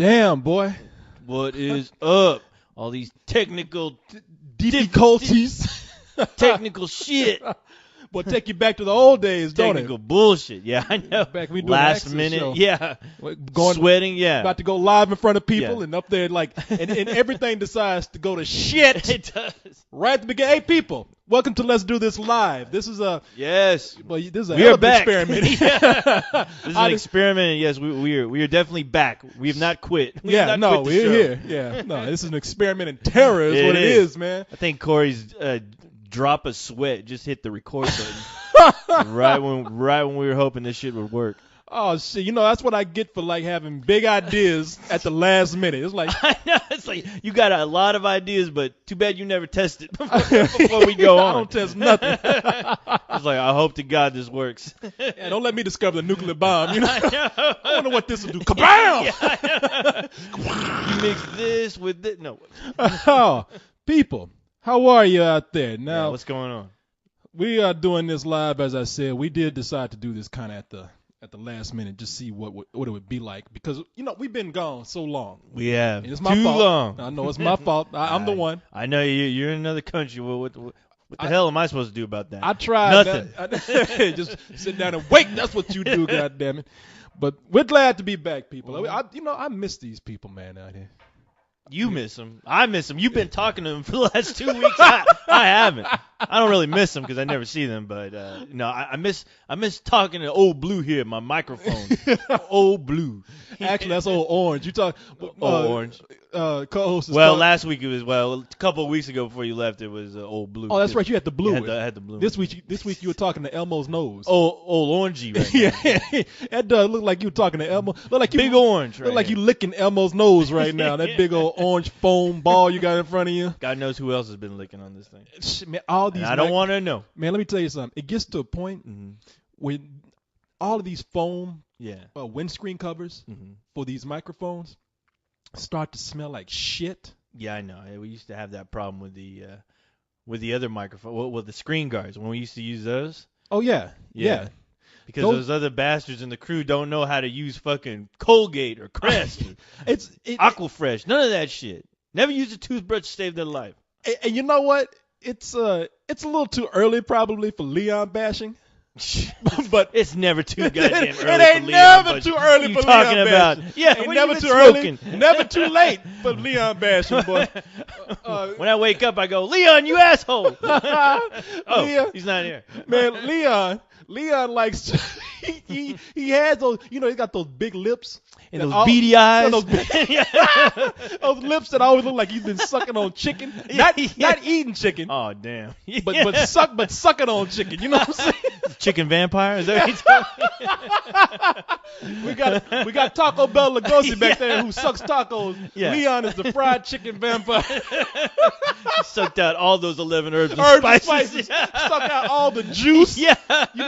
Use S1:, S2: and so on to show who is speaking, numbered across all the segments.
S1: Damn, boy.
S2: What is up? All these technical
S1: Difficulties.
S2: technical shit.
S1: Boy, take you back to the old days, don't it?
S2: Technical bullshit. Yeah, I know.
S1: Back when we doing
S2: Last
S1: access
S2: minute.
S1: show.
S2: Yeah.
S1: Going,
S2: Sweating. Yeah.
S1: About to go live in front of people
S2: Yeah.
S1: and up there like, and everything decides to go to shit
S2: It does.
S1: right at the beginning. Hey, people, welcome to Let's Do This Live. This is a,
S2: Yes.
S1: well, this is a
S2: We
S1: hell
S2: are
S1: of an
S2: back.
S1: experiment.
S2: Yeah. This is an experiment, and yes, we are definitely back. We have not quit. We have
S1: Yeah,
S2: not
S1: no,
S2: quit the
S1: we're
S2: show.
S1: here. Yeah, no, this is an experiment in terror is
S2: It
S1: what it
S2: is.
S1: is, man.
S2: I think Corey's drop of sweat just hit the record button right when we were hoping this shit would work.
S1: Oh, shit, that's what I get for, like, having big ideas at the last minute. It's like,
S2: I know, it's like you got a lot of ideas, but too bad you never tested before we go on.
S1: I don't test nothing.
S2: It's like, I hope to God this works.
S1: Yeah, don't let me discover the nuclear bomb,
S2: I know.
S1: I wonder what this will do. Kabam!
S2: Yeah, I know. You mix this with this. No.
S1: Oh, people, how are you out there?
S2: Yeah,
S1: Now,
S2: what's going on?
S1: we are doing this live, as I said. We did decide to do this kind of at the last minute, just see what it would be like, because we've been gone so long.
S2: We have
S1: And it's my
S2: too
S1: fault.
S2: long.
S1: I know it's my fault. I'm the one.
S2: I know you're in another country. Well, what the hell am I supposed to do about that?
S1: I tried.
S2: Nothing.
S1: Just sit down and wait. That's what you do, goddammit. But we're glad to be back, people. I miss these people, man, out here.
S2: You miss them. I miss them. You've been talking to them for the last 2 weeks. I haven't. I don't really miss them because I never see them. But I miss talking to old Blue here, my microphone. Old Blue.
S1: Actually, that's old Orange. You talk.
S2: Orange.
S1: Co-host.
S2: Last week it was a couple of weeks ago before you left it was old Blue.
S1: Oh, that's right. You had the blue.
S2: I had the blue.
S1: This week you were talking to Elmo's nose.
S2: Old Orangey right now.
S1: Yeah, that does look like you were talking to Elmo. Look like you
S2: Big orange. Right
S1: look like
S2: here.
S1: you licking Elmo's nose right now. That big old orange foam ball you got in front of you.
S2: God knows who else has been licking on this thing.
S1: Shit, man, all these.
S2: And I don't want to know.
S1: Man, let me tell you something. It gets to a point
S2: Mm-hmm.
S1: where all of these foam
S2: Yeah.
S1: windscreen covers
S2: Mm-hmm.
S1: for these microphones start to smell like shit.
S2: Yeah, I know. We used to have that problem with the other microphone, with the screen guards when we used to use those.
S1: Oh yeah, yeah.
S2: Because those other bastards in the crew don't know how to use fucking Colgate or Crest or
S1: It's
S2: Aquafresh. None of that shit. Never used a toothbrush to save their life.
S1: and you know what? It's a little too early probably for Leon bashing. But
S2: It's never too goddamn early
S1: it
S2: for
S1: ain't
S2: Leon
S1: never
S2: bashing.
S1: too early
S2: What are
S1: for
S2: you talking
S1: Leon
S2: about?
S1: bashing.
S2: Yeah,
S1: Ain't
S2: when
S1: never
S2: you
S1: too
S2: been
S1: early,
S2: smoking?
S1: never too late for Leon bashing, boy.
S2: When I wake up, I go, Leon, you asshole. Oh,
S1: Leon,
S2: he's not here.
S1: man, Leon likes he has those, he's got those big lips
S2: And
S1: that
S2: those
S1: all-
S2: beady eyes.
S1: those lips that always look like he's been sucking on chicken, not eating chicken,
S2: Oh, damn.
S1: but sucking on chicken. You know what I'm saying?
S2: Chicken vampire? Is that what you're talking
S1: We got Taco Bell Lugosi back there who sucks tacos.
S2: Yeah.
S1: Leon is the fried chicken vampire.
S2: He sucked out all those 11 herbs and
S1: Herbs and
S2: spices.
S1: Suck out all the juice.
S2: Yeah.
S1: You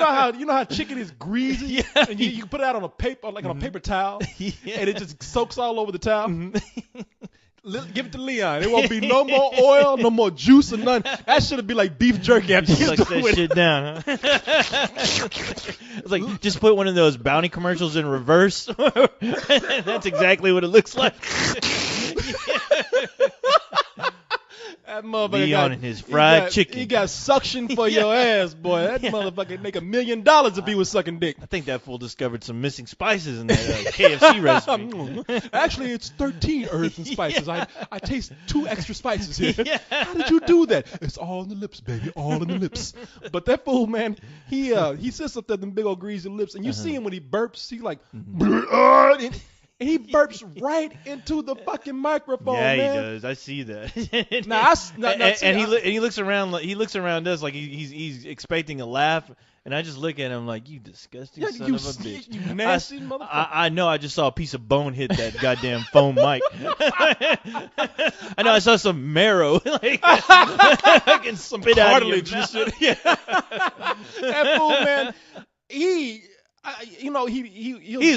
S1: know how chicken is greasy,
S2: Yeah.
S1: and you can put it out on a paper, like on a paper towel,
S2: Yeah.
S1: and it just soaks all over the towel. Give it to Leon. There won't be no more oil, no more juice, or none. That should be like beef jerky after you
S2: Sucks
S1: do
S2: that
S1: it.
S2: shit down, huh? It's like, just put one of those bounty commercials in reverse. That's exactly what it looks like.
S1: That motherfucker
S2: Leon and his fried chicken.
S1: He got suction for your ass, boy. That motherfucker make $1 million if he was sucking dick.
S2: I think that fool discovered some missing spices in that KFC recipe.
S1: Actually, it's 13 herbs and spices. I taste 2 extra spices here.
S2: Yeah.
S1: How did you do that? It's all in the lips, baby. All in the lips. But that fool, man, he sits up there with them big old greasy lips, and you see him when he burps. He like, and he burps right into the fucking microphone,
S2: Yeah,
S1: man.
S2: he does. I see that.
S1: Now,
S2: He looks around us like he's expecting a laugh, and I just look at him like, you disgusting son of a bitch.
S1: You nasty motherfucker.
S2: I know I just saw a piece of bone hit that goddamn foam mic. I know I saw some marrow, like I can spit out of your
S1: cartilage and
S2: mouth.
S1: shit. Yeah. That fool, man, he's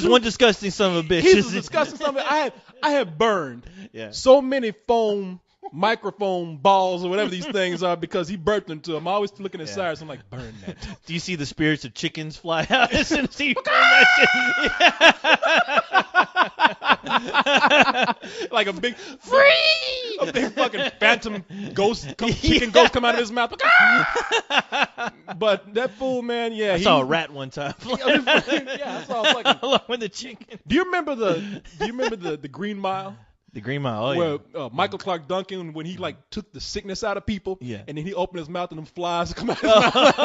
S2: one disgusting son of a bitch.
S1: He's a disgusting something. I have burned
S2: Yeah.
S1: so many foam microphone balls or whatever these things are because he burped into them. I always looking at Cyrus. I'm like, burn that.
S2: Do you see the spirits of chickens fly out as soon as he burn that shit?
S1: Like a big a big fucking phantom chicken ghost come out of his mouth. But that fool, man, yeah.
S2: I saw a rat one time.
S1: Yeah, I saw fucking.
S2: Along with the chicken.
S1: Do you remember the Green Mile?
S2: The Green Mile, oh yeah.
S1: Where Michael Clark Duncan, when he like took the sickness out of people,
S2: Yeah.
S1: and then he opened his mouth and them flies come out his mouth.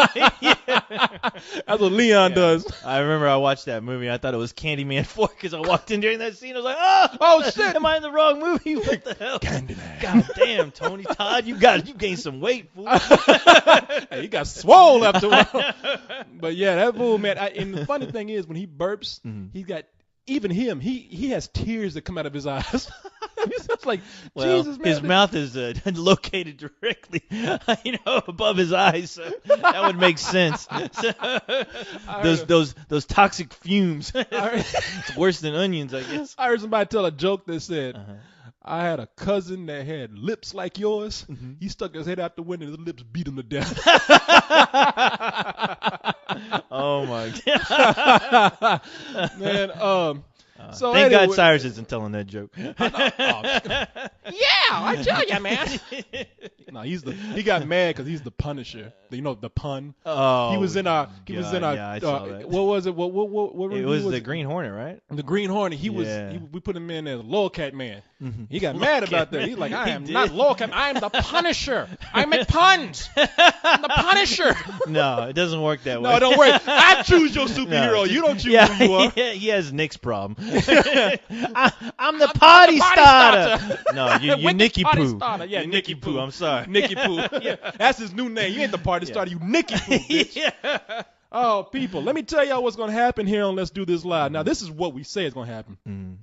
S1: That's what Leon does.
S2: I remember I watched that movie. I thought it was Candyman 4 because I walked in during that scene. I was like,
S1: Oh shit!
S2: am I in the wrong movie? What the hell?
S1: Candyman.
S2: God damn, Tony Todd, you gained some weight, fool.
S1: Hey, he got swole after a while. But yeah, that fool, man. And the funny thing is, when he burps, he got. Even him, he has tears that come out of his eyes. It's like,
S2: Well,
S1: Jesus, man.
S2: his mouth is located directly, above his eyes, so that would make sense. Those toxic fumes. It's worse than onions, I guess.
S1: I heard somebody tell a joke that said, I had a cousin that had lips like yours. He stuck his head out the window and his lips beat him to death.
S2: Oh my God.
S1: Man, so
S2: thank
S1: anyway,
S2: God Cyrus isn't telling that joke.
S1: Yeah, I tell you, man. No, he got mad because he's the Punisher. You know the pun.
S2: Oh,
S1: He was in our.
S2: Yeah, I saw that.
S1: What was it? What
S2: It was the Green Hornet, right?
S1: The Green Hornet.
S2: Yeah.
S1: We put him in as Lolcat Man. He got mad about that. He's like, I am not Lolcat. I am the Punisher. I make puns. I'm the Punisher.
S2: No, it doesn't work that way.
S1: No, don't worry. I choose your superhero. You don't choose who you are.
S2: He has Nick's problem. I'm the party starter. No, you Nicky Poo.
S1: Yeah,
S2: You're
S1: Nicky Poo.
S2: I'm sorry.
S1: Nicky Poo. Yeah, that's his new name. You ain't the party starter. You Nicky Poo, bitch.
S2: Yeah.
S1: Oh, people, let me tell y'all what's going to happen here on Let's Do This Live. Now, this is what we say is going to happen.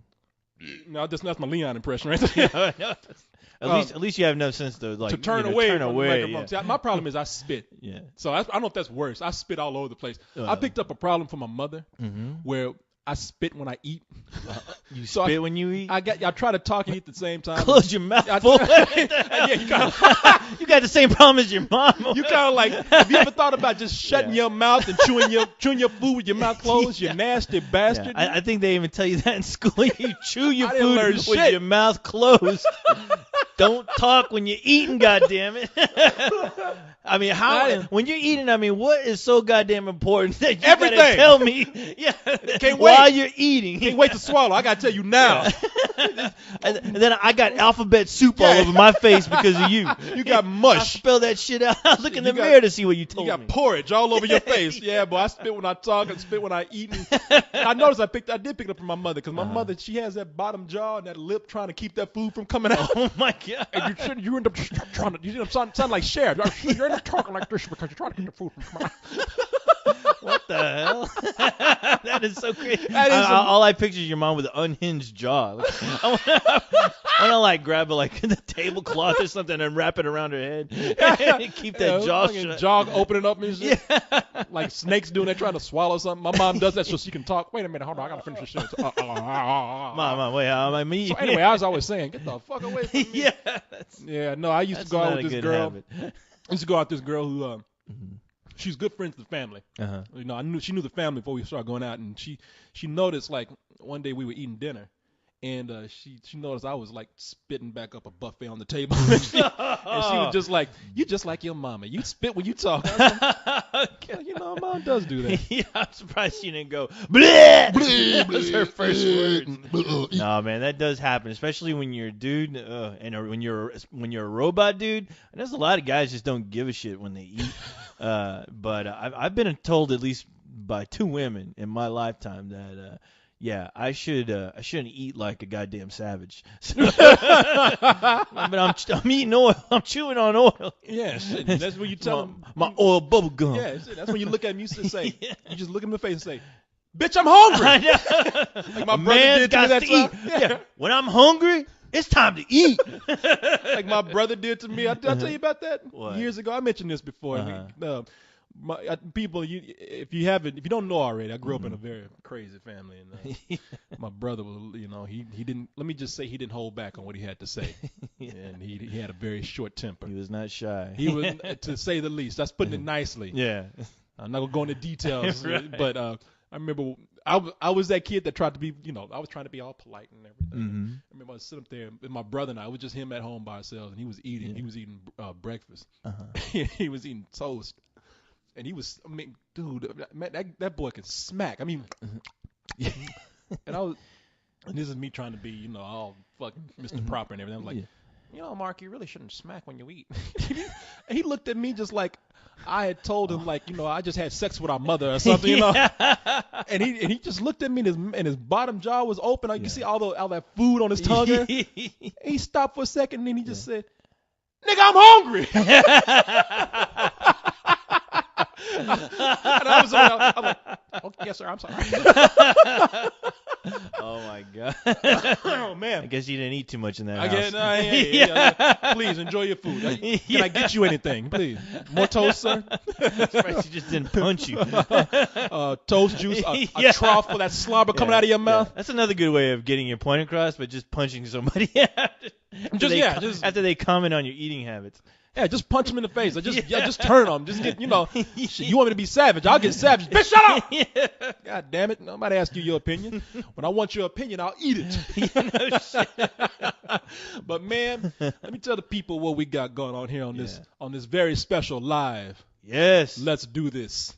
S1: Now, that's my Leon impression right there.
S2: At least you have enough sense to like
S1: to turn away from the microphone.
S2: Yeah.
S1: See, my problem is I spit.
S2: Yeah.
S1: So I don't know if that's worse. I spit all over the place. I picked up a problem from my mother where I spit when I eat.
S2: You
S1: So
S2: spit when you eat.
S1: I try to talk and eat at the same time.
S2: Close your mouth.
S1: Yeah,
S2: Fool.
S1: you
S2: You got the same problem as your mom.
S1: kind of like. Have you ever thought about just shutting your mouth and chewing your food with your mouth closed? You nasty bastard.
S2: Yeah. I think they even tell you that in school. You chew your
S1: I didn't learn
S2: food with
S1: shit.
S2: your mouth closed. Don't talk when you're eating, goddammit. I mean, when you're eating, I mean, what is so goddamn important that you
S1: Everything.
S2: gotta tell me? Yeah,
S1: Can't
S2: while
S1: wait.
S2: you're eating.
S1: Can't wait to swallow. I gotta tell you now.
S2: And then I got alphabet soup all over my face because of you.
S1: You got
S2: I
S1: mush.
S2: spell that shit out. I look in the
S1: You got-
S2: mirror to see what you
S1: You
S2: told
S1: got
S2: me.
S1: porridge all over your face. Yeah, boy. I spit when I talk and spit when I eat. And I noticed I did pick it up from my mother because my mother, she has that bottom jaw and that lip trying to keep that food from coming out.
S2: Oh my God.
S1: And you end up trying to, you end up sound like Cher. You end up talking like this because you're trying to keep the food from coming out.
S2: What the hell? That is so crazy.
S1: That is
S2: all I picture is your mom with an unhinged jaw. Like, I want to like grab like the tablecloth or something and wrap it around her head. Keep that jaw
S1: fucking
S2: shut.
S1: jaw opening up and shit.
S2: Yeah.
S1: Like snakes doing that, trying to swallow something. My mom does that so she can talk. Wait a minute, hold on, I gotta finish this shit.
S2: Mom, wait, how am I me?
S1: So anyway, I was always saying, get the fuck away from me.
S2: Yeah.
S1: Yeah, no, I used to
S2: That's
S1: go out
S2: not
S1: with
S2: a
S1: this
S2: good
S1: girl.
S2: habit.
S1: I used to go out with this girl who, she's good friends with the family.
S2: Uh-huh.
S1: You know, she knew the family before we started going out, and she noticed like one day we were eating dinner, and she noticed I was like spitting back up a buffet on the table, and she was just like, "You just like your mama. You spit when you talk." I was like, you know, mom does do that.
S2: Yeah, I'm surprised she didn't go, bleh! That was her first words. No, man, that does happen, especially when you're a dude, and when you're a robot dude. And there's a lot of guys just don't give a shit when they eat. But I've been told at least by 2 women in my lifetime that yeah, I shouldn't eat like a goddamn savage. So, but I'm eating oil. I'm chewing on oil.
S1: Yeah, shit. That's when you tell them.
S2: My oil bubble gum.
S1: Yeah, shit. That's when you look at me and say, you just look at me in the face and say, "Bitch, I'm hungry."
S2: I know.
S1: Like my
S2: A
S1: brother
S2: man's
S1: did to me
S2: got
S1: that
S2: to
S1: time.
S2: eat. Yeah. When I'm hungry, it's time to eat.
S1: Like my brother did to me. Did I tell you about that?
S2: What?
S1: Years ago. I mentioned this before. People, if you don't know already, I grew up in a very crazy family, and my brother was, he didn't. Let me just say he didn't hold back on what he had to say, and he had a very short temper.
S2: He was not shy.
S1: He was, to say the least. That's putting it nicely.
S2: Yeah.
S1: I'm not gonna go into details,
S2: Right.
S1: but I remember I was that kid that tried to be, I was trying to be all polite and everything.
S2: Mm-hmm.
S1: I remember I was sitting up there with my brother and I. It was just him at home by ourselves, and he was eating.
S2: Yeah.
S1: He was eating breakfast.
S2: Uh-huh.
S1: He was eating toast, and he was. I mean, dude, man, that boy can smack. I mean, and I was. And this is me trying to be, all fucking Mr. Proper and everything. I was like, Mark, you really shouldn't smack when you eat. And he looked at me just like I had told him, like, I just had sex with our mother or something, And he just looked at me and his bottom jaw was open. You can see all that food on his tongue. And he stopped for a second and then he just said, "Nigga, I'm hungry." And I was like, "Okay, yes, sir. I'm sorry."
S2: Oh my God.
S1: Oh man.
S2: I guess you didn't eat too much in that house.
S1: Again, yeah. Please enjoy your food. Can I get you anything, please? More toast, sir?
S2: She just didn't punch you.
S1: Toast juice, a
S2: Yeah.
S1: trough for that slobber coming out of your mouth.
S2: That's another good way of getting your point across, but just punching somebody after they comment on your eating habits.
S1: Yeah, just punch him in the face. Just turn on him. Just get, shit, you want me to be savage? I'll get savage. Bitch, shut up!
S2: Yeah.
S1: God damn it. Nobody asked you your opinion. When I want your opinion, I'll eat it.
S2: No shit.
S1: But man, let me tell the people what we got going on here on this very special live.
S2: Yes.
S1: Let's do this.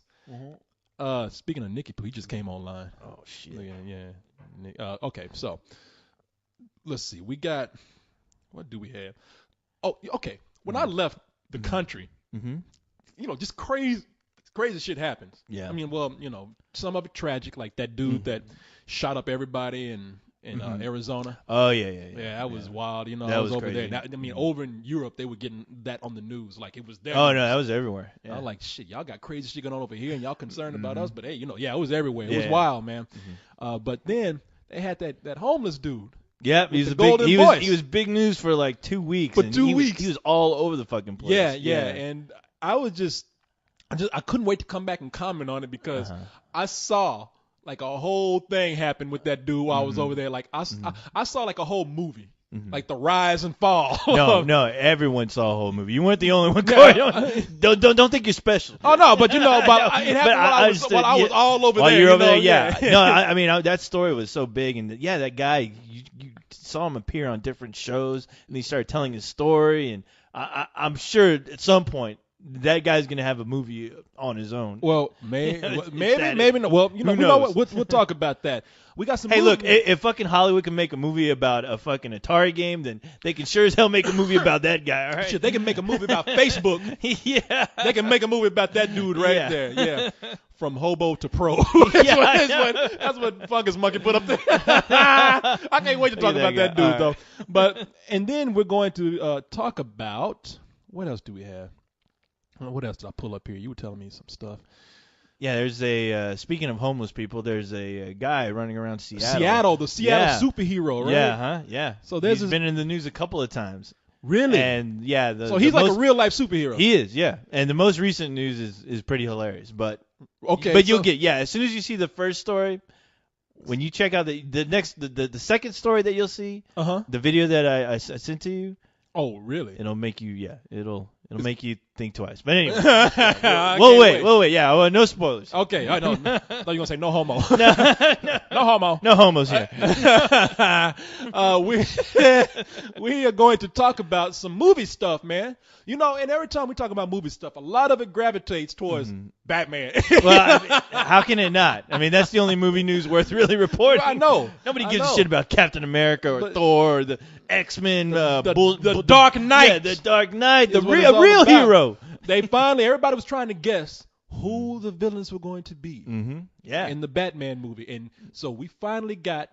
S1: Speaking of Nicky Poo, he just came online.
S2: Oh shit.
S1: Yeah. Okay, so let's see. We got, what do we have? Oh, okay. When I left the country, just crazy shit happens.
S2: Yeah.
S1: I mean, well, some of it tragic, like that dude that shot up everybody in Arizona.
S2: Oh yeah.
S1: Yeah, that was wild.
S2: That
S1: I was
S2: was
S1: over
S2: crazy.
S1: there. Over in Europe, they were getting that on the news, like it was there.
S2: Oh no, that was everywhere. Yeah.
S1: I was like, shit, y'all got crazy shit going on over here, and y'all concerned about us. But hey, it was everywhere. It was
S2: Yeah.
S1: wild, man. But then they had that homeless dude.
S2: Yeah, he was
S1: the
S2: a big.
S1: golden
S2: He
S1: voice.
S2: was big news for like 2 weeks.
S1: For
S2: and
S1: 2
S2: he
S1: weeks.
S2: he was all over the fucking place.
S1: Yeah. And I was I couldn't wait to come back and comment on it because I saw like a whole thing happen with that dude while I was over there. Like I saw like a whole movie, like the rise and fall.
S2: No, everyone saw a whole movie. You weren't the only one. Corey. Don't think you're special.
S1: Oh no, but it happened while I was all over
S2: while
S1: there.
S2: you're over there,
S1: yeah.
S2: No, I mean that story was so big, and that guy, you saw him appear on different shows, and he started telling his story, and I'm sure at some point that guy's gonna have a movie on his own.
S1: Well, maybe not. Well,
S2: Who
S1: know
S2: knows?
S1: what? We'll talk about that. We got some.
S2: Hey,
S1: movies.
S2: look, if fucking Hollywood can make a movie about a fucking Atari game, then they can sure as hell make a movie about that guy, all right?
S1: Shit, they can make a movie about Facebook.
S2: Yeah.
S1: They can make a movie about that dude right there. Yeah. From hobo to pro. That's what Fungus Monkey put up there. I can't wait to talk about that dude, though. But, and then we're going to talk about, what else do we have? What else did I pull up here? You were telling me some stuff.
S2: Yeah, there's speaking of homeless people, there's a guy running around Seattle.
S1: The Seattle superhero, right?
S2: Yeah, Yeah.
S1: So
S2: he's been in the news a couple of times.
S1: Really?
S2: And yeah,
S1: so he's like a real life superhero.
S2: He is, yeah. And the most recent news is pretty hilarious. But
S1: okay,
S2: but you'll get as soon as you see the first story, when you check out the second story that you'll see, the video that I sent to you.
S1: Oh, really?
S2: It'll make you it'll make you think twice. But anyway,
S1: we'll
S2: wait. Yeah, well, no spoilers.
S1: Okay, I know. I thought you were gonna say no homo.
S2: No
S1: homo.
S2: No homos here.
S1: We are going to talk about some movie stuff, man. And every time we talk about movie stuff, a lot of it gravitates towards Batman.
S2: Well, I mean, how can it not? I mean, that's the only movie news worth really reporting.
S1: I know.
S2: Nobody gives a shit about Captain America or Thor or the X-Men.
S1: The Dark Knight.
S2: Yeah, the Dark Knight. A real
S1: about.
S2: hero.
S1: Everybody was trying to guess who the villains were going to be
S2: Yeah.
S1: in the Batman movie. And so we finally got,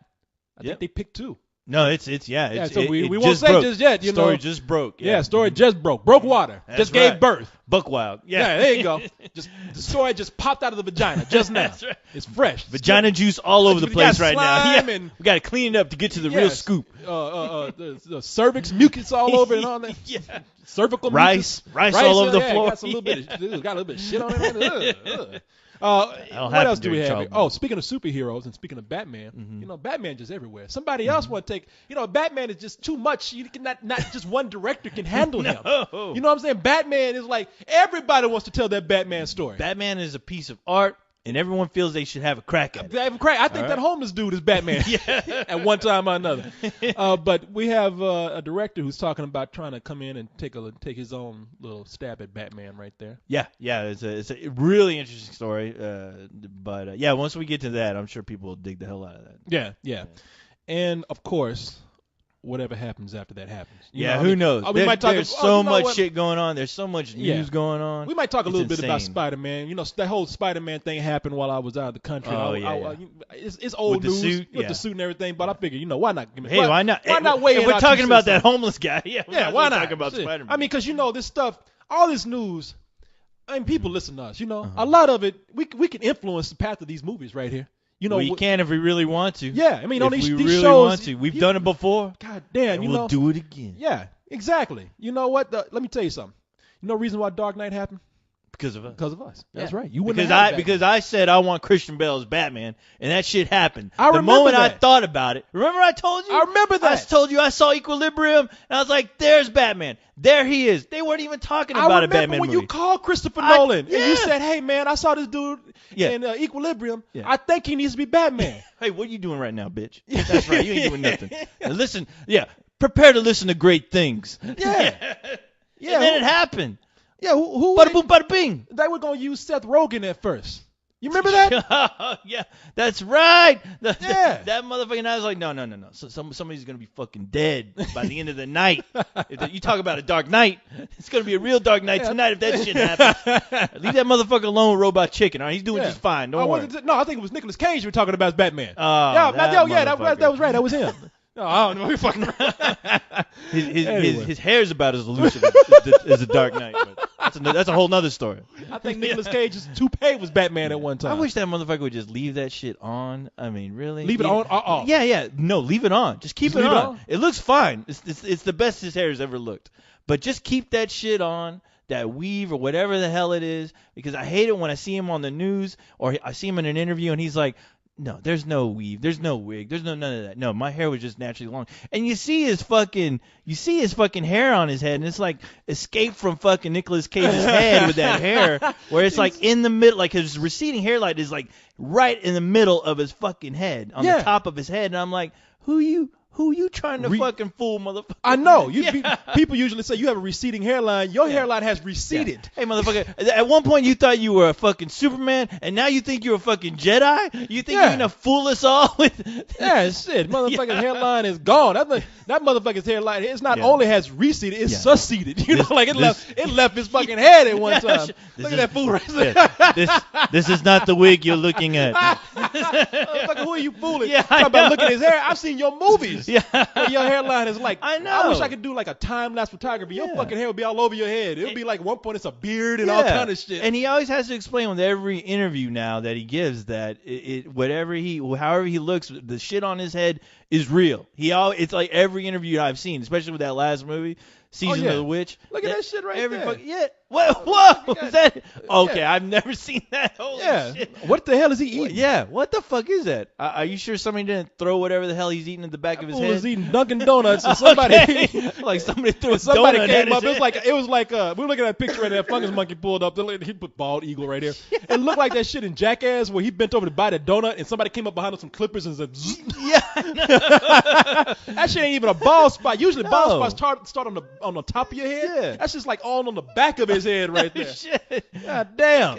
S1: I think they picked two.
S2: No, it's
S1: so we
S2: it
S1: won't
S2: just
S1: say
S2: broke.
S1: just yet.
S2: Story just broke.
S1: Yeah, story just broke. Broke water.
S2: That's
S1: just
S2: right.
S1: gave birth.
S2: Buck wild.
S1: Yeah, there you go. Just the story just popped out of the vagina just now.
S2: That's right.
S1: It's fresh.
S2: Vagina juice all over the
S1: We got
S2: place right now.
S1: slime
S2: Yeah.
S1: and-
S2: We got to clean it up to get to the real
S1: Yes.
S2: scoop.
S1: The cervix, mucus all over and all that.
S2: Yeah.
S1: Cervical
S2: Rice
S1: mucus.
S2: all over the floor.
S1: Got a little bit. Got a little bit of shit on it.
S2: don't
S1: What
S2: have
S1: else
S2: to
S1: do we
S2: during
S1: have here?
S2: childbirth.
S1: Oh, speaking of superheroes and speaking of Batman,
S2: Mm-hmm.
S1: Batman just everywhere. Somebody else want to take. Batman is just too much. You cannot not just one director can handle him.
S2: No.
S1: You know what I'm saying? Batman is like everybody wants to tell that Batman story.
S2: Batman is a piece of art, and everyone feels they should have a crack at it.
S1: I think
S2: All
S1: that
S2: right.
S1: homeless dude is Batman at one time or another. But we have a director who's talking about trying to come in and take his own little stab at Batman right there.
S2: Yeah, it's a really interesting story. But once we get to that, I'm sure people will dig the hell out of that.
S1: Yeah. And of course, whatever happens after that happens.
S2: Who knows? There's so much
S1: what?
S2: shit going on. There's so much news going on.
S1: We might talk a
S2: It's
S1: little bit about
S2: insane.
S1: Spider-Man. That whole Spider-Man thing happened while I was out of the country.
S2: Oh,
S1: It's old
S2: With the
S1: news
S2: suit,
S1: with
S2: yeah.
S1: the suit and everything. But I figure, why not?
S2: Hey, why not?
S1: Why not weigh
S2: If
S1: in
S2: we're
S1: our
S2: talking
S1: 2
S2: about
S1: cents
S2: that
S1: on it?
S2: homeless guy,
S1: Yeah,
S2: might as
S1: why
S2: well
S1: not?
S2: talk about
S1: Shit.
S2: Spider-Man?
S1: I mean, because this stuff, all this news. People listen to us.
S2: Uh-huh.
S1: A lot of it, we can influence the path of these movies right here.
S2: We can if we really want to.
S1: Yeah, I mean,
S2: if
S1: on these
S2: we really
S1: shows,
S2: want to. We've done it before.
S1: God damn,
S2: and we'll do it again.
S1: Yeah, exactly. You know what? Let me tell you something. You know the reason why Dark Knight happened?
S2: Because of us.
S1: Because of us. That's
S2: Yeah.
S1: right. You wouldn't have Batman.
S2: Because I said I want Christian Bale as Batman, and that shit happened.
S1: I
S2: the
S1: remember
S2: moment I
S1: that.
S2: thought about it, remember I told you?
S1: I remember that.
S2: I told you I saw Equilibrium, and I was like, "There's Batman. There he is." They weren't even talking about a
S1: remember
S2: Batman
S1: when
S2: movie.
S1: you called Christopher Nolan and you
S2: yeah.
S1: said, "Hey man, I saw this dude
S2: Yeah.
S1: in Equilibrium.
S2: Yeah.
S1: I think he needs to be Batman."
S2: Hey, what are you doing right now, bitch? That's right. You ain't doing nothing. Now listen. Yeah. Prepare to listen to great things.
S1: Yeah.
S2: And then it happened.
S1: Yeah, who
S2: Bada boom, bada bing.
S1: they were gonna use Seth Rogen at first. You remember that?
S2: Yeah, that's right.
S1: Yeah.
S2: That motherfucking I was like, no. So somebody's gonna be fucking dead by the end of the night. You talk about a dark night. It's gonna be a real dark night tonight if that shit happens. Leave that motherfucker alone with Robot Chicken. All right, he's doing just fine. Don't worry.
S1: I think it was Nicolas Cage you were talking about as Batman.
S2: Oh,
S1: that
S2: motherfucker.
S1: was right. That was him. No, I don't know. We fucking. Anyway.
S2: His hair is about as elusive as a Dark Knight. But that's a whole nother story.
S1: I think Nicolas Cage's toupee was Batman at one time.
S2: I wish that motherfucker would just leave that shit on. I mean, really?
S1: Leave it on or off?
S2: Yeah. No, leave it on. Just keep
S1: Just
S2: it
S1: leave it
S2: on.
S1: on?
S2: It looks fine. It's the best his hair has ever looked. But just keep that shit on, that weave or whatever the hell it is, because I hate it when I see him on the news or I see him in an interview and he's like, no, there's no weave, there's no wig, there's none of that. No, my hair was just naturally long. And you see his fucking hair on his head, and it's like Escape from fucking Nicolas Cage's head with that hair, where it's like in the middle, like his receding hairline is like right in the middle of his fucking head, on the top of his head, and I'm like, who you trying to fucking fool, motherfucker?
S1: I know. People usually say you have a receding hairline. Your hairline has receded.
S2: Hey, motherfucker, at one point you thought you were a fucking Superman, and now you think you're a fucking Jedi? You think you're going to fool us all with...
S1: Yeah, shit. Motherfucker's hairline is gone. That motherfucker's hairline, it's not only has receded, it's succeeded. You know, like it left his fucking head at one time. Look at that fool right there.
S2: This is not the wig you're looking at.
S1: Motherfucker, who are you fooling?
S2: Yeah,
S1: Talking about looking at his hair. I've seen your movies.
S2: Yeah.
S1: Where your hairline is like,
S2: I know.
S1: I wish I could do like a time-lapse photography. Your fucking hair would be all over your head. It would be like at one point it's a beard and all kind of shit.
S2: And he always has to explain with every interview now that he gives that however he looks, the shit on his head is real. It's like every interview I've seen, especially with that last movie, Season of the Witch.
S1: Look at that shit right there.
S2: Whoa, is that? Okay, I've never seen that. Holy shit.
S1: What the hell is he eating?
S2: Yeah, what the fuck is that? Are you sure somebody didn't throw whatever the hell he's eating in the back of his
S1: Fool
S2: head?
S1: was eating Dunkin' Donuts and somebody
S2: like somebody threw a
S1: somebody
S2: donut
S1: came
S2: at
S1: up.
S2: his
S1: It was like we were looking at a picture right there. Fungus Monkey pulled up. He put bald eagle right there. It looked like that shit in Jackass where he bent over to buy that donut and somebody came up behind him with some clippers and said, Zzz.
S2: Yeah,
S1: That shit ain't even a bald spot. Usually bald
S2: No.
S1: spots start on the top of your head.
S2: Yeah.
S1: That's just like all on the back of his head right there.
S2: Shit.
S1: God damn.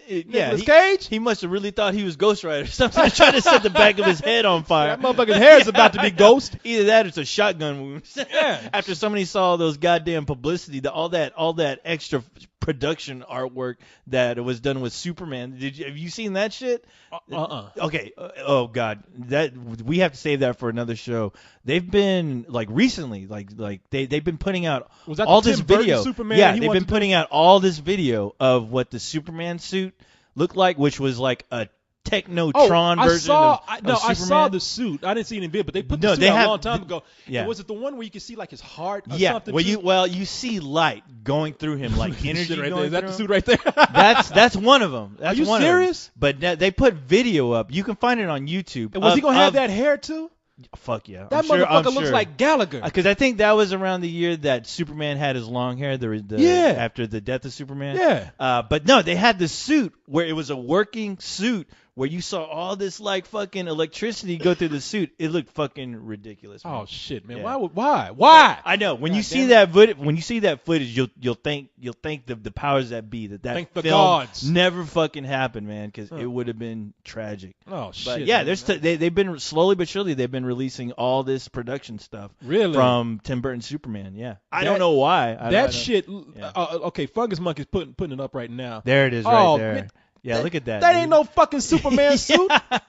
S2: Yeah,
S1: Nicolas Cage?
S2: He must have really thought he was Ghost Rider. Sometimes trying to set the back of his head on fire.
S1: That motherfucker's hair is about to be ghost.
S2: Either that or it's a shotgun wound.
S1: Yeah.
S2: After somebody saw those goddamn publicity, all that extra production artwork that was done with Superman. Have you seen that shit? Okay. Oh God, that we have to save that for another show. They've been like recently, like they've been putting out
S1: Was that
S2: all
S1: the
S2: this
S1: Tim Burton
S2: video.
S1: Superman
S2: Yeah,
S1: he
S2: they've
S1: wanted
S2: been
S1: to
S2: putting out all this video of what the Superman suit looked like, which was like a Technotron version of
S1: I
S2: Superman.
S1: saw the suit. I didn't see it in video, but they put the
S2: No,
S1: suit
S2: they
S1: out
S2: have-
S1: a long time ago.
S2: yeah.
S1: And was it the one where you could see like his heart or
S2: Yeah,
S1: something?
S2: well, you see light going through him, like energy
S1: Shit right
S2: going
S1: there. Is that
S2: through
S1: the
S2: him.
S1: suit right there?
S2: That's one of them. That's
S1: Are you
S2: one
S1: serious?
S2: Of them. But they put video up. You can find it on YouTube.
S1: And was he gonna have that hair too?
S2: Fuck yeah.
S1: That motherfucker looks like Gallagher.
S2: Because I think that was around the year that Superman had his long hair.
S1: Yeah.
S2: After the death of Superman.
S1: Yeah.
S2: But no, they had the suit where it was a working suit where you saw all this like fucking electricity go through the suit. It looked fucking ridiculous. Man.
S1: Oh shit, man!
S2: Yeah.
S1: Why?
S2: I know when
S1: God
S2: you see
S1: damn
S2: that footage, you'll think the powers that be that
S1: Thank the
S2: film
S1: gods.
S2: never fucking happened, man, because it would have been tragic.
S1: Oh shit!
S2: But yeah,
S1: man.
S2: they've been slowly but surely they've been releasing all this production stuff
S1: Really?
S2: from Tim Burton's Superman. Yeah, I
S1: That-
S2: don't know why. I
S1: that
S2: don't-
S1: shit.
S2: Yeah.
S1: Okay, Fungus Monkey's putting it up right now.
S2: There it is, right
S1: Oh,
S2: there.
S1: man,
S2: Yeah, look at that.
S1: That
S2: dude.
S1: ain't no fucking Superman suit.
S2: Yeah.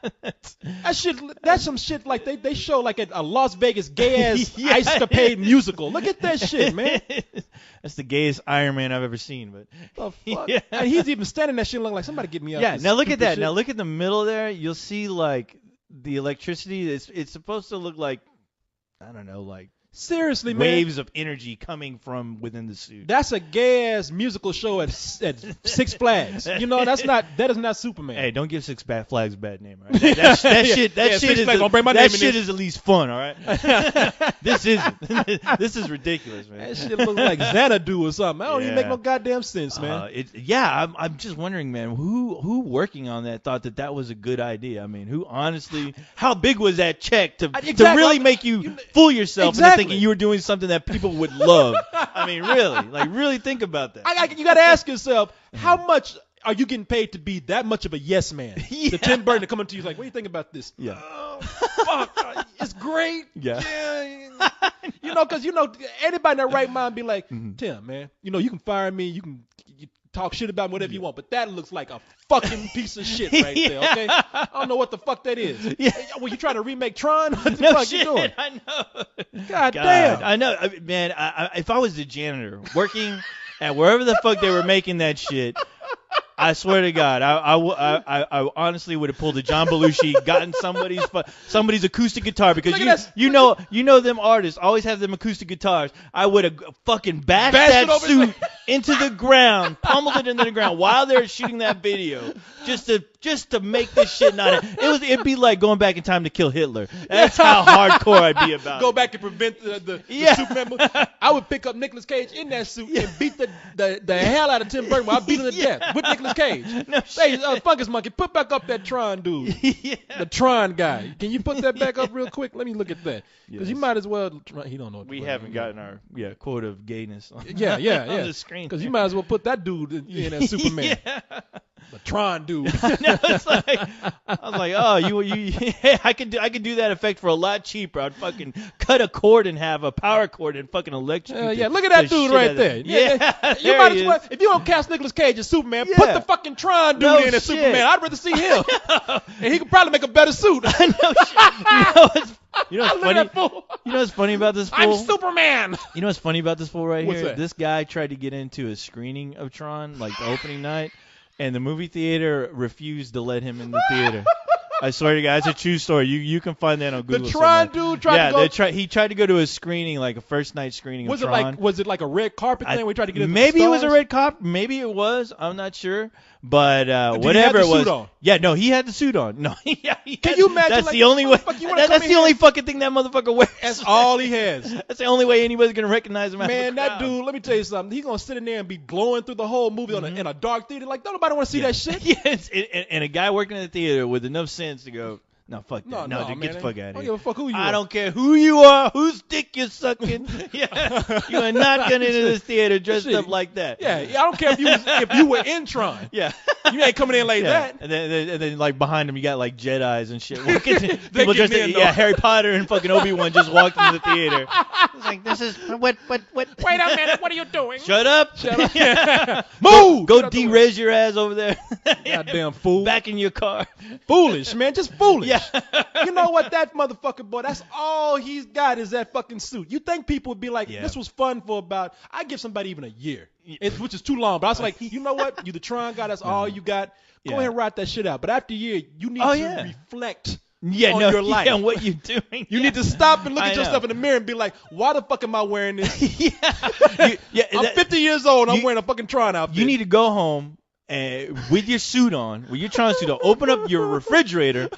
S1: That shit. That's some shit like they show like at a Las Vegas gay ass
S2: Yeah.
S1: ice capade musical. Look at that shit, man.
S2: That's the gayest Iron Man I've ever seen. But
S1: The fuck?
S2: Yeah.
S1: And he's even standing that shit looking like somebody get me out.
S2: yeah,
S1: this
S2: now look at
S1: stupid
S2: that.
S1: shit.
S2: Now look at the middle there. You'll see like the electricity. It's supposed to look like, I don't know, like
S1: Seriously, man.
S2: waves of energy coming from within the suit.
S1: That's a gay ass musical show at Six Flags. You know, that is not Superman.
S2: Hey, don't give Six Flags a bad name, all right? That shit
S1: Six
S2: is
S1: Flags don't bring my name
S2: that
S1: in
S2: shit
S1: this.
S2: is at least fun, all right? This isn't. This is ridiculous, man.
S1: That shit looks like Xanadu or something. I don't even make
S2: Yeah.
S1: no goddamn sense, man.
S2: I'm just wondering, man, who working on that thought that was a good idea? I mean, who honestly, how big was that check to
S1: Exactly.
S2: really make you fool yourself into
S1: Exactly.
S2: thinking you were doing something that people would love? I mean, really think about that.
S1: You got to ask yourself, how much are you getting paid to be that much of a yes man?
S2: Yeah.
S1: The Tim Burton to come up to you like, what do you think about this?
S2: Yeah.
S1: Oh, fuck, it's great.
S2: Yeah.
S1: You know, because anybody in their right mind be like,
S2: Mm-hmm.
S1: Tim, man, you can fire me, you talk shit about me, whatever you want, but that looks like a fucking piece of shit right there. Okay, I don't know what the fuck that is.
S2: Yeah.
S1: Well, you trying to remake Tron? What the
S2: No
S1: fuck
S2: shit,
S1: you doing?
S2: I know.
S1: God damn.
S2: I know. I mean, man, if I was the janitor working at wherever the fuck they were making that shit, I swear to God, I honestly would have pulled a John Belushi, gotten somebody's acoustic guitar, because
S1: Look at
S2: you know them artists always have them acoustic guitars. I would have fucking bashed
S1: Bashed
S2: that
S1: it over
S2: suit
S1: his-
S2: into the ground, pummeled it into the ground while they're shooting that video, just to make this shit not. It'd be like going back in time to kill Hitler. That's how hardcore I'd be about
S1: Go
S2: it.
S1: back and prevent the
S2: Yeah.
S1: Superman movie. I would pick up Nicolas Cage in that suit and beat the hell out of Tim Burton while I beat him to
S2: Yeah.
S1: death with Nicolas Cage.
S2: No
S1: Hey,
S2: shit.
S1: Fungus Monkey, put back up that Tron dude.
S2: Yeah.
S1: The Tron guy. Can you put that back up real quick? Let me look at that. Because you
S2: Yes.
S1: might as well. He don't know. What
S2: We
S1: the fuck
S2: haven't
S1: he-
S2: gotten our quota of gayness on,
S1: Yeah.
S2: on the screen.
S1: Because you might as well put that dude in as Superman.
S2: Yeah.
S1: The Tron dude.
S2: No, it's like, I was like, oh, you I could do that effect for a lot cheaper. I'd fucking cut a cord and have a power cord and fucking electrocute.
S1: Yeah, look at that
S2: the
S1: dude
S2: shit
S1: right
S2: out of
S1: there.
S2: it. Yeah,
S1: You
S2: there
S1: might
S2: he
S1: as well.
S2: is.
S1: If you don't cast Nicolas Cage as Superman,
S2: Yeah.
S1: put the fucking Tron dude
S2: No
S1: in as
S2: shit.
S1: Superman. I'd rather see him. And he could probably make a better suit.
S2: No shit. You know what's
S1: Look
S2: funny?
S1: at that fool.
S2: You know what's funny about this fool?
S1: I'm Superman.
S2: You know what's funny about this fool right
S1: What's
S2: here?
S1: that?
S2: This guy tried to get into a screening of Tron, like the opening night, and the movie theater refused to let him in the theater. I swear to God, it's a true story. You can find that on
S1: The
S2: Google.
S1: Tron
S2: somewhere.
S1: dude tried to go.
S2: he tried to go to a screening, like a first night screening
S1: Was
S2: of
S1: it
S2: Tron.
S1: was it like a red carpet thing? We tried to get into
S2: Maybe
S1: the
S2: it was a
S1: stars?
S2: red cop. Maybe it was. I'm not sure. But
S1: he have
S2: whatever
S1: the
S2: it was.
S1: suit on?
S2: Yeah, no, he had the suit on. No, yeah,
S1: Can you imagine,
S2: That's
S1: like,
S2: the only way.
S1: motherfucker, you wanna come
S2: That's
S1: in
S2: the
S1: here?
S2: only fucking thing that motherfucker wears.
S1: That's all he has.
S2: That's the only way anybody's gonna recognize him. out of
S1: Man,
S2: the
S1: that
S2: crowd.
S1: dude. Let me tell you something. He's gonna sit in there and be glowing through the whole movie in a dark theater. Like, don't nobody want to see that shit.
S2: Yes, and a guy working in the theater with enough sense to go, No, fuck that. No, dude,
S1: man,
S2: get the fuck out
S1: I
S2: of
S1: don't
S2: here.
S1: give a fuck who you
S2: I
S1: are.
S2: don't care who you are, whose dick you're sucking. Yeah, you are not going into this theater dressed
S1: Shit.
S2: up like that.
S1: Yeah, I don't care if you were in Tron.
S2: Yeah.
S1: You ain't coming in like that.
S2: And then like behind him you got like Jedis and shit. Walking
S1: They
S2: people dressed
S1: getting in,
S2: yeah,
S1: though.
S2: Harry Potter and fucking Obi-Wan just walked into the theater. It's like, this is what
S1: Wait a minute, what are you doing?
S2: Shut up.
S1: Shut up. Move!
S2: Go
S1: Get out the way.
S2: de-res your ass over there.
S1: Goddamn fool.
S2: Back in your car.
S1: Foolish, man, just foolish.
S2: Yeah.
S1: You know what, that motherfucker, boy, that's all he's got is that fucking suit. You think people would be like,
S2: Yeah.
S1: this was fun for about, I give somebody even a year, which is too long. But I was like, you know what, you the Tron guy, that's all you got. Go
S2: Yeah.
S1: ahead and write that shit out. But after a year, you need
S2: Oh,
S1: to
S2: yeah.
S1: reflect
S2: Yeah,
S1: on
S2: no,
S1: your life.
S2: Yeah, what you doing.
S1: You need to stop and look
S2: I
S1: at
S2: know.
S1: yourself in the mirror and be like, why the fuck am I wearing this?
S2: I'm
S1: I'm 50 years old and I'm
S2: you-
S1: wearing a fucking Tron outfit.
S2: You need to go home and with your suit on, with your Tron suit on, open up your refrigerator,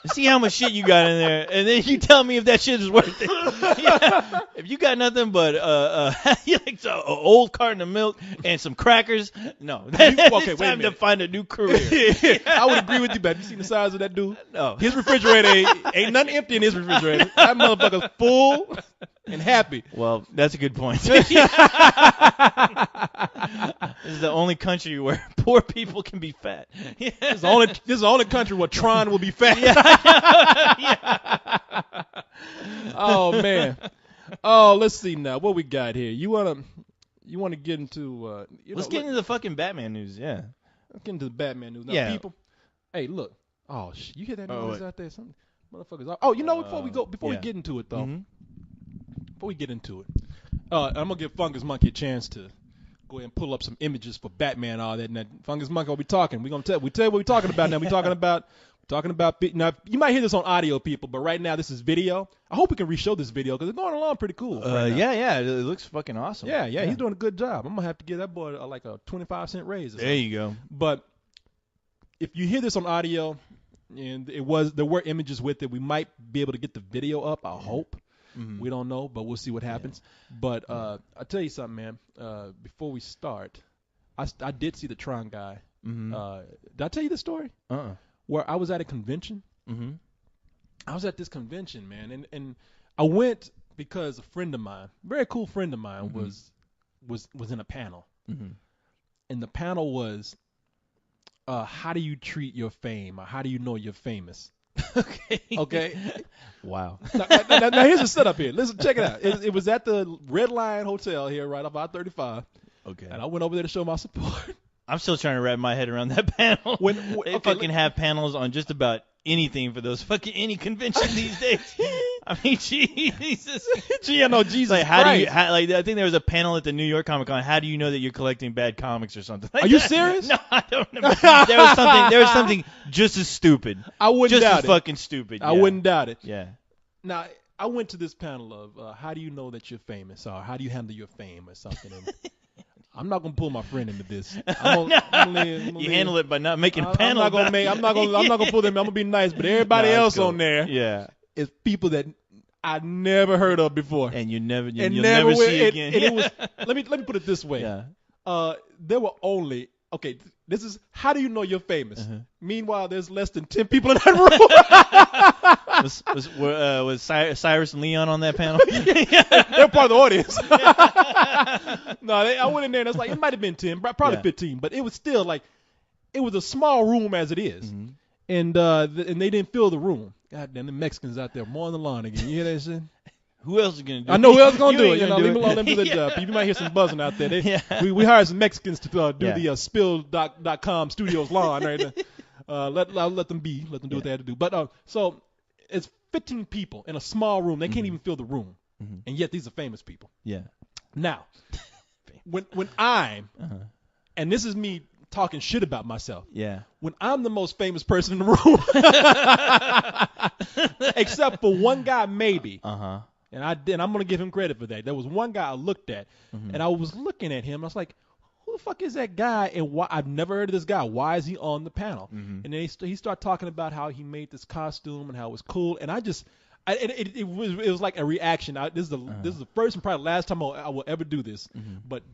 S2: and see how much shit you got in there, and then you tell me if that shit is worth it. Yeah. If you got nothing but like an old carton of milk and some crackers, no.
S1: okay,
S2: It's
S1: wait a
S2: time to
S1: minute.
S2: find a new career.
S1: I would agree with you, but have you seen the size of that dude?
S2: No.
S1: His refrigerator ain't nothing empty in his refrigerator. That motherfucker's full and happy.
S2: Well, that's a good point. This is the only country where poor people can be fat.
S1: This is the only country where Tron will be fat. Oh man. Oh, let's see now. What we got here? You wanna get into
S2: Let's get into the fucking Batman news, yeah.
S1: let's get into the Batman news. Now,
S2: Yeah.
S1: people. Hey, look. Oh, you hear that
S2: Oh,
S1: noise
S2: what?
S1: out there? Some motherfuckers. Oh, you know, before we
S2: yeah.
S1: get into it though.
S2: Mhm.
S1: Before we get into it, I'm gonna give Fungus Monkey a chance to go ahead and pull up some images for Batman, all that. And that Fungus Monkey will be talking. We tell you what we're talking about now. We're talking about now. You might hear this on audio, people, but right now this is video. I hope we can re-show this video because it's going along pretty cool. right now.
S2: Yeah, it looks fucking awesome.
S1: yeah, he's doing a good job. I'm gonna have to give that boy like a 25-cent raise. Or
S2: There
S1: something.
S2: you go.
S1: But if you hear this on audio, and there were images with it, we might be able to get the video up. I hope.
S2: Mhm.
S1: We don't know, but we'll see what happens. But I'll tell you something, man. Before we start, I did see the Tron guy.
S2: Mhm.
S1: Did I tell you the story? Where I was at a convention.
S2: Mhm.
S1: I was at this convention, man, and I went because a friend of mine, very cool friend of mine, was in a panel,
S2: Mhm.
S1: and the panel was, how do you treat your fame, or how do you know you're famous? Okay.
S2: Wow.
S1: Now here's the setup here. Listen, check it out. It was at the Red Lion Hotel here, right off I-35,
S2: Okay.
S1: and I went over there to show my support.
S2: I'm still trying to wrap my head around that panel. They fucking have panels on just about anything for those fucking any convention these days. I mean, Jesus.
S1: Gee, I know Jesus.
S2: Like, how do you?
S1: Christ.
S2: Like, I think there was a panel at the New York Comic Con. How do you know that you're collecting bad comics or something? Like
S1: Are you
S2: that.
S1: serious?
S2: No, I don't know. There was something just as stupid.
S1: I wouldn't
S2: Just
S1: doubt
S2: as
S1: it.
S2: fucking stupid.
S1: I
S2: yeah.
S1: wouldn't doubt it.
S2: Yeah.
S1: Now, I went to this panel of how do you know that you're famous, or how do you handle your fame, or something. And I'm not gonna pull my friend into this.
S2: You handle it by not making a panel.
S1: I'm not gonna pull them. I'm gonna be nice, but everybody
S2: No,
S1: else
S2: that's cool.
S1: on there
S2: Yeah.
S1: is people that I never heard of before.
S2: And you'll never
S1: will-
S2: see again.
S1: And it was. Let me put it this way.
S2: Yeah.
S1: There were only. Okay, this is how do you know you're famous?
S2: Uh-huh.
S1: Meanwhile, there's less than 10 people in that room.
S2: Was Cyrus and Leon on that panel?
S1: They're part of the audience. No, I went in there and it's like it might have been 10, probably
S2: Yeah.
S1: 15, but it was still like it was a small room as it is.
S2: Mm-hmm.
S1: And they didn't fill the room. God damn, the Mexicans out there mowing the lawn again. You hear that shit?
S2: Who else is gonna do it?
S1: I know who else gonna do
S2: You
S1: it.
S2: ain't
S1: You know,
S2: gonna
S1: leave me alone. Let them do their
S2: Yeah.
S1: job. You might hear some buzzing out there.
S2: Yeah.
S1: We hired some Mexicans to do
S2: Yeah.
S1: the spill.com studios lawn right there. Let them be. Let them do what they had to do. But so it's 15 people in a small room. They can't even fill the room, and yet these are famous people.
S2: Yeah.
S1: Now, when I'm,
S2: Uh-huh.
S1: and this is me talking shit about myself.
S2: Yeah.
S1: When I'm the most famous person in the room, except for one guy maybe.
S2: Uh-huh.
S1: And I'm gonna give him credit for that. There was one guy I looked at, and I was looking at him. I was like, "Who the fuck is that guy?" And why? I've never heard of this guy. Why is he on the panel? And then he started talking about how he made this costume and how it was cool. And it was like a reaction. This is the first and probably last time I will ever do this. But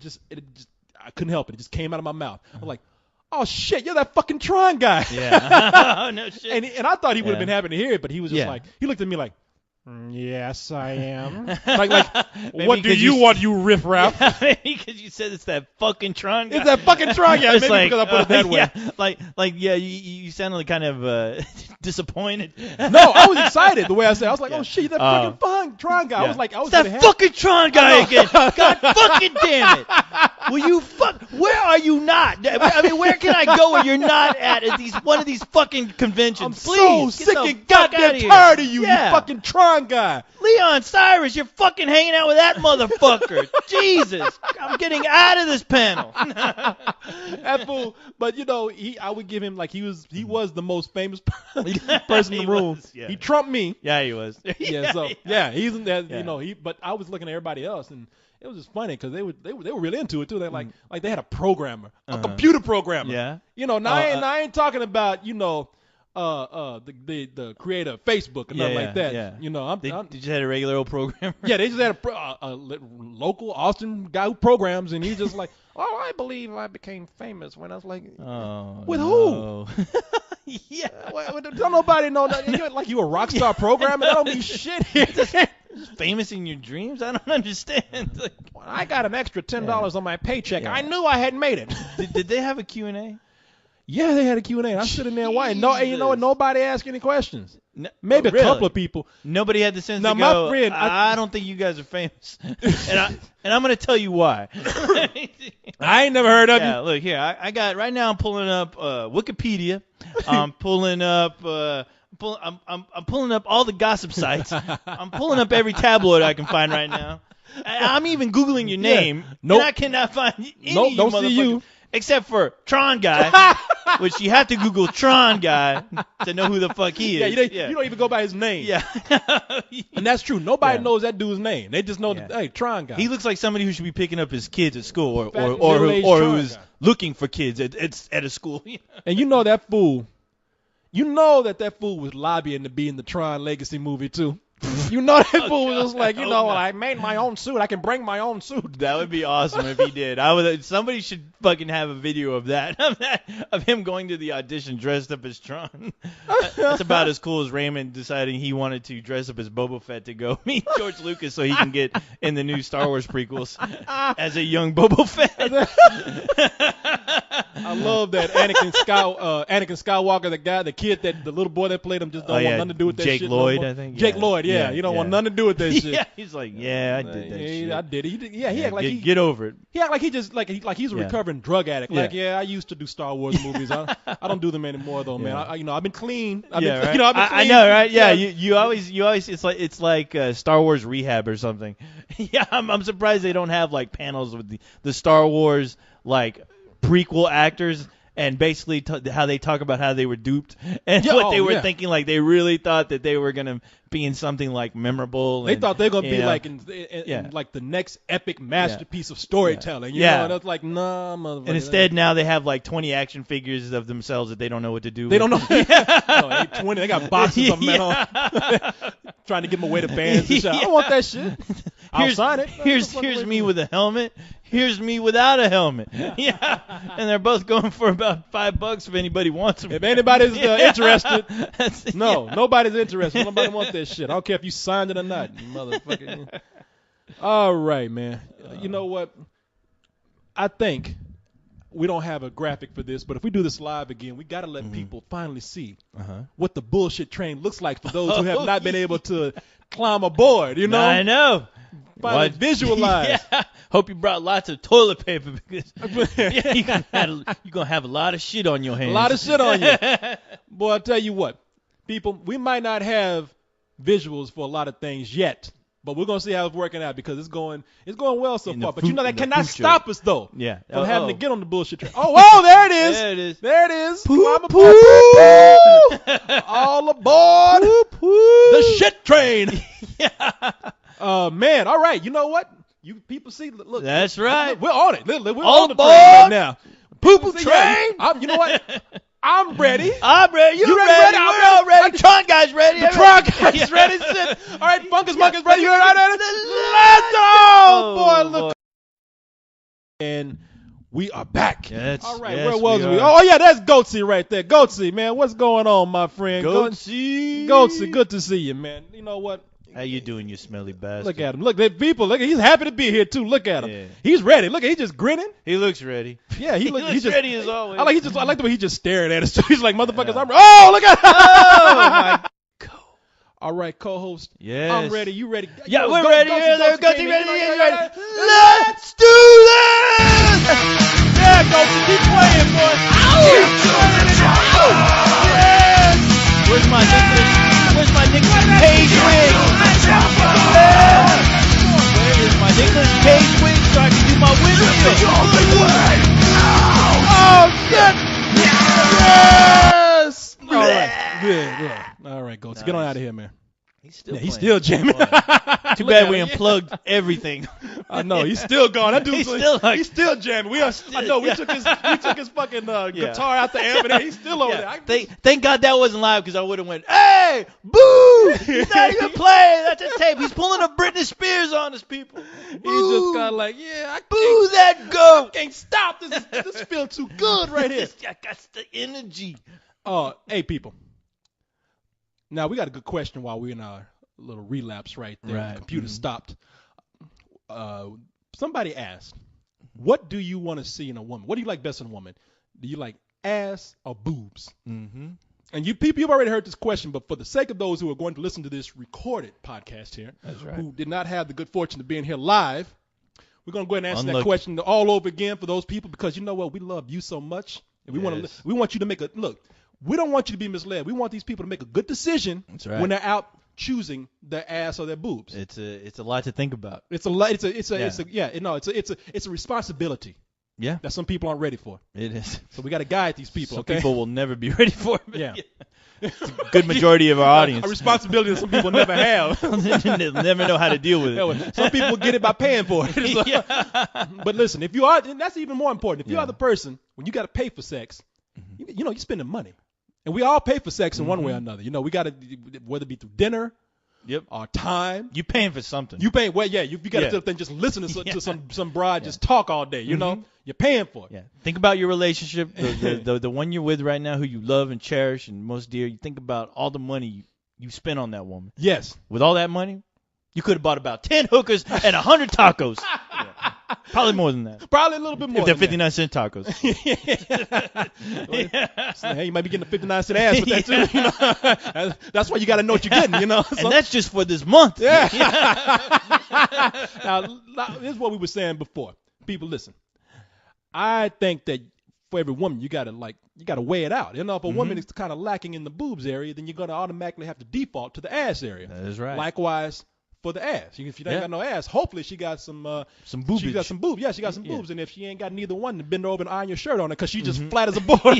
S1: I couldn't help it. It just came out of my mouth. I'm like, oh shit, you're that fucking Tron guy.
S2: Yeah. Oh, no shit.
S1: And I thought he would have
S2: Yeah.
S1: been happy to hear it, but he was just
S2: Yeah.
S1: like, he looked at me like, yes, I am. like,
S2: Maybe
S1: what do
S2: 'cause
S1: you
S2: you
S1: want, you riffraff?
S2: Yeah, maybe because you said it's that fucking Tron guy.
S1: It's that fucking Tron guy.
S2: It's
S1: Maybe because I put it that way.
S2: Yeah, you sounded like kind of disappointed.
S1: No, I was excited the way I said. I was like,
S2: Yeah.
S1: oh shit, you're that fucking fun Tron guy. I was like, I was
S2: It's that
S1: really happy.
S2: fucking Tron guy again. God fucking damn it. Will you where are you not? I mean, where can I go when you're not at one of these fucking conventions?
S1: I'm
S2: Please,
S1: so
S2: get
S1: sick
S2: the
S1: and
S2: fuck
S1: goddamn
S2: outta here.
S1: tired of you,
S2: Yeah.
S1: you fucking Tron guy.
S2: Leon Cyrus, you're fucking hanging out with that motherfucker. Jesus, I'm getting out of this panel.
S1: That fool. But you know, I would give him like he was the most famous person in
S2: He
S1: the room.
S2: was, yeah.
S1: He trumped me.
S2: Yeah, he was.
S1: Yeah, so yeah, he's in that.
S2: Yeah.
S1: You know, but I was looking at everybody else, and it was just funny because they were really into it too. They like they had a programmer, a computer programmer.
S2: Yeah.
S1: You know, now I ain't talking about the creator of Facebook and nothing like that.
S2: Yeah.
S1: You know,
S2: They just had a regular old programmer.
S1: yeah, they just had a local Austin guy who programs, and he's just like, oh, I believe I became famous when I was like,
S2: Oh,
S1: with
S2: no.
S1: who?
S2: Yeah.
S1: Don't nobody know that. You're like you a rock star programmer. That don't mean shit here.
S2: Famous in your dreams? I don't understand. Like,
S1: When I got an extra $10 on my paycheck,
S2: Yeah.
S1: I knew I had made it.
S2: did they have a Q&A?
S1: Yeah, they had a Q&A. I'm sitting there waiting. No, and you know what?
S2: Jesus.
S1: Nobody asked any questions.
S2: No,
S1: Maybe
S2: oh, really?
S1: a couple of people.
S2: Nobody had the sense
S1: Now,
S2: to
S1: my
S2: go,
S1: friend,
S2: I don't think you guys are famous. and I'm going to tell you why.
S1: I ain't never heard of
S2: Yeah,
S1: you.
S2: look here. I got right now. I'm pulling up Wikipedia. I'm pulling up. I'm pulling up all the gossip sites. I'm pulling up every tabloid I can find right now. I'm even googling your name.
S1: Nope.
S2: And I cannot find any
S1: Nope,
S2: of you
S1: don't see you.
S2: motherfuckers except for Tron guy, which you have to Google Tron guy to know who the fuck he
S1: Yeah,
S2: is.
S1: you don't even go by his name.
S2: Yeah.
S1: And that's true. Nobody
S2: Yeah.
S1: knows that dude's name. They just know,
S2: Yeah.
S1: hey, Tron guy.
S2: He looks like somebody who should be picking up his kids at school, or
S1: middle-aged
S2: who's
S1: Tron guy.
S2: looking for kids at a school.
S1: And you know that fool. You know that fool was lobbying to be in the Tron Legacy movie too. You know that fool was just like,
S2: Oh,
S1: well,
S2: no.
S1: I made my own suit. I can bring my own suit.
S2: That would be awesome if he did. Somebody should fucking have a video of that, of him going to the audition dressed up as Tron. That's about as cool as Raymond deciding he wanted to dress up as Boba Fett to go meet George Lucas so he can get in the new Star Wars prequels as a young Boba Fett.
S1: I love that Anakin Skywalker, the kid the little boy that played him just don't want nothing to do with that
S2: Jake
S1: shit.
S2: Lloyd,
S1: no more.
S2: I think.
S1: Jake
S2: Yeah.
S1: Lloyd, yeah. You don't want nothing to do with that shit.
S2: Yeah, he's like, yeah, I did that shit.
S1: I did it. He act like
S2: get over it.
S1: he act like he just like he's a
S2: Yeah.
S1: recovering drug addict.
S2: Yeah.
S1: Like, yeah, I used to do Star Wars movies. I don't do them anymore though, man.
S2: Yeah.
S1: I've been clean.
S2: Right?
S1: I've been
S2: I
S1: clean.
S2: know, right? Yeah, you always it's like Star Wars rehab or something. Yeah, I'm surprised they don't have like panels with the Star Wars like prequel actors and basically how they talk about how they were duped and what they were thinking. Like they really thought that they were gonna be in something like memorable.
S1: They
S2: and,
S1: thought they were gonna be
S2: know,
S1: like in like the next epic masterpiece of storytelling. You
S2: Yeah.
S1: know, and it's like, nah, motherfucker.
S2: and instead now they have like 20 action figures of themselves that they don't know what to do.
S1: They
S2: with.
S1: don't know. No, 820. They got boxes of them at
S2: Yeah.
S1: home, trying to give them away to fans. And shit. I don't want that shit. I'll sign it.
S2: Here's me with a helmet. Here's me without a helmet. Yeah, and they're both going for about $5 if anybody wants them.
S1: If anybody's interested,
S2: That's-
S1: no, nobody's interested. Nobody wants that shit. I don't care if you signed it or not, you motherfucker. All right, man. You know what? I think we don't have a graphic for this, but if we do this live again, we got to let people finally see what the bullshit train looks like for those who have not been able to climb aboard. You know,
S2: I know.
S1: finally visualize.
S2: Yeah. Hope you brought lots of toilet paper because you're gonna have a lot of shit on your hands.
S1: A lot of shit on you. Boy, I'll tell you what, people, we might not have visuals for a lot of things yet, but we're gonna see how it's working out because it's going well so far. But you know that cannot stop us though.
S2: Yeah.
S1: From having to get on the bullshit train. Oh, whoa, there it is.
S2: There it is.
S1: There it is.
S2: Poo,
S1: Climb aboard. All aboard the shit train. Man, all right. You know what? You people see, look.
S2: That's right.
S1: We're on it. We're
S2: All
S1: on the train
S2: aboard.
S1: right now.
S2: Poo-poo
S1: See,
S2: train.
S1: you know what? I'm ready.
S2: I'm ready. You
S1: ready?
S2: ready?
S1: I'm
S2: We're all
S1: ready.
S2: ready. Tron guy's ready.
S1: The truck is ready. Shit. All right, Funkus Monkeys ready. You're ready. Let's go, boy. Look. And We are back.
S2: Yes,
S1: All right,
S2: yes,
S1: where was we?
S2: are.
S1: Oh, yeah, that's Goatsy right there. Goatsy, man, what's going on, my friend?
S2: Goatsy.
S1: Goatsy, good to see you, man. You know what?
S2: How you doing, you smelly bastard?
S1: Look at him. Look, people. Look, he's happy to be here too. Look at him.
S2: Yeah.
S1: He's ready. Look, he's just grinning.
S2: He looks ready.
S1: Yeah, he
S2: looks
S1: just
S2: ready as always.
S1: I like the way he's just staring at us. He's like, motherfuckers,
S2: Yeah.
S1: oh, look at him.
S2: Oh my God.
S1: All right, co-host.
S2: Yes.
S1: I'm ready. You ready?
S2: Yeah,
S1: Yo,
S2: we're
S1: Go-
S2: ready.
S1: Goatsy
S2: Goatsy
S1: came in.
S2: ready.
S1: You know,
S2: He's
S1: yeah,
S2: ready.
S1: yeah.
S2: Let's do this. Yeah, Goatsy, keep playing, boy. Yes. Where's my Nicolas Cage wig? Yeah. Where's my Nicolas Cage wig so I can do my wig?
S1: Oh, shit. Yes. All right. Good. All right, Goatsy. Get on
S2: Nice.
S1: out of here, man.
S2: He's still
S1: Yeah, he's
S2: playing.
S1: still jamming.
S2: Too
S1: Look
S2: bad
S1: at
S2: we
S1: him.
S2: unplugged everything.
S1: I know he's still gone. That dude's
S2: He's still like-
S1: jamming. I know we took his fucking guitar out the amp, and he's still over
S2: Yeah.
S1: there.
S2: Thank God that wasn't live because I would have went, hey, boo! He's not even playing. That's a tape. He's pulling a Britney Spears on us, people.
S1: He's just kind of like, yeah, I
S2: Boo that goat.
S1: can't stop. This feels too good right here.
S2: I got the energy.
S1: Hey, people. Now, we got a good question while we're in our little relapse right there.
S2: Right.
S1: The computer stopped. Somebody asked, what do you want to see in a woman? What do you like best in a woman? Do you like ass or boobs?
S2: Mm-hmm.
S1: And you've already heard this question, but for the sake of those who are going to listen to this recorded podcast here,
S2: That's right.
S1: who did not have the good fortune of being here live, we're going to go ahead and answer that
S2: Unlucky.
S1: question all over again for those people, because you know what? We love you so much. And
S2: Yes.
S1: we want you to make a look. We don't want you to be misled. We want these people to make a good decision
S2: That's right.
S1: when they're out choosing their ass or their boobs.
S2: It's a lot to think about.
S1: It's a responsibility
S2: Yeah,
S1: that some people aren't ready for.
S2: it is.
S1: So we got to guide these people.
S2: Some
S1: okay?
S2: people will never be ready for it.
S1: Yeah.
S2: It's a good majority of our audience.
S1: A responsibility that some people never have.
S2: They'll never know how to deal with it.
S1: Some people get it by paying for it. So-
S2: Yeah.
S1: But listen, if you are, and that's even more important. If you
S2: Yeah.
S1: are the person when you got to pay for sex, you're spending money, and we all pay for sex in one way or another. We got to, whether it be through dinner,
S2: Yep.
S1: or time.
S2: You paying for something.
S1: You pay. Well, yeah, you got to
S2: Yeah.
S1: sit up there and just listen to some broad just talk all day. You know, you're paying for it.
S2: Yeah. Think about your relationship, the one you're with right now, who you love and cherish and most dear. You think about all the money you spent on that woman.
S1: Yes.
S2: With all that money, you could have bought about 10 hookers and 100 tacos. Yeah. Probably more than that.
S1: Probably a little bit more.
S2: If they're
S1: than
S2: 59-cent tacos.
S1: that. Hey, you might be getting a 59-cent ass with that too. You know? That's why you got to know what you're getting. You know.
S2: And that's just for this month.
S1: Yeah. Now, this is what we were saying before. People, listen. I think that for every woman, you gotta weigh it out. If a woman is kind of lacking in the boobs area, then you're gonna automatically have to default to the ass area.
S2: That is right.
S1: Likewise for the ass. If she ain't got no ass, hopefully she got some
S2: boobage.
S1: She got some boobs. Yeah, she got some
S2: Yeah.
S1: boobs. And if she ain't got neither one, then bend over and iron your shirt on her because she just flat as a board.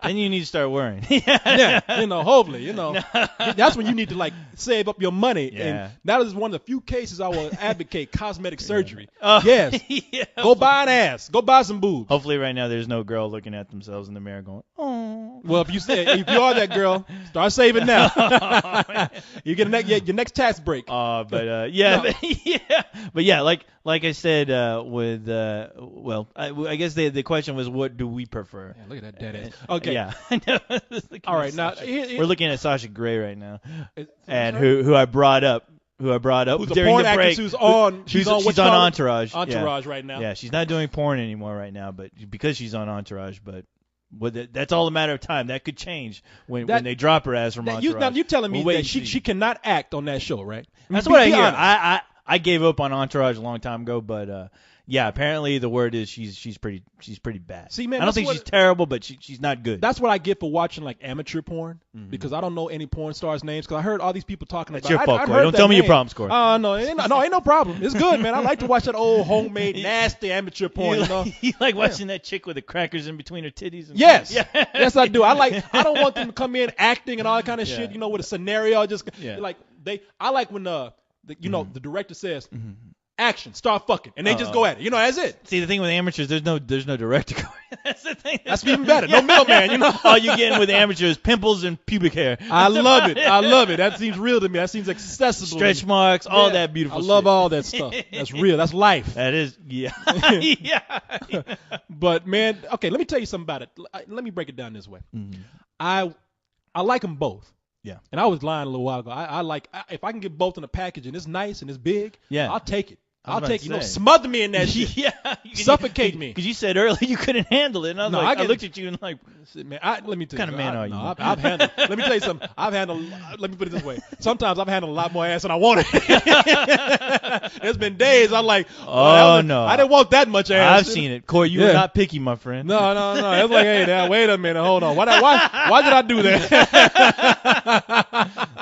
S2: Then you need to start worrying.
S1: Yeah, hopefully, that's when you need to save up your money.
S2: Yeah.
S1: And that is one of the few cases I will advocate cosmetic surgery.
S2: Oh,
S1: Yes,
S2: yeah.
S1: go buy an ass. Go buy some boobs.
S2: Hopefully right now there's no girl looking at themselves in the mirror going, oh.
S1: Well, if you are that girl, start saving now. You get your next tax break.
S2: But yeah, like I said, I guess the question was, what do we prefer?
S1: Yeah, look at that dead ass. Okay.
S2: Yeah.
S1: All right. Now
S2: We're looking at Sasha Grey right now, and
S1: sorry?
S2: who I brought up
S1: Who's a
S2: during
S1: porn
S2: the break.
S1: actress who's on?
S2: She's
S1: on what's
S2: on
S1: called-
S2: Entourage.
S1: Entourage right now.
S2: Yeah, she's not doing porn anymore right now, but because she's on Entourage, but that's all a matter of time. That could change when they drop her ass from Entourage.
S1: Now you telling me
S2: We'll wait
S1: that
S2: and see.
S1: she cannot act on that show, right?
S2: That's
S1: Be
S2: what I hear.
S1: honest.
S2: I gave up on Entourage a long time ago, but yeah, apparently the word is she's pretty bad.
S1: See, man,
S2: I don't
S1: that's
S2: think
S1: what-
S2: she's terrible, but she's not good.
S1: That's what I get for watching amateur porn because I don't know any porn stars' names because I heard all these people talking
S2: That's
S1: about.
S2: your fault,
S1: I
S2: Corey.
S1: heard
S2: Don't
S1: that
S2: tell me your
S1: name.
S2: problems, Corey.
S1: No, ain't no problem. It's good, man. I like to watch that old homemade nasty amateur porn.
S2: You like watching that chick with the crackers in between her titties? And
S1: Yes,
S2: Yeah.
S1: yes, I do. I don't want them to come in acting and all that kind of
S2: Yeah.
S1: shit. With a scenario. Just
S2: Yeah.
S1: I like when the director says, action, start fucking, and they just go at it. You know, that's it.
S2: See, the thing with amateurs, there's no director. That's the thing.
S1: That's even better. No middleman. You know,
S2: all you getting with amateurs, pimples and pubic hair.
S1: I love it. I love it. That seems real to me. That seems accessible.
S2: Stretch marks, all that beautiful.
S1: I love
S2: shit.
S1: all that stuff. That's real. That's life.
S2: That is, yeah.
S1: But man, okay, let me tell you something about it. Let me break it down this way.
S2: Mm-hmm.
S1: I like them both.
S2: Yeah.
S1: And I was lying a little while ago. I like if I can get both in a package and it's nice and it's big.
S2: Yeah.
S1: I'll take it. I'll take it. You know,
S2: say.
S1: smother me in that shit.
S2: Yeah.
S1: Suffocate me.
S2: Because you said earlier you couldn't handle it, and I was
S1: No,
S2: like, I looked at you and like,
S1: man, let me tell
S2: kind
S1: you.
S2: of man are you?
S1: No, I've handled. Let me tell you something. I've handled. Let me put it this way. Sometimes I've handled a lot more ass than I wanted. There's been days I'm like,
S2: no,
S1: I didn't want that much ass.
S2: I've seen it. Corey, you are not picky, my friend.
S1: No. It's like, hey, now wait a minute, hold on. Why did I do that?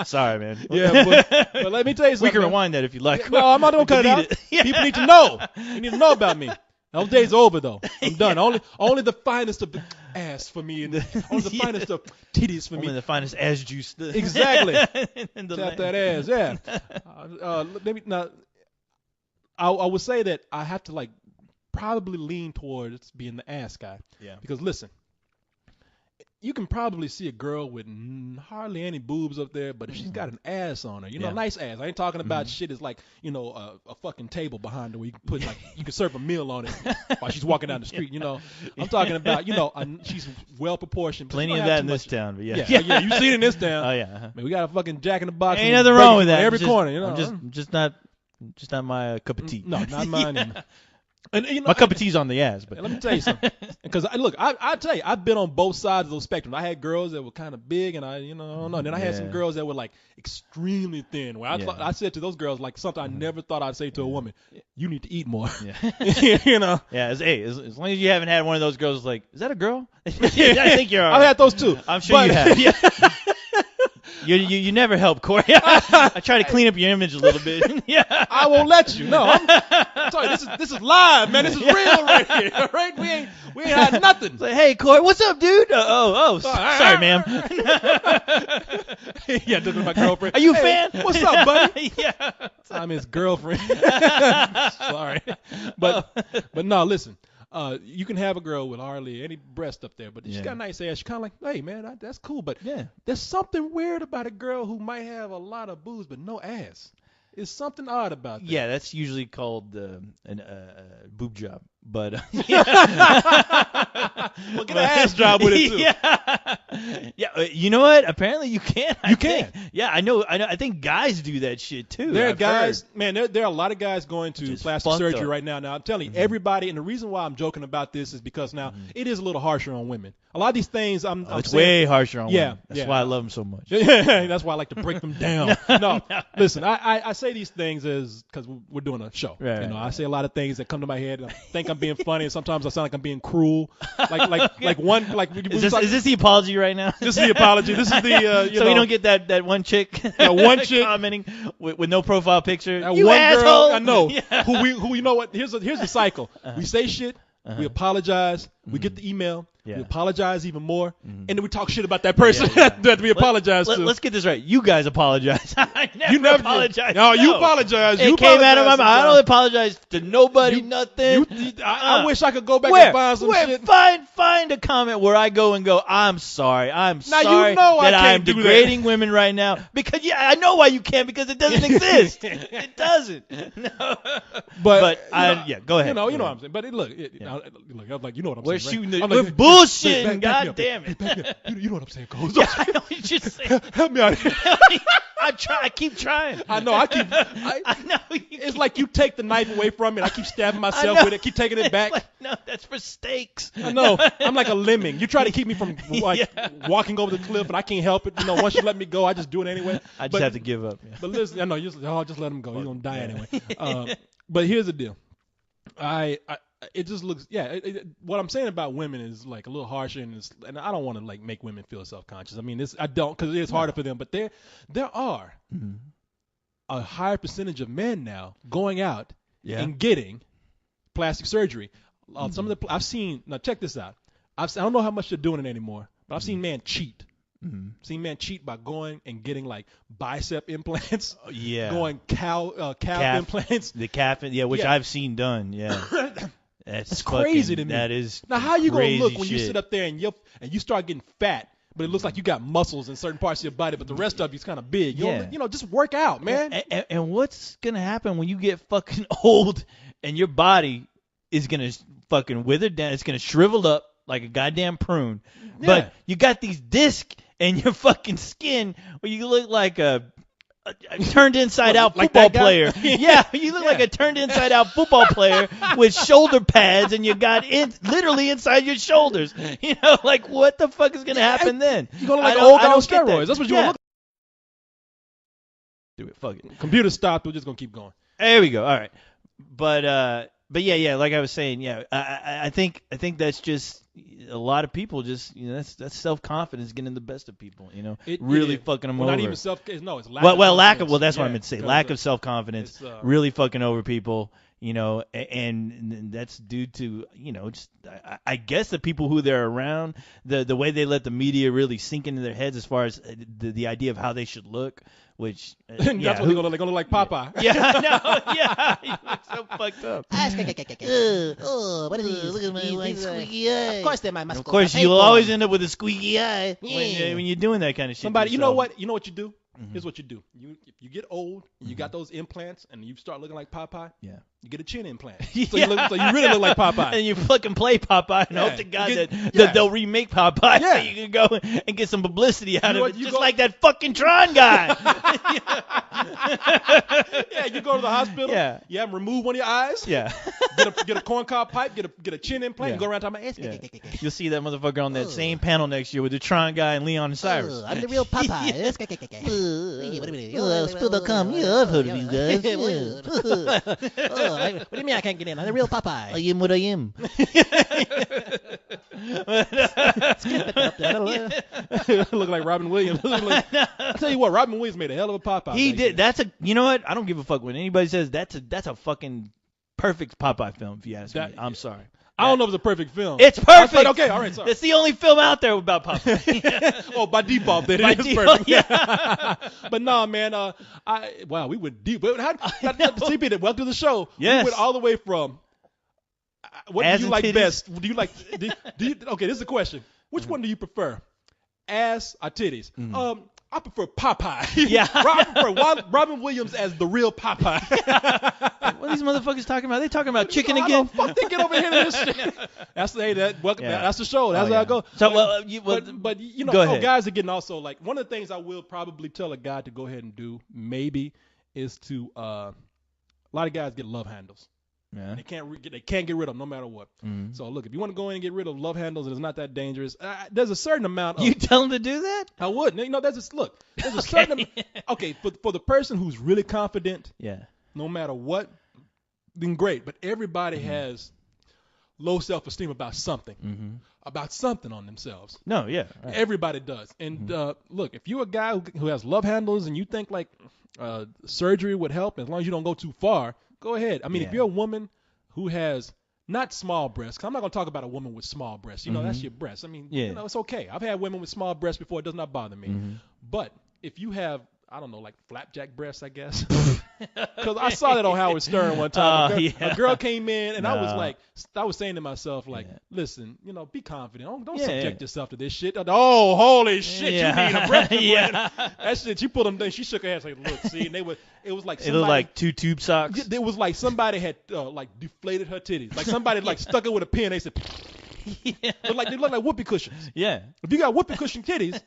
S2: Sorry, man.
S1: Yeah, but let me tell you something.
S2: We can rewind that if you like.
S1: No, I'm not gonna cut it out.
S2: Yeah.
S1: People need to know. You need to know about me. Those days are over, though. I'm done. Only the finest of the ass for me, and only the finest of titties for me.
S2: Only the finest ass juice.
S1: Exactly.
S2: In the
S1: Tap
S2: land.
S1: that ass, yeah. Let me now. I would say that I have to like probably lean towards being the ass guy.
S2: Yeah.
S1: Because listen, you can probably see a girl with hardly any boobs up there, but if she's got an ass on her, you know,
S2: Yeah.
S1: nice ass. I ain't talking about shit is like, you know, a fucking table behind her where you can put like you can serve a meal on it while she's walking down the street. You know, I'm talking about, you know, she's well proportioned.
S2: Plenty of that in this town, but yeah.
S1: Yeah, you see it in this town.
S2: Oh yeah.
S1: Man, we got a fucking Jack in the Box.
S2: Ain't nothing wrong with
S1: bacon
S2: that.
S1: on every
S2: Just-
S1: corner. You know,
S2: I'm just not my cup of tea.
S1: No, not mine.
S2: Yeah.
S1: And you know,
S2: My cup of tea's on the ass, but
S1: let me tell you something. Because I tell you, I've been on both sides of those spectrum. I had girls that were kind of big, and I don't know. Then I had some girls that were like extremely thin. Where I said to those girls like something I never thought I'd say to a woman: "You need to eat more."
S2: Yeah.
S1: You know.
S2: Yeah, as long as you haven't had one of those girls like, is that a girl? I think you're all
S1: I've
S2: right.
S1: had those too.
S2: I'm sure you have. Yeah. You never help, Corey. I try to clean up your image a little bit. Yeah.
S1: I won't let you. No, I'm sorry. This is live, man. This is real right here. All right, we ain't had nothing.
S2: It's like, hey, Corey, what's up, dude? Sorry, ma'am.
S1: Yeah, this is my girlfriend.
S2: Are you a
S1: Hey,
S2: fan?
S1: What's up, buddy?
S2: Yeah.
S1: I'm his girlfriend. Sorry, but no, listen. You can have a girl with hardly any breast up there, but she's got a nice ass. You're kind of like, hey, man, that's cool. But there's something weird about a girl who might have a lot of boobs but no ass. There's something odd about that.
S2: Yeah, that's usually called a boob job. But
S1: Well, get an ass job with it too.
S2: Yeah. You know what? Apparently you can.
S1: You can.
S2: Yeah, I know. I think guys do that shit too.
S1: There are
S2: I've
S1: guys,
S2: heard.
S1: man, there are a lot of guys going to
S2: Just
S1: plastic
S2: fucked
S1: surgery
S2: up.
S1: right now. Now, I'm telling you, everybody, and the reason why I'm joking about this is because now it is a little harsher on women. A lot of these things I'm
S2: It's
S1: saying,
S2: way harsher on
S1: Yeah,
S2: women. That's
S1: yeah.
S2: why I love them so much.
S1: That's why I like to break them down. No, listen, I say these things as because we're doing a show.
S2: Right,
S1: you know,
S2: right.
S1: I say a lot of things that come to my head. And I think I'm being funny, and sometimes I sound like I'm being cruel. Like one like
S2: Is this the apology right now?
S1: this is the apology. This is the
S2: so we don't get that one chick,
S1: one chick
S2: commenting with no profile picture.
S1: that
S2: You
S1: one
S2: asshole!
S1: girl I know
S2: Yeah.
S1: who you know what here's the cycle. We say shit, we apologize, we get the email,
S2: Yeah.
S1: we apologize even more, and then we talk shit about that person
S2: Yeah.
S1: that we apologize to.
S2: Let's get this right. You guys apologize. I never
S1: You never
S2: apologize.
S1: No, you apologize.
S2: It
S1: You
S2: came out of my
S1: apologize
S2: mouth. I don't apologize to nobody, nothing.
S1: I wish I could go back
S2: Where?
S1: and find some
S2: Where?
S1: shit.
S2: Find a comment where I go and go, I'm sorry. I'm
S1: Now, you
S2: sorry
S1: know I
S2: that
S1: can't
S2: I'm
S1: do that.
S2: degrading women right now. Because, I know why you can't, because it doesn't exist. It doesn't. No.
S1: But
S2: go ahead.
S1: You know
S2: Go
S1: what
S2: ahead.
S1: I'm saying. But look, I'm like, you know what I'm
S2: We're
S1: saying.
S2: shooting
S1: right? I'm
S2: we're
S1: like,
S2: bullshitting.
S1: back me
S2: God
S1: up.
S2: damn it.
S1: Back me up. You know what I'm saying, Coles.
S2: Yeah, I know you just saying.
S1: Help me out here.
S2: I keep trying.
S1: I know.
S2: I know.
S1: It's like you take the knife away from me, and I keep stabbing myself
S2: know.
S1: with it, keep taking it back.
S2: Like, no, that's for steaks.
S1: I know. I'm like a lemming. You try to keep me from walking over the cliff, and I can't help it. You know, once you let me go, I just do it anyway.
S2: I just have to give up. Yeah.
S1: But listen, I know just let him go. He's gonna die anyway. But here's the deal. It just looks what I'm saying about women is like a little harsher, and I don't want to like make women feel self-conscious. I mean, I don't, because it is harder for them. But there are a higher percentage of men now going out and getting plastic surgery. Some of the I've seen. Now check this out. I don't know how much they're doing it anymore, but I've seen men cheat Seen men cheat by going and getting like bicep implants,
S2: Yeah.
S1: going calf implants.
S2: The calf, which
S1: Yeah.
S2: I've seen done. Yeah. That's
S1: crazy to me.
S2: That is
S1: Now, how you gonna
S2: crazy
S1: look when you
S2: shit.
S1: sit up there and you start getting fat, but it looks like you got muscles in certain parts of your body, but the rest of you's kind of big. You know, just work out, man.
S2: And what's gonna happen when you get fucking old and your body is gonna fucking wither down? It's gonna shrivel up like a goddamn prune.
S1: Yeah.
S2: But you got these discs in your fucking skin where you look like a turned inside out
S1: Like
S2: football
S1: that guy?
S2: player. Yeah, you look like a turned inside out football player with shoulder pads, and you got literally inside your shoulders. You know, like what the fuck is gonna happen then?
S1: You're gonna look like
S2: I
S1: an old
S2: don't-
S1: guy
S2: I
S1: on
S2: don't get that.
S1: steroids. That's what you want to look
S2: Do it. Fuck it.
S1: like. Computer stopped. We're just gonna keep going.
S2: There we go. All right. But yeah, like I was saying, yeah, I think that's just a lot of people just, that's self-confidence getting the best of people, really fucking them
S1: well,
S2: over.
S1: Not even no, it's lack.
S2: Lack of
S1: confidence.
S2: that's what I
S1: Yeah,
S2: meant to say.
S1: because
S2: Lack of self-confidence,
S1: it's,
S2: really fucking over people, and that's due to, just I guess the people who they're around, the way they let the media really sink into their heads as far as the idea of how they should look, which
S1: that's what they're gonna look. They're gonna look like Popeye.
S2: Yeah, I know. Yeah, he looks so fucked up.
S3: Oh, what are these? Look at my squeaky eye. Of course they're my muscles.
S2: Of course,
S3: I paid
S2: you'll
S3: for
S2: always
S3: them.
S2: end up with a squeaky eye
S3: Yeah.
S2: when you're doing that kind of shit.
S1: Somebody,
S2: to
S1: you know
S2: yourself.
S1: what? You know what you do? Here's what you do. If you get old, you got those implants, and you start looking like Popeye.
S2: Yeah.
S1: You get a chin implant.
S2: Yeah.
S1: So you really look like Popeye.
S2: And you fucking play Popeye and
S1: Yeah.
S2: hope to God
S1: You get-
S2: that
S1: yeah.
S2: they'll remake Popeye.
S1: Yeah.
S2: You can go and get some publicity out
S1: know
S2: of
S1: what?
S2: it,
S1: You
S2: just
S1: go-
S2: like that fucking Tron guy.
S1: Yeah, you go to the hospital.
S2: Yeah.
S1: You have them remove one of your eyes.
S2: Yeah.
S1: Get a corncob pipe. Get a chin implant.
S2: Yeah.
S1: You go around talking about.
S2: Yeah. You'll see that motherfucker on that same panel next year with the Tron guy and Leon and Cyrus.
S3: I'm the real Popeye.
S4: Spill.com, yeah, I've heard of you guys. Yeah.
S3: What do you mean I can't get in? I'm the real Popeye.
S4: I am what I am.
S1: Look like Robin Williams. I tell you what, Robin Williams made a hell of a Popeye.
S2: He
S1: back
S2: did.
S1: then.
S2: You know what? I don't give a fuck when anybody says that's a fucking perfect Popeye film. If you ask me, I'm sorry.
S1: I don't know if it's a perfect film.
S2: It's perfect.
S1: Okay, all right, sorry.
S2: It's the only film out there about Popeye.
S1: Oh, by default, then
S2: By
S1: it is
S2: default,
S1: perfect. But no, man. We went deep. But CP, welcome to the show.
S2: Yes.
S1: We went all the way from. What
S2: Ass
S1: do you
S2: and
S1: like
S2: titties?
S1: best? Do you like? Okay, this is a question. Which one do you prefer? Ass or titties? I prefer Popeye.
S2: Yeah.
S1: I prefer Robin Williams as the real Popeye.
S2: What are these motherfuckers talking about? They talking about chicken
S1: How
S2: again?
S1: the fuck they get over here to this shit? That's welcome.
S2: Yeah.
S1: That's the show. That's
S2: Oh,
S1: how
S2: yeah.
S1: I go.
S2: So,
S1: But you know,
S2: go ahead.
S1: guys are getting also like one of the things I will probably tell a guy to go ahead and do maybe is to a lot of guys get love handles.
S2: Yeah.
S1: They can't get rid of them no matter what.
S2: Mhm.
S1: So look, if you want to go in and get rid of love handles and it's not that dangerous, there's a certain amount of
S2: You tell them to do that?
S1: I would. There's a certain okay for the person who's really confident,
S2: Yeah.
S1: no matter what, then great. But everybody has low self-esteem about something.
S2: Mm-hmm.
S1: About something on themselves.
S2: No, yeah. Right.
S1: Everybody does. And look, if you're a guy who has love handles and you think like surgery would help, as long as you don't go too far, go ahead. I mean, if
S2: Yeah.
S1: you're a woman who has not small breasts, 'cause I'm not going to talk about a woman with small breasts. You know, that's your breasts. I mean,
S2: Yeah.
S1: it's okay. I've had women with small breasts before. It does not bother me. But if you have, I don't know, like flapjack breasts, I guess. Because I saw that on Howard Stern one time. A girl came in, and I was saying to myself, like, listen, be confident. Don't subject yourself to this shit. Oh, holy shit, you need a breast implant. That shit, she put them down. She shook her head and said, look, see, and it was like
S2: It
S1: somebody.
S2: looked like two tube socks.
S1: It was like somebody had like deflated her titties. Like somebody like stuck it with a pin. They said,
S2: Yeah.
S1: they look like whoopee cushions.
S2: Yeah.
S1: If you got whoopee cushion titties,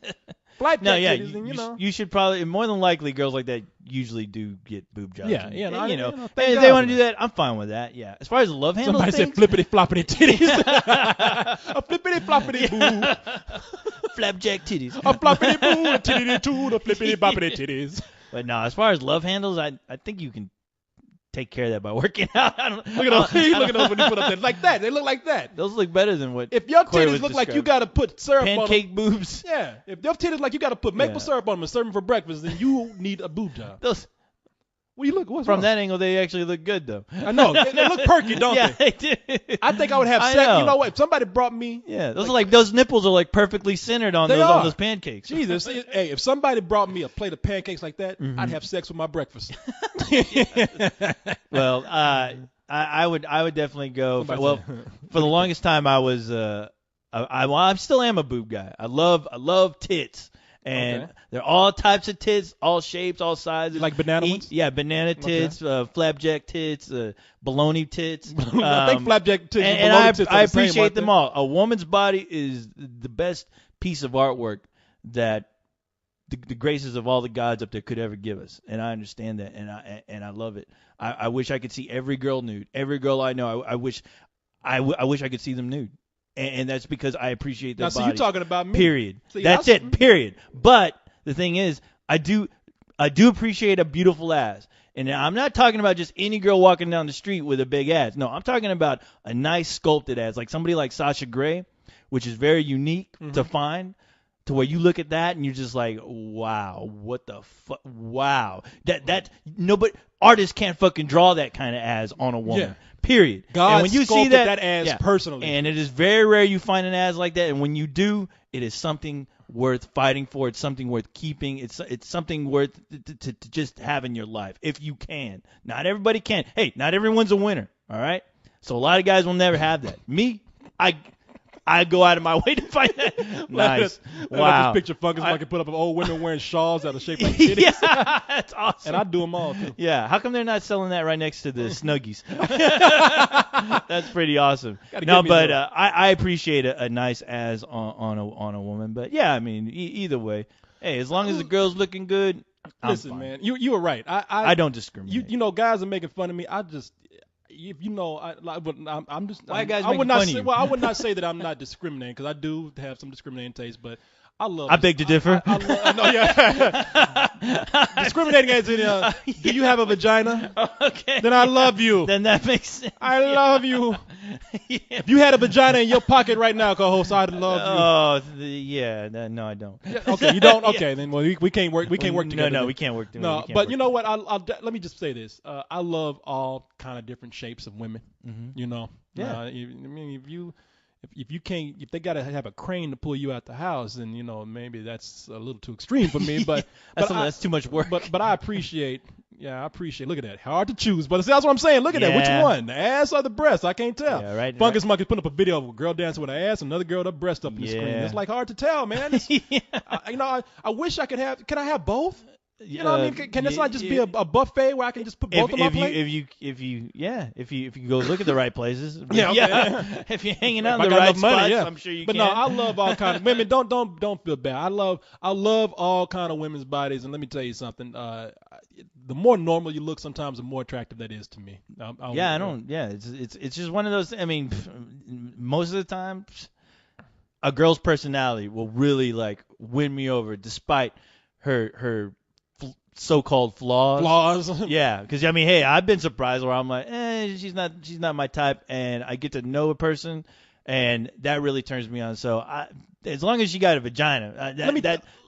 S1: flapjack
S2: No, yeah.
S1: titties, then
S2: You should probably, more than likely, girls like that usually do get boob jobs.
S1: Yeah,
S2: And,
S1: yeah, no,
S2: and,
S1: thank
S2: if
S1: God
S2: they
S1: for
S2: want to do
S1: that.
S2: that, I'm fine with that. Yeah. As far as the love handle
S1: somebody
S2: things,
S1: said flippity floppity titties. A flippity floppity boo.
S2: flapjack titties.
S1: A floppity boo. A titty too. The flippity boppity titties.
S2: But no, as far as love handles, I think you can take care of that by working out. I don't,
S1: Look at those. Look at those when you put up there like that. They look like that.
S2: Those look better than what.
S1: If your
S2: Corey
S1: titties
S2: was
S1: look like you
S2: describing.
S1: got to put syrup on them.
S2: Pancake boobs.
S1: Yeah. If your titties like you got to put maple
S2: Yeah.
S1: syrup on them and serve them for breakfast, then you need a boob job.
S2: Those.
S1: Well, you look what's
S2: From
S1: wrong?
S2: that angle, they actually look good, though.
S1: I know they look perky, don't
S2: Yeah,
S1: they?
S2: they do.
S1: I think I would have
S2: I
S1: sex.
S2: know.
S1: You know what? If somebody brought me,
S2: Yeah, those nipples are like perfectly centered on
S1: They
S2: those
S1: are.
S2: on those pancakes.
S1: Jesus, hey, if somebody brought me a plate of pancakes like that,
S2: Mm-hmm.
S1: I'd have sex with my breakfast.
S2: Well, I would definitely go.
S1: Somebody
S2: Well,
S1: said-
S2: for the longest time, I was I still am a boob guy. I love tits. And
S1: Okay.
S2: they're all types of tits, all shapes, all sizes.
S1: Like banana ones?
S2: Yeah, banana tits, flapjack tits, bologna tits.
S1: I think flapjack tits
S2: and
S1: and
S2: I,
S1: bologna tits are
S2: I
S1: the same,
S2: appreciate
S1: aren't
S2: them
S1: they?
S2: all. A woman's body is the best piece of artwork that the graces of all the gods up there could ever give us, and I understand that, and I love it. I wish I could see every girl nude. Every girl I know, I wish I could see them nude, and that's because I appreciate their
S1: Now, see,
S2: bodies.
S1: you're talking about me.
S2: Period.
S1: See,
S2: That's
S1: that's-
S2: it. Period. But the thing is, I do appreciate a beautiful ass. And I'm not talking about just any girl walking down the street with a big ass. No, I'm talking about a nice sculpted ass, like somebody like Sasha Grey, which is very unique to find, to where you look at that and you're just like, wow, what the fuck? Wow. That nobody, artists can't fucking draw that kind of ass on a woman.
S1: Yeah.
S2: Period.
S1: God
S2: and when you see
S1: sculpted that ass
S2: yeah.
S1: personally.
S2: And it is very rare you find an ass like that. And when you do, it is something worth fighting for. It's something worth keeping. It's something worth to just have in your life if you can. Not everybody can. Hey, not everyone's a winner. All right. So a lot of guys will never have that. Me, I go out of my way to find that. Nice. Wow.
S1: This picture fungus I can put up of old women wearing shawls that are shaped like titties.
S2: Yeah, that's awesome.
S1: And I do them all, too.
S2: Yeah, how come they're not selling that right next to the Snuggies? That's pretty awesome.
S1: Gotta
S2: No,
S1: give me
S2: but
S1: those.
S2: I appreciate a nice ass on a woman. But yeah, I mean, either way, hey, as long as the girl's looking good, I'm
S1: Listen,
S2: fine.
S1: man, you were right.
S2: I don't discriminate.
S1: You know, guys are making fun of me. I just, if you know, I'm just.
S2: Why are guys
S1: I would
S2: making
S1: not
S2: fun of
S1: say,
S2: you?
S1: Well, I would not say that I'm not discriminating because I do have some discriminating taste, but I love.
S2: I beg to differ.
S1: No, yeah. Discriminating as in, do you have a vagina?
S2: Okay.
S1: Then I love you.
S2: Then that makes sense.
S1: I love you.
S2: Yeah.
S1: If you had a vagina in your pocket right now, co-host, I'd love
S2: Yeah. No, I don't.
S1: you. Okay, you don't. Okay, then well, we can't work. We can't work together.
S2: No,
S1: then.
S2: we can't work together.
S1: No,
S2: We can't
S1: but
S2: work
S1: you know what? Let me just say this. I love all kind of different shapes of women.
S2: Mhm.
S1: You know.
S2: Yeah.
S1: I mean, if you can't, if they gotta have a crane to pull you out the house, then you know maybe that's a little too extreme for me. But
S2: That's too much work.
S1: But I appreciate. Yeah, I appreciate. Look at that. Hard to choose, but see, that's what I'm saying. Look at that. Which
S2: Yeah.
S1: one? The ass or the breast? I can't tell.
S2: Yeah, right,
S1: Fungus Monkey putting up a video of a girl dancing with her ass, another girl with her breast up in the screen.
S2: Yeah.
S1: It's like hard to tell, man. It's,
S2: Yeah.
S1: I wish I could have. Can I have both? You know what I mean? Can this
S2: yeah,
S1: not just be a buffet where I can just put both on my plate?
S2: if you go look at the right places.
S1: Yeah, okay.
S2: If you're hanging out
S1: If
S2: in
S1: I
S2: the
S1: got
S2: right
S1: enough money,
S2: spots,
S1: yeah.
S2: I'm sure you
S1: But
S2: can.
S1: no, I love all kind of women. Don't feel bad. I love all kind of women's bodies, and let me tell you something. The more normal you look, sometimes the more attractive that is to me.
S2: Yeah, I don't. Yeah, it's just one of those. I mean, most of the time, a girl's personality will really like win me over, despite her so-called flaws.
S1: Flaws.
S2: Yeah, because I mean, hey, I've been surprised where I'm like, she's not my type, and I get to know a person, and that really turns me on. So as long as she got a vagina,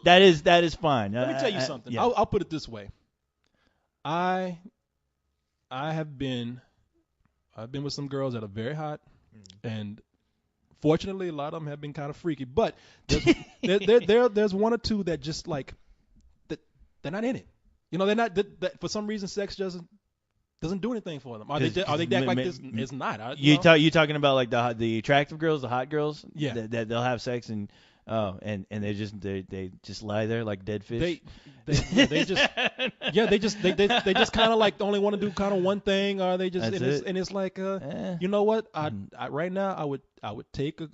S2: that is fine.
S1: Let me tell you something.
S2: Yeah.
S1: I'll put it this way. I have been with some girls that are very hot, and fortunately, a lot of them have been kind of freaky. But there's one or two that just like that they're not in it. You know, they're not. That for some reason, sex doesn't do anything for them. Are they act like this? It's not.
S2: You talking about like the attractive girls, the hot girls?
S1: Yeah.
S2: That they'll have sex and they just lie there like dead fish.
S1: They just kind of like only want to do kind of one thing, or they just
S2: That's
S1: and it's like you know what? I right now I would take an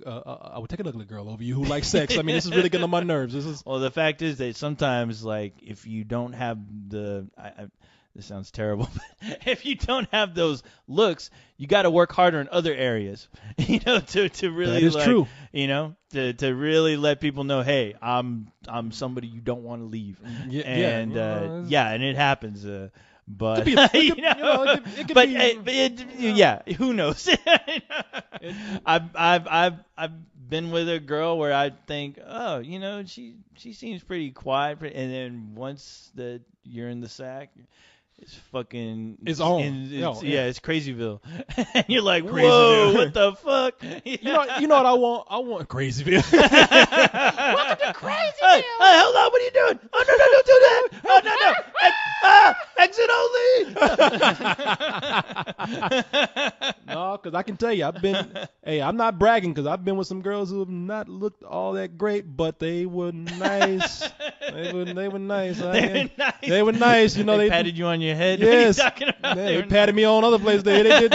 S1: ugly girl over you who likes sex. I mean, this is really getting on my nerves. This is
S2: Well, the fact is that sometimes, like, if you don't have this sounds terrible, but if you don't have those looks, you got to work harder in other areas, you know, to really
S1: That is true.
S2: you know, to really let people know, hey, I'm somebody you don't want to leave, and and it happens. But
S1: it could be.
S2: Who knows? I've been with a girl where I think, oh, you know, she seems pretty quiet, and then once that you're in the sack, It's fucking.
S1: It's on.
S2: It's
S1: Yeah.
S2: it's Crazyville. And you're like,
S1: Crazyville.
S2: whoa, what the fuck?
S1: You know what I want? I want Crazyville.
S2: Welcome to Crazyville. Hey, hold on, what are you doing? Oh, no, don't do that. Oh, no, exit only.
S1: No, because I can tell you, I'm not bragging because I've been with some girls who have not looked all that great, but they were nice. They were nice.
S2: They were nice.
S1: They were nice. You know,
S2: they patted you on your head.
S1: Yes.
S2: What are you talking about?
S1: They patted me on other places. They did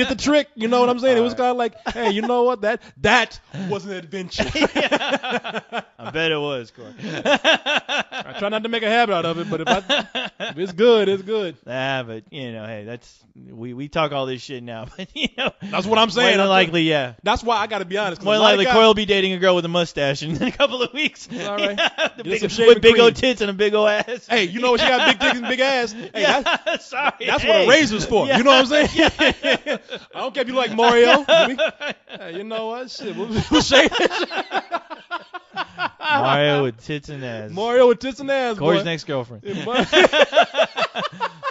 S1: the trick. You know what I'm saying? It was kind of like, hey, you know what? That was an adventure.
S2: I bet it was, Corey.
S1: I try not to make a habit out of it, but if it's good, it's good.
S2: But hey, that's we talk all this shit now, but
S1: That's what I'm saying.
S2: More than likely, yeah.
S1: That's why I got to be honest.
S2: More likely, Corey will be dating a girl with a mustache in a couple of weeks.
S1: All right.
S2: With big old tits and a big old ass.
S1: Hey, you know what? She got big tits and big ass. Hey,
S2: yeah, sorry.
S1: That's what a razor's for.
S2: Yeah.
S1: You know what I'm saying? I don't care if you like Mario. Hey, you know what? Shit, we'll shake it.
S2: Mario with tits and ass.
S1: Mario with tits and ass.
S2: Corey's
S1: boy.
S2: next girlfriend.
S1: Yeah,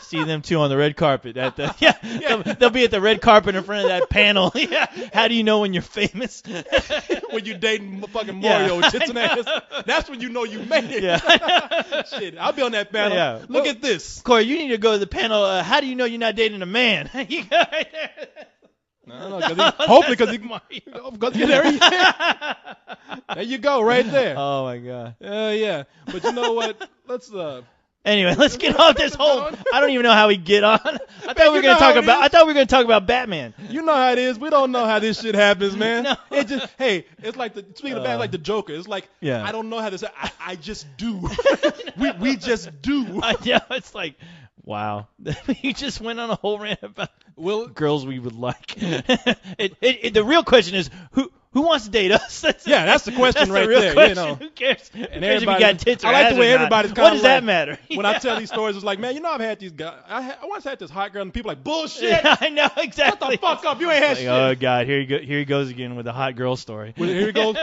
S2: See them two on the red carpet at the they'll be at the red carpet in front of that panel. Yeah. How do you know when you're famous?
S1: when you dating fucking Mario with tits and ass, that's when you know you made it.
S2: Yeah.
S1: Shit, I'll be on that panel.
S2: Yeah.
S1: Look at this.
S2: Corey, you need to go to the panel. How do you know you're not dating a man? You go right there.
S1: No, hopefully because there you go, right there.
S2: Oh my God.
S1: Yeah, but you know what? Let's
S2: Anyway, let's get off this whole. I don't even know how we get on. I thought we were going to talk about Batman.
S1: You know how it is. We don't know how this shit happens, man.
S2: No.
S1: It just it's like speaking of Batman, like the Joker. It's like I don't know how this. I just do. we just do.
S2: Yeah, it's like. Wow, you just went on a whole rant about girls we would like. The real question is who wants to date us? That's
S1: the question
S2: that's
S1: right
S2: the real
S1: there.
S2: Question.
S1: You know.
S2: Who cares?
S1: And
S2: if you got tits or
S1: I like
S2: ass
S1: the way
S2: or not.
S1: everybody's kind
S2: What
S1: of
S2: does that matter?
S1: When I tell these stories, it's like, man, I've had these guys. I once had this hot girl, and people are like, bullshit.
S2: Yeah, I know exactly.
S1: Shut the fuck up. You ain't had
S2: like,
S1: shit.
S2: Oh God, here he goes again with the hot girl story.
S1: Well, here he goes.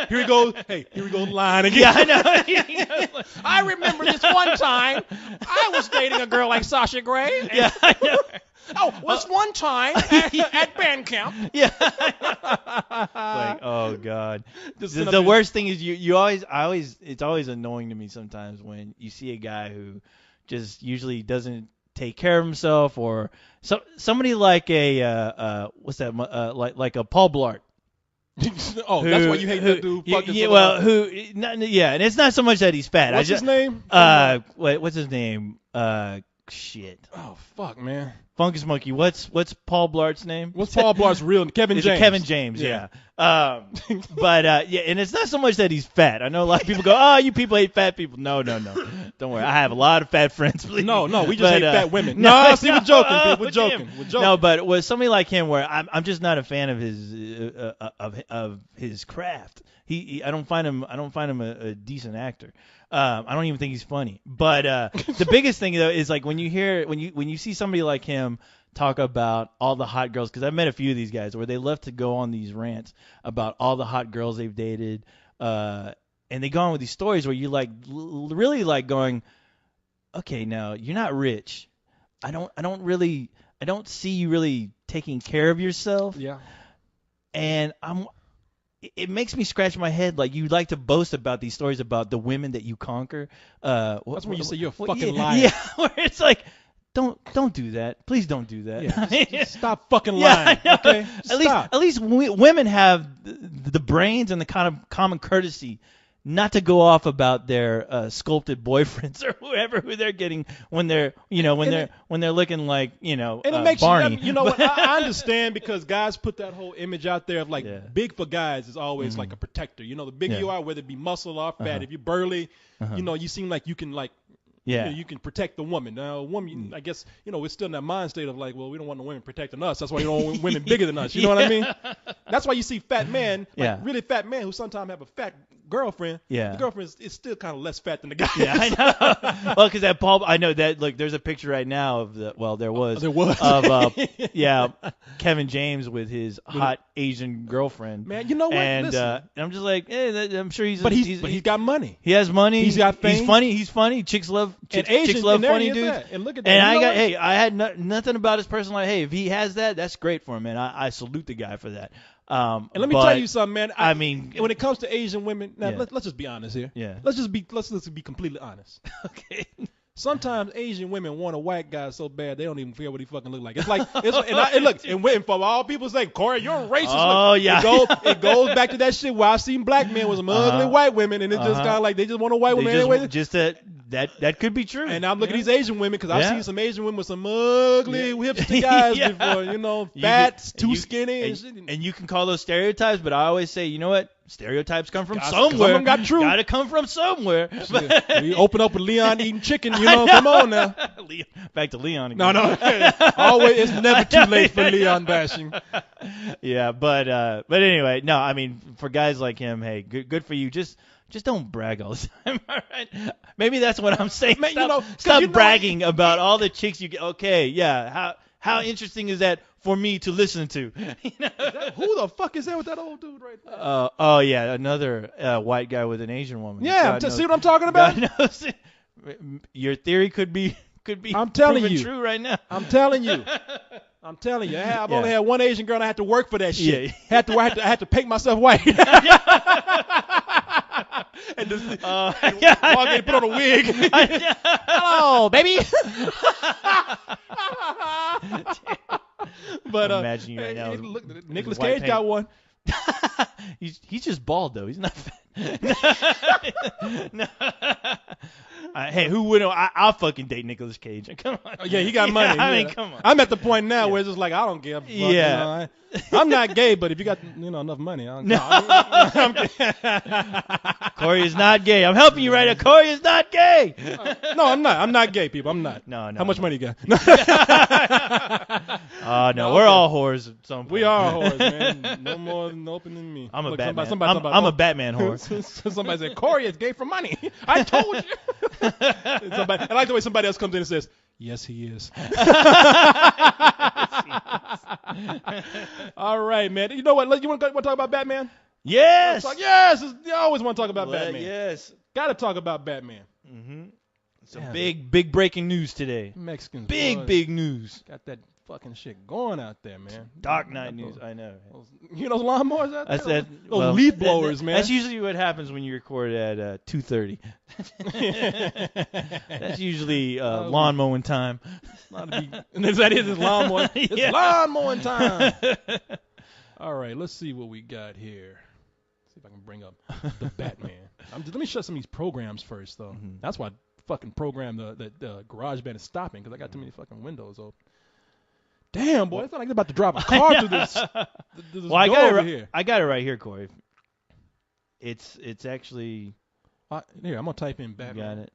S1: Hey, here we go lying again.
S2: Yeah, I know.
S1: I remember this one time I was dating a girl like Sasha Grey.
S2: Yeah, I know.
S1: Oh, was one time at band camp.
S2: Yeah. Like, oh God.
S1: The
S2: The worst thing is it's always annoying to me sometimes when you see a guy who just usually doesn't take care of himself, or somebody like a what's that like a Paul Blart.
S1: Oh, that's why you hate that dude.
S2: And it's not so much that he's fat.
S1: What's his name?
S2: What's his name? Shit.
S1: Oh fuck, man.
S2: Fungus Monkey. What's Paul Blart's name?
S1: What's Paul Blart's real name? Kevin James.
S2: Kevin James, yeah. But and it's not so much that he's fat. I know a lot of people go, "Oh, you people hate fat people." No. Don't worry. I have a lot of fat friends.
S1: No, we just hate fat women. No, see, we're joking, people. We're joking.
S2: No, but with somebody like him, where I'm just not a fan of his craft. I don't find him a decent actor. I don't even think he's funny. But the biggest thing though is like when you see somebody like him talk about all the hot girls, because I've met a few of these guys where they love to go on these rants about all the hot girls they've dated, and they go on with these stories where you like really like going, okay, now you're not rich. I don't see you really taking care of yourself.
S1: Yeah.
S2: And it makes me scratch my head. Like, you like to boast about these stories about the women that you conquer.
S1: That's when you say you're a fucking liar.
S2: Yeah, where it's like, don't do that. Please don't do that.
S1: Yeah, just stop fucking lying.
S2: Yeah,
S1: okay,
S2: at least women have the brains and the kind of common courtesy not to go off about their sculpted boyfriends or who they're getting when they're looking like
S1: and it makes
S2: Barney.
S1: You know what? I understand, because guys put that whole image out there of like big for guys is always like a protector. You know, the bigger you are, whether it be muscle or fat, if you're burly, you seem like you can like.
S2: Yeah.
S1: You can protect the woman. Now, a woman, I guess, we're still in that mind state of like, well, we don't want the women protecting us. That's why you don't want women bigger than us. You know what I mean? That's why you see fat men, really fat men who sometimes have a fat girlfriend.
S2: Yeah.
S1: The girlfriend is still kind of less fat than the guy.
S2: Yeah, I know. Well, because that Paul, I know that. Look, there's a picture right now of there was of Kevin James with his hot Asian girlfriend.
S1: Man, you know what?
S2: And
S1: Listen.
S2: and I'm just like, I'm sure he's.
S1: But he's got money.
S2: He has money.
S1: He's got fame.
S2: He's funny. Chicks love Chicks love funny dudes.
S1: That. And look at that.
S2: And I had nothing about his personal life. Hey, if he has that, that's great for him, man. I salute the guy for that.
S1: And let me tell you something, man.
S2: I mean,
S1: when it comes to Asian women, now
S2: Yeah.
S1: let's just be honest here.
S2: Yeah.
S1: Let's be completely honest.
S2: Okay.
S1: Sometimes Asian women want a white guy so bad they don't even care what he fucking look like. It's like and for all people say, Corey, you're a racist.
S2: Oh, yeah.
S1: It goes back to that shit where I've seen black men with some ugly white women, and it's just kind of like they just want a white woman anyway.
S2: Just that could be true.
S1: And I'm looking at these Asian women because I've seen some Asian women with some ugly hipster guys before, fat, too skinny.
S2: And you can call those stereotypes, but I always say, you know what? Stereotypes come from
S1: 'Cause
S2: somewhere.
S1: some of them got truth.
S2: Got to come from somewhere.
S1: We open up with Leon eating chicken, come on now.
S2: Back to Leon again.
S1: No. Always, it's never too late for Leon bashing.
S2: Yeah, but anyway, no, I mean, for guys like him, hey, good for you. Just don't brag all the time, all right? Maybe that's what I'm saying.
S1: Man,
S2: Stop bragging about all the chicks you get. Okay, yeah, how interesting is that for me to listen to?
S1: Who the fuck is that with that old dude right there?
S2: Oh yeah, another white guy with an Asian woman.
S1: Yeah, see what I'm talking about?
S2: God knows. Your theory could be
S1: I'm telling
S2: proven
S1: you.
S2: true right now.
S1: I'm telling you. I've only had one Asian girl and I had to work for that shit.
S2: Yeah.
S1: I had to paint myself white. And just walk in and put on a wig. Hello, baby. But
S2: imagine you right now.
S1: Look, Nicolas
S2: white
S1: Cage
S2: paint.
S1: got one.
S2: He's just bald though. He's not fat. No. Hey, who wouldn't? I'll fucking date Nicolas Cage. Come on.
S1: Oh, yeah, he got money.
S2: I mean, come on.
S1: I'm at the point now where it's just like I don't give a fuck.
S2: Yeah.
S1: I'm not gay, but if you got enough money, I'm
S2: Corey is not gay. I'm helping you right now. Corey is not gay.
S1: No, I'm not. I'm not gay, people. I'm not.
S2: No.
S1: How much money you got?
S2: No, we're all whores at some point.
S1: We are whores, man. No more open than me.
S2: I'm a
S1: Look,
S2: Batman.
S1: somebody,
S2: I'm a Batman whore.
S1: Somebody said, Corey is gay for money. I told you. I like the way somebody else comes in and says, yes, he is. All right, man. You know what? You want to talk about Batman?
S2: Yes.
S1: Yes. You always want to talk about Batman.
S2: Yes.
S1: Got to talk about Batman.
S2: Mm-hmm. Some big breaking news today.
S1: Mexicans.
S2: Big news.
S1: Got that fucking shit going out there, man.
S2: Dark Knight news. I know.
S1: You know those lawnmowers out there?
S2: I said
S1: those leaf blowers, man.
S2: That's usually what happens when you record at 2:30. That's usually lawn mowing time.
S1: Is that it? It's lawn mowing. It's lawn mowing time. All right, let's see what we got here. See if I can bring up the Batman. Let me shut some of these programs first, though.
S2: Mm-hmm.
S1: That's why fucking program the GarageBand is stopping because I got too many fucking windows open. Damn, boy, it's not like they're about to drop a car through this.
S2: Well, I got it here. I got it right here, Corey. It's actually.
S1: Here, I'm gonna type in Batman.
S2: You got it.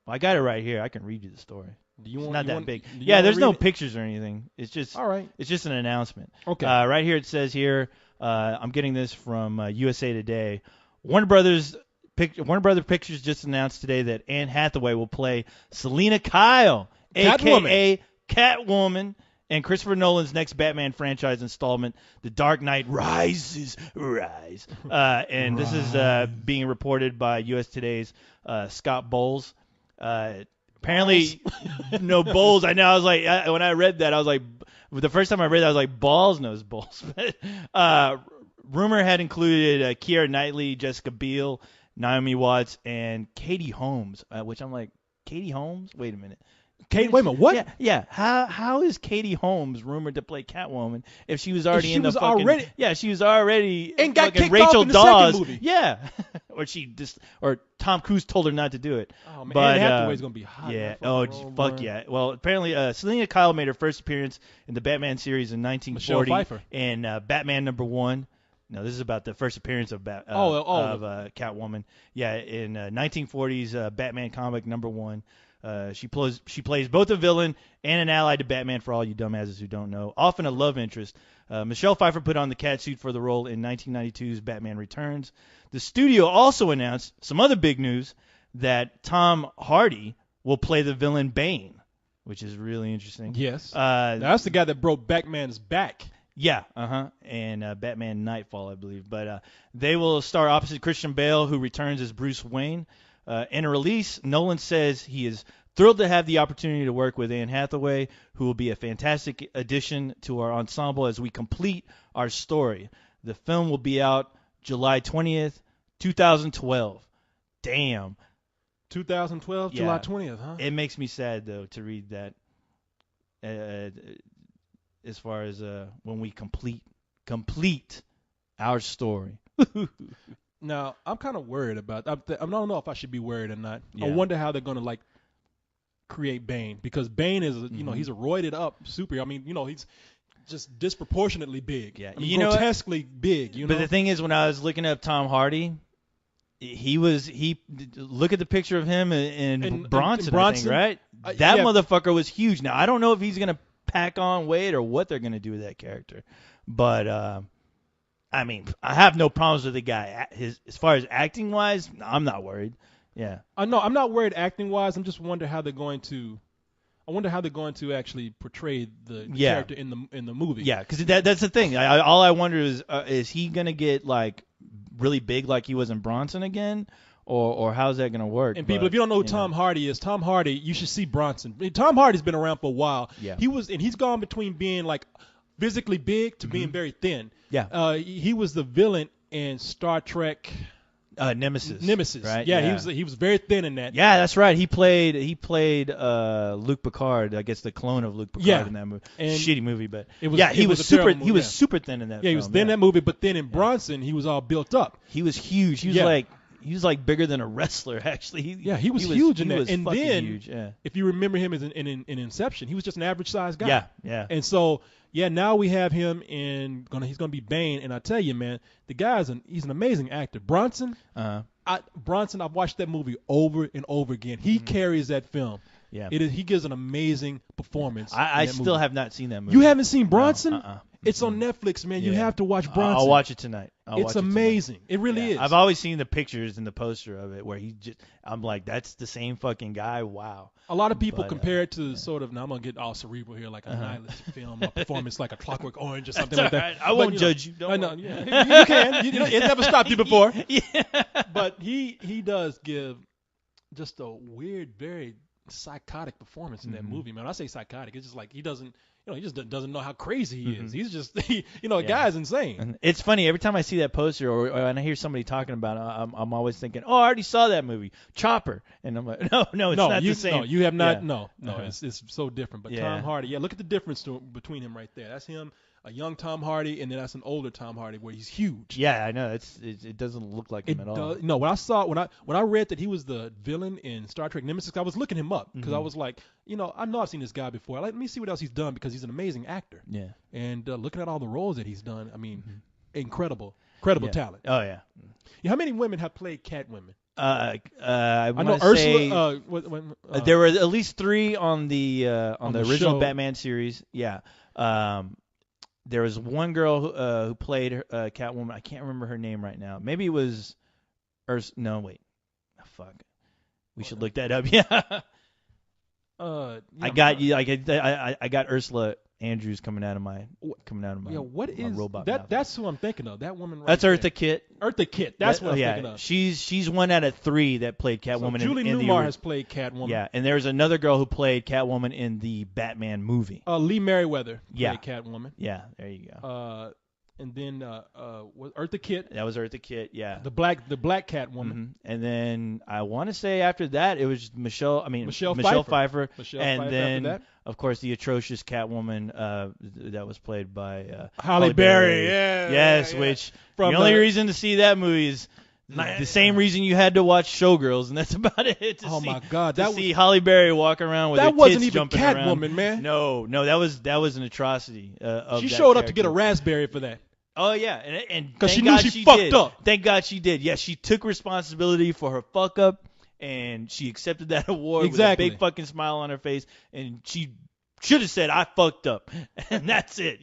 S2: Well, I got it right here. I can read you the story. It's not that big.
S1: Do you
S2: Yeah,
S1: wanna
S2: there's no
S1: read it?
S2: pictures or anything. It's just.
S1: All right.
S2: It's just an announcement.
S1: Okay.
S2: Right here it says here. I'm getting this from USA Today. Warner Brothers Pictures just announced today that Anne Hathaway will play Selena Kyle, a.k.a. Catwoman, and Christopher Nolan's next Batman franchise installment, The Dark Knight Rises. And this is being reported by US Today's Scott Bowles. Apparently, no Bowles. I know. I was like, when I read that, I was like, the first time I read that, I was like, Balls knows Bowles. Rumor had included Keira Knightley, Jessica Biel, Naomi Watts, and Katie Holmes, which I'm like, Katie Holmes? Wait a minute.
S1: Wait a minute, what?
S2: Yeah. How is Katie Holmes rumored to play Catwoman if she was already
S1: she was
S2: already
S1: and got kicked
S2: Rachel
S1: off in the
S2: Dawes.
S1: second movie.
S2: Yeah. or Tom Cruise told her not to do it.
S1: Oh man,
S2: but,
S1: Anne Hathaway's gonna be hot.
S2: Yeah.
S1: Fuck
S2: yeah. Well, apparently Selena Kyle made her first appearance in the Batman series in 1940
S1: Michelle Pfeiffer.
S2: and Batman #1. No, this is about the first appearance of Catwoman. Yeah, in 1940s Batman comic #1. She plays both a villain and an ally to Batman, for all you dumbasses who don't know. Often a love interest. Michelle Pfeiffer put on the cat suit for the role in 1992's Batman Returns. The studio also announced some other big news that Tom Hardy will play the villain Bane, which is really interesting.
S1: Yes. That's the guy that broke Batman's back.
S2: Yeah, and Batman Nightfall, I believe. But they will star opposite Christian Bale, who returns as Bruce Wayne. In a release, Nolan says he is thrilled to have the opportunity to work with Anne Hathaway, who will be a fantastic addition to our ensemble as we complete our story. The film will be out July 20th, 2012. Damn.
S1: 2012,
S2: Yeah.
S1: July 20th, huh?
S2: It makes me sad, though, to read that as far as when we complete our story.
S1: Now, I'm kind of worried about I don't know if I should be worried or not.
S2: Yeah.
S1: I wonder how they're going to, like, create Bane. Because Bane is, he's a roided up super. I mean, he's just disproportionately big.
S2: Yeah.
S1: I mean,
S2: You know what?
S1: grotesquely big,
S2: But the thing is, when I was looking up Tom Hardy, he look at the picture of him and Bronson,
S1: Bronson,
S2: I think, right? That
S1: yeah.
S2: motherfucker was huge. Now, I don't know if he's going to pack on weight or what they're going to do with that character. But, I mean, I have no problems with the guy. As far as acting-wise, I'm not worried. Yeah.
S1: I know. I'm not worried acting-wise. I'm just wondering how they're going to actually portray the character in the movie.
S2: Yeah, because that's the thing. All I wonder is he going to get, like, really big like he was in Bronson again? Or how's that going to work?
S1: And people, if you don't know who Tom Hardy is, Tom Hardy, you should see Bronson. Tom Hardy's been around for a while.
S2: Yeah.
S1: He's gone between being like physically big to being very thin.
S2: Yeah.
S1: He was the villain in Star Trek
S2: Nemesis. Right?
S1: Yeah, he was very thin in that.
S2: Yeah, that's right. He played Luke Picard, I guess the clone of Luke Picard in that movie.
S1: And
S2: shitty movie, but
S1: he
S2: was super thin in that film.
S1: He was thin in that movie, but then in Bronson he was all built up.
S2: He was huge. He was like bigger than a wrestler actually.
S1: He was huge in that. And then
S2: huge. Yeah.
S1: if you remember him as in Inception, he was just an average sized guy.
S2: Yeah.
S1: And so now we have him he's gonna be Bane, and I tell you, man, the guy's he's an amazing actor. Bronson, I've watched that movie over and over again. He carries that film.
S2: Yeah.
S1: He gives an amazing performance.
S2: I still have not seen that movie.
S1: You haven't seen Bronson?
S2: No,
S1: It's on Netflix, man. You
S2: Yeah.
S1: have to watch Bronson.
S2: I'll watch it tonight.
S1: It's amazing. It really is.
S2: I've always seen the pictures and the poster of it where I'm like, that's the same fucking guy. Wow.
S1: A lot of people compare it to sort of, now I'm going to get all cerebral here, like a nihilistic film, a performance like A Clockwork Orange or something like that.
S2: Right. I won't judge you. Don't
S1: I know.
S2: worry.
S1: Yeah. You can. It never stopped you before.
S2: Yeah.
S1: But he does give just a weird, very psychotic performance in that movie, man. When I say psychotic, it's just like he just doesn't know how crazy he is. He's just, a guy's insane.
S2: And it's funny every time I see that poster or when I hear somebody talking about it, I'm always thinking, oh, I already saw that movie, Chopper, and I'm like, no, it's not the same.
S1: No, you have not.
S2: Yeah.
S1: No, it's so different. But
S2: Yeah.
S1: Tom Hardy, look at the difference between him right there. That's him, a young Tom Hardy, and then that's an older Tom Hardy where he's huge.
S2: Yeah, I know. It doesn't look like him at all.
S1: No, when I read that he was the villain in Star Trek Nemesis, I was looking him up because I was like, I know I've seen this guy before. Let me see what else he's done because he's an amazing actor.
S2: Yeah.
S1: And looking at all the roles that he's done, I mean, incredible talent.
S2: Oh yeah.
S1: How many women have played Catwomen?
S2: I
S1: know
S2: Ursula.
S1: There
S2: were at least 3 on the original
S1: show.
S2: Batman series. Yeah. There was one girl who played Catwoman. I can't remember her name right now. Maybe it was No, wait. Fuck. We should look that up. Yeah. I got you. I got Ursula Andrews coming out of my
S1: what is
S2: robot
S1: that?
S2: mouth.
S1: That's who I'm thinking of. That woman. Right
S2: That's
S1: there.
S2: Eartha Kitt.
S1: Eartha Kitt. That's what I'm thinking of.
S2: She's one out of 3 that played Catwoman.
S1: So Julie
S2: in
S1: Newmar
S2: the
S1: has played Catwoman.
S2: Yeah, and there's another girl who played Catwoman in the Batman movie.
S1: Lee Merriweather
S2: Yeah.
S1: played Catwoman.
S2: Yeah, there you go.
S1: And then was Eartha Kitt,
S2: That was Eartha Kitt. Yeah.
S1: the black Catwoman.
S2: Mhm. And then I want to say after that it was Michelle
S1: Michelle
S2: Pfeiffer.
S1: Michelle
S2: And
S1: Pfeiffer
S2: then
S1: after that.
S2: of course the atrocious Catwoman that was played by
S1: Halle Berry. Yeah.
S2: Yes,
S1: yeah.
S2: which
S1: From
S2: the only
S1: the-
S2: reason to see that movie is the same reason you had to watch Showgirls, and that's about it.
S1: Oh my God,
S2: to see Halle Berry walk around with
S1: that
S2: her
S1: wasn't
S2: tits
S1: even
S2: jumping
S1: Catwoman,
S2: around.
S1: man.
S2: No, that was an atrocity.
S1: She
S2: that
S1: showed up to get a
S2: character.
S1: raspberry for that.
S2: Oh yeah, and
S1: 'Cause
S2: thank
S1: she knew
S2: God
S1: she
S2: she
S1: fucked
S2: did.
S1: up.
S2: Thank God she did. Yeah, she took responsibility for her fuck up, and she accepted that award
S1: Exactly.
S2: with a big fucking smile on her face, and she should have said I fucked up, and that's it.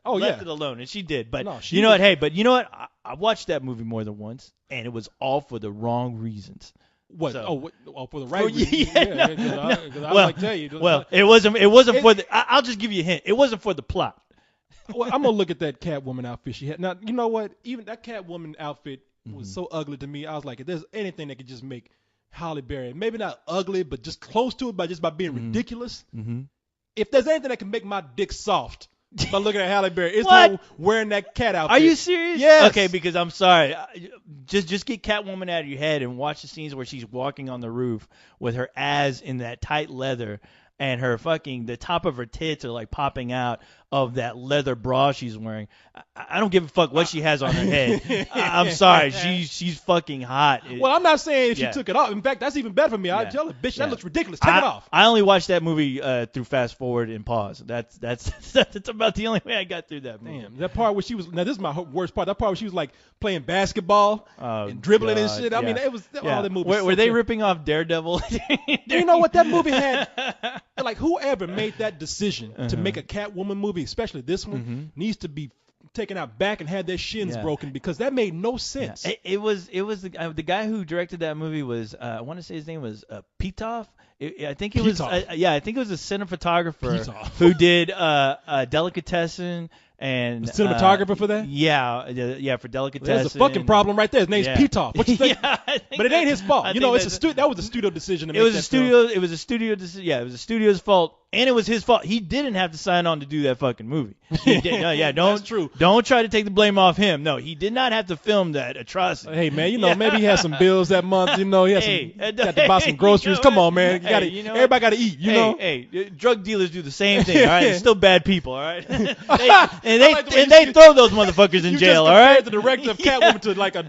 S2: Left it alone, and she did. But
S1: No, she
S2: you know what?
S1: did.
S2: Hey, but you know what? I watched that movie more than once, and it was all for the wrong reasons.
S1: What?
S2: So-
S1: For the right reason.
S2: yeah,
S1: because I
S2: well,
S1: like tell you.
S2: Well, it wasn't for the. I'll just give you a hint. It wasn't for the plot.
S1: Well, I'm gonna look at that Catwoman outfit she had. Now, you know what? Even that Catwoman outfit was so ugly to me. I was like, if there's anything that could just make Halle Berry. Maybe not ugly, but just close to it by being ridiculous.
S2: Mm-hmm.
S1: If there's anything that can make my dick soft by looking at Halle Berry, it's
S2: What?
S1: her wearing that cat outfit.
S2: Are you serious?
S1: Yes.
S2: Okay, because I'm sorry. Just get Catwoman out of your head and watch the scenes where she's walking on the roof with her ass in that tight leather and her the top of her tits are like popping out of that leather bra she's wearing. I don't give a fuck what she has on her head. I'm sorry. She's fucking hot.
S1: Well, I'm not saying if she
S2: Yeah.
S1: took it off. In fact, that's even better for me. I'd
S2: Yeah.
S1: tell her, bitch,
S2: Yeah.
S1: that looks ridiculous. Take it off.
S2: I only watched that movie through fast forward and pause. That's about the only way I got through that movie.
S1: Damn, that part where she was. Now, this is my worst part. That part where she was like playing basketball
S2: Oh,
S1: and dribbling and
S2: God,
S1: shit. I mean,
S2: yeah.
S1: it was.
S2: Yeah.
S1: Oh, that movie.
S2: Were they ripping off Daredevil?
S1: You know what? That movie had. Like, whoever made that decision to make a Catwoman movie, especially this one, needs to be taken out back and had their shins
S2: Yeah.
S1: broken because that made no sense.
S2: It was the guy who directed that movie was I want to say his name was Pitoff. I think it was
S1: Pitoff.
S2: I think it was a cinematographer
S1: Pitoff.
S2: who did Delicatessen and
S1: The cinematographer for that?
S2: Yeah, for Delicatessen.
S1: There's a fucking problem right there. His name's
S2: Yeah.
S1: Pitoff. What you think?
S2: Yeah, I think
S1: But it ain't
S2: that-
S1: his fault.
S2: I
S1: You know,
S2: think
S1: it's that was a studio decision to
S2: It
S1: make
S2: was
S1: that
S2: a studio.
S1: film.
S2: It was a studio. Yeah, it was a studio's fault, and it was his fault. He didn't have to sign on to do that fucking movie. He did, don't.
S1: That's true.
S2: Don't try to take the blame off him. No, he did not have to film that atrocity.
S1: Hey man, you know maybe he had some bills that month. You know he had
S2: Hey,
S1: some got to buy some groceries.
S2: you know
S1: Come
S2: what?
S1: on, man. You gotta,
S2: Hey, you know
S1: everybody got to eat. You know.
S2: Hey, drug dealers do the same thing. All right, they're still bad people. All right, and
S1: like the way
S2: they
S1: you-
S2: throw those motherfuckers in
S1: You
S2: jail.
S1: just
S2: All right,
S1: compared the director of Catwoman to like a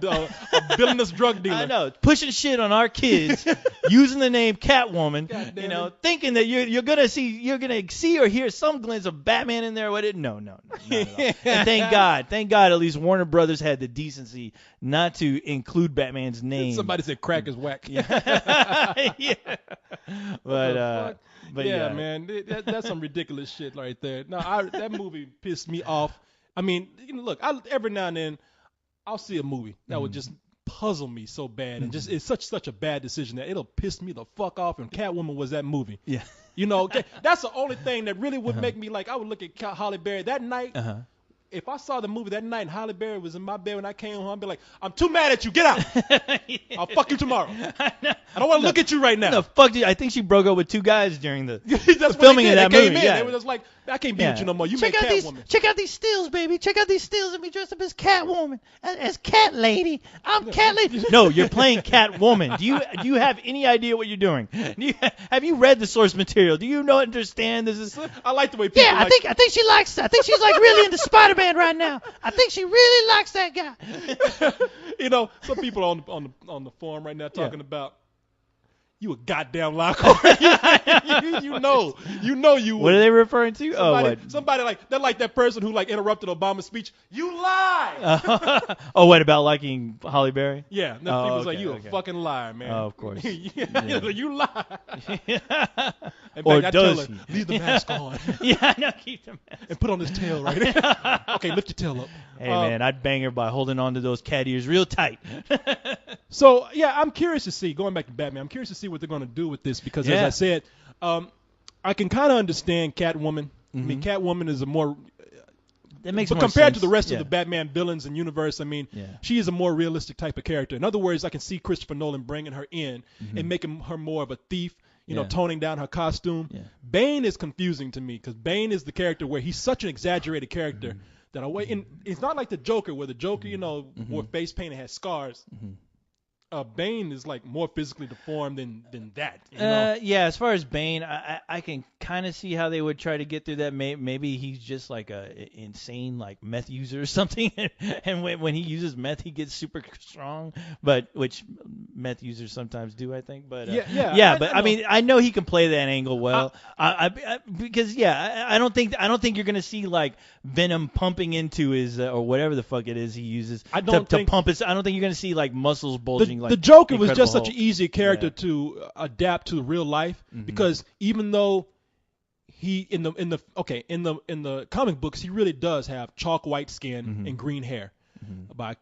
S1: villainous drug dealer.
S2: I know, pushing shit on our kids, using the name Catwoman.
S1: God damn
S2: You know,
S1: it.
S2: thinking that you're gonna see or hear some glance of Batman in there. What? No, not at all. And thank God, at least Warner Brothers had the decency not to include Batman's name.
S1: Somebody said crack is whack.
S2: yeah. But
S1: yeah, man, that's some ridiculous shit right there. No, that movie pissed me off. I mean, look, every now and then I'll see a movie that would just puzzle me so bad, and just it's such a bad decision that it'll piss me the fuck off. And Catwoman was that movie.
S2: Yeah.
S1: You know, that's the only thing that really would make me like. I would look at Halle Berry that night. If I saw the movie that night and Halle Berry was in my bed when I came home, I'd be like, I'm too mad at you. Get out. I'll fuck you tomorrow. I don't want to look at you right now.
S2: The fuck did I think she broke up with two guys during the
S1: That's what
S2: filming
S1: they
S2: of
S1: did.
S2: that
S1: They came
S2: movie.
S1: in.
S2: Yeah.
S1: They were just like, I can't be
S2: Yeah.
S1: with you no more. You
S3: Check
S1: make
S3: out these,
S1: Catwoman.
S3: check out these stills, baby. Check out these stills of me dressed up as Catwoman, as Cat Lady. I'm Cat Lady.
S2: No, you're playing Catwoman. Do you have any idea what you're doing? Have you read the source material? Do you understand this is?
S1: I like the way people.
S3: Yeah, I think she likes. I think she's like really into Spider-Man right now. I think she really likes that guy.
S1: you know, some people on the forum right now talking about you a goddamn locker. you know you.
S2: What are they referring to?
S1: Somebody like they're like that person who like interrupted Obama's speech. You lie.
S2: Oh, what about liking Halle Berry?
S1: Yeah, and then
S2: Oh,
S1: people's like
S2: okay,
S1: you
S2: okay.
S1: a fucking liar, man.
S2: Oh, of course.
S1: You lie. In
S2: Or
S1: fact, I tell
S2: does
S1: her,
S2: he?
S1: leave the mask on
S2: Yeah, I know. Keep them.
S1: and put on his tail right. Okay, lift your tail up.
S2: Hey man, I'd bang her by holding on to those cat ears real tight.
S1: So yeah, I'm curious to see. Going back to Batman, I'm curious to see what they're going to do with this because, as
S2: Yeah.
S1: I said, I can kind of understand Catwoman. I mean, Catwoman is a more,
S2: That makes
S1: but
S2: more
S1: compared
S2: sense.
S1: to the rest
S2: Yeah.
S1: of the Batman villains and universe, I mean,
S2: Yeah.
S1: she is a more realistic type of character. In other words, I can see Christopher Nolan bringing her in and making her more of a thief. You know,
S2: Yeah.
S1: toning down her costume.
S2: Yeah.
S1: Bane is confusing to me because Bane is the character where he's such an exaggerated character that it's not like the Joker where the Joker, you know, wore face paint and had scars. Bane is like more physically deformed than that. You know?
S2: Yeah, as far as Bane, I can kind of see how they would try to get through that. Maybe he's just like a insane like meth user or something, and when he uses meth, he gets super strong. But which meth users sometimes do, I think. But
S1: Yeah,
S2: But
S1: I
S2: I mean, I know he can play that angle well. Because I don't think you're gonna see like Venom pumping into his or whatever the fuck it is he uses
S1: I don't
S2: to
S1: think-
S2: pump his. I don't think you're gonna see like muscles bulging.
S1: The Joker was
S2: Incredible
S1: just such
S2: Hulk.
S1: an easy character
S2: Yeah.
S1: to adapt to real life because even though he in the comic books he really does have chalk white skin and green hair by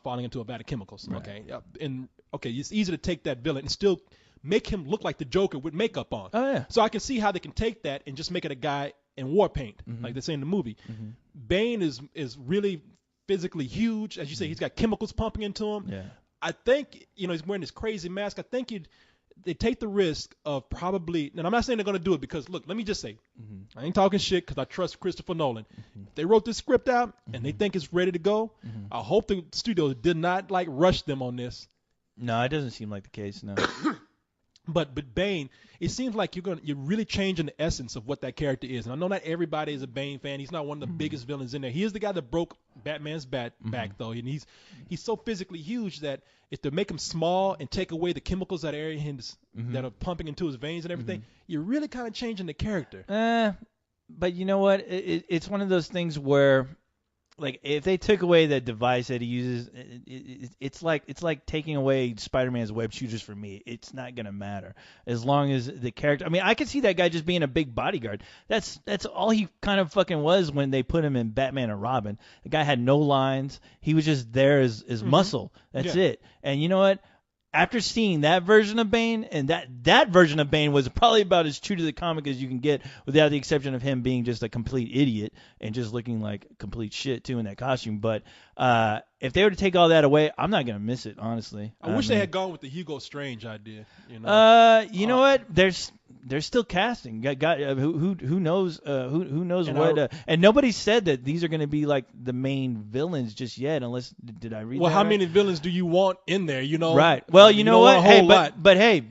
S1: falling into a vat of chemicals.
S2: Right.
S1: It's easy to take that villain and still make him look like the Joker with makeup on.
S2: Oh yeah.
S1: So I can see how they can take that and just make it a guy in war paint, like they say in the movie. Bane is really physically huge, as you say. He's got chemicals pumping into him.
S2: Yeah.
S1: I think he's wearing this crazy mask. I think they take the risk of probably, and I'm not saying they're going to do it because, look, let me just say, I ain't talking shit because I trust Christopher Nolan. If they wrote this script out and they think it's ready to go, I hope the studio did not rush them on this.
S2: No, it doesn't seem like the case. No.
S1: But Bane, it seems like you're really changing the essence of what that character is. And I know not everybody is a Bane fan. He's not one of the biggest villains in there. He is the guy that broke Batman's back though, and he's so physically huge that if they make him small and take away the chemicals that are pumping into his veins and everything, you're really kind of changing the character.
S2: But you know what? It's one of those things where, like, if they took away that device that he uses, it's like taking away Spider-Man's web shooters for me. It's not gonna matter as long as the character. I mean, I could see that guy just being a big bodyguard. That's all he kind of fucking was when they put him in Batman and Robin. The guy had no lines. He was just there as muscle. That's it. And you know what? After seeing that version of Bane, and that version of Bane was probably about as true to the comic as you can get, without the exception of him being just a complete idiot and just looking like complete shit too in that costume. But if they were to take all that away, I'm not gonna miss it, honestly.
S1: I wish they had gone with the Hugo Strange idea.
S2: You know what? They're still casting. Who knows? Who knows what? And nobody said that these are going to be like the main villains just yet. Unless did I read?
S1: Well,
S2: that
S1: how
S2: right?
S1: many villains do you want in there?
S2: Right. Well, you know what? Hey,
S1: lot.
S2: but hey,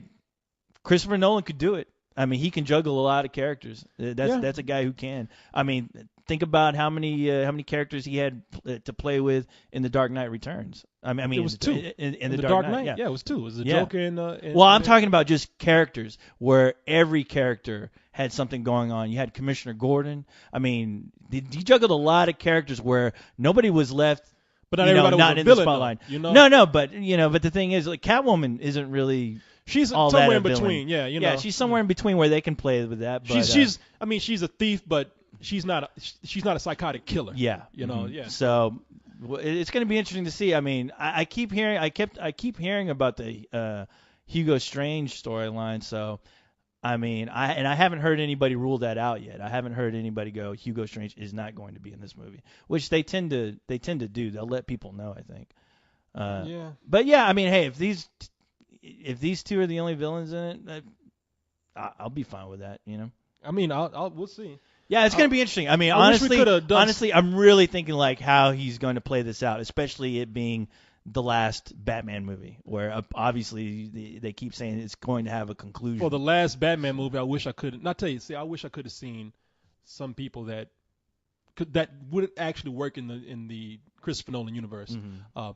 S2: Christopher Nolan could do it. I mean, he can juggle a lot of characters. That's a guy who can. I mean, think about how many characters he had to play with in The Dark Knight Returns. I mean,
S1: it was two
S2: in the Dark Knight.
S1: Yeah, it was two. It was the Joker and.
S2: Well, I'm talking about just characters where every character had something going on. You had Commissioner Gordon. I mean, he juggled a lot of characters where nobody was left.
S1: But not everybody was
S2: not
S1: a
S2: in
S1: villain,
S2: the spotlight.
S1: though,
S2: No, but the thing is, like, Catwoman isn't really.
S1: She's
S2: all
S1: somewhere
S2: that
S1: in between.
S2: villain.
S1: Yeah,
S2: she's somewhere in between where they can play with that. But,
S1: she's a thief, but she's not a psychotic killer.
S2: Yeah.
S1: Yeah.
S2: So it's going to be interesting to see. I mean, I keep hearing about the Hugo Strange storyline. So, I mean, I haven't heard anybody rule that out yet. I haven't heard anybody go, Hugo Strange is not going to be in this movie, which they tend to do. They'll let people know, I think. But yeah, I mean, hey, if these two are the only villains in it, I'll be fine with that.
S1: I mean, we'll see.
S2: Yeah, it's going to be interesting. I mean, honestly, I'm really thinking like how he's going to play this out, especially it being the last Batman movie, where obviously they keep saying it's going to have a conclusion.
S1: Well, the last Batman movie, I wish I could have seen some people that would actually work in the Christopher Nolan universe.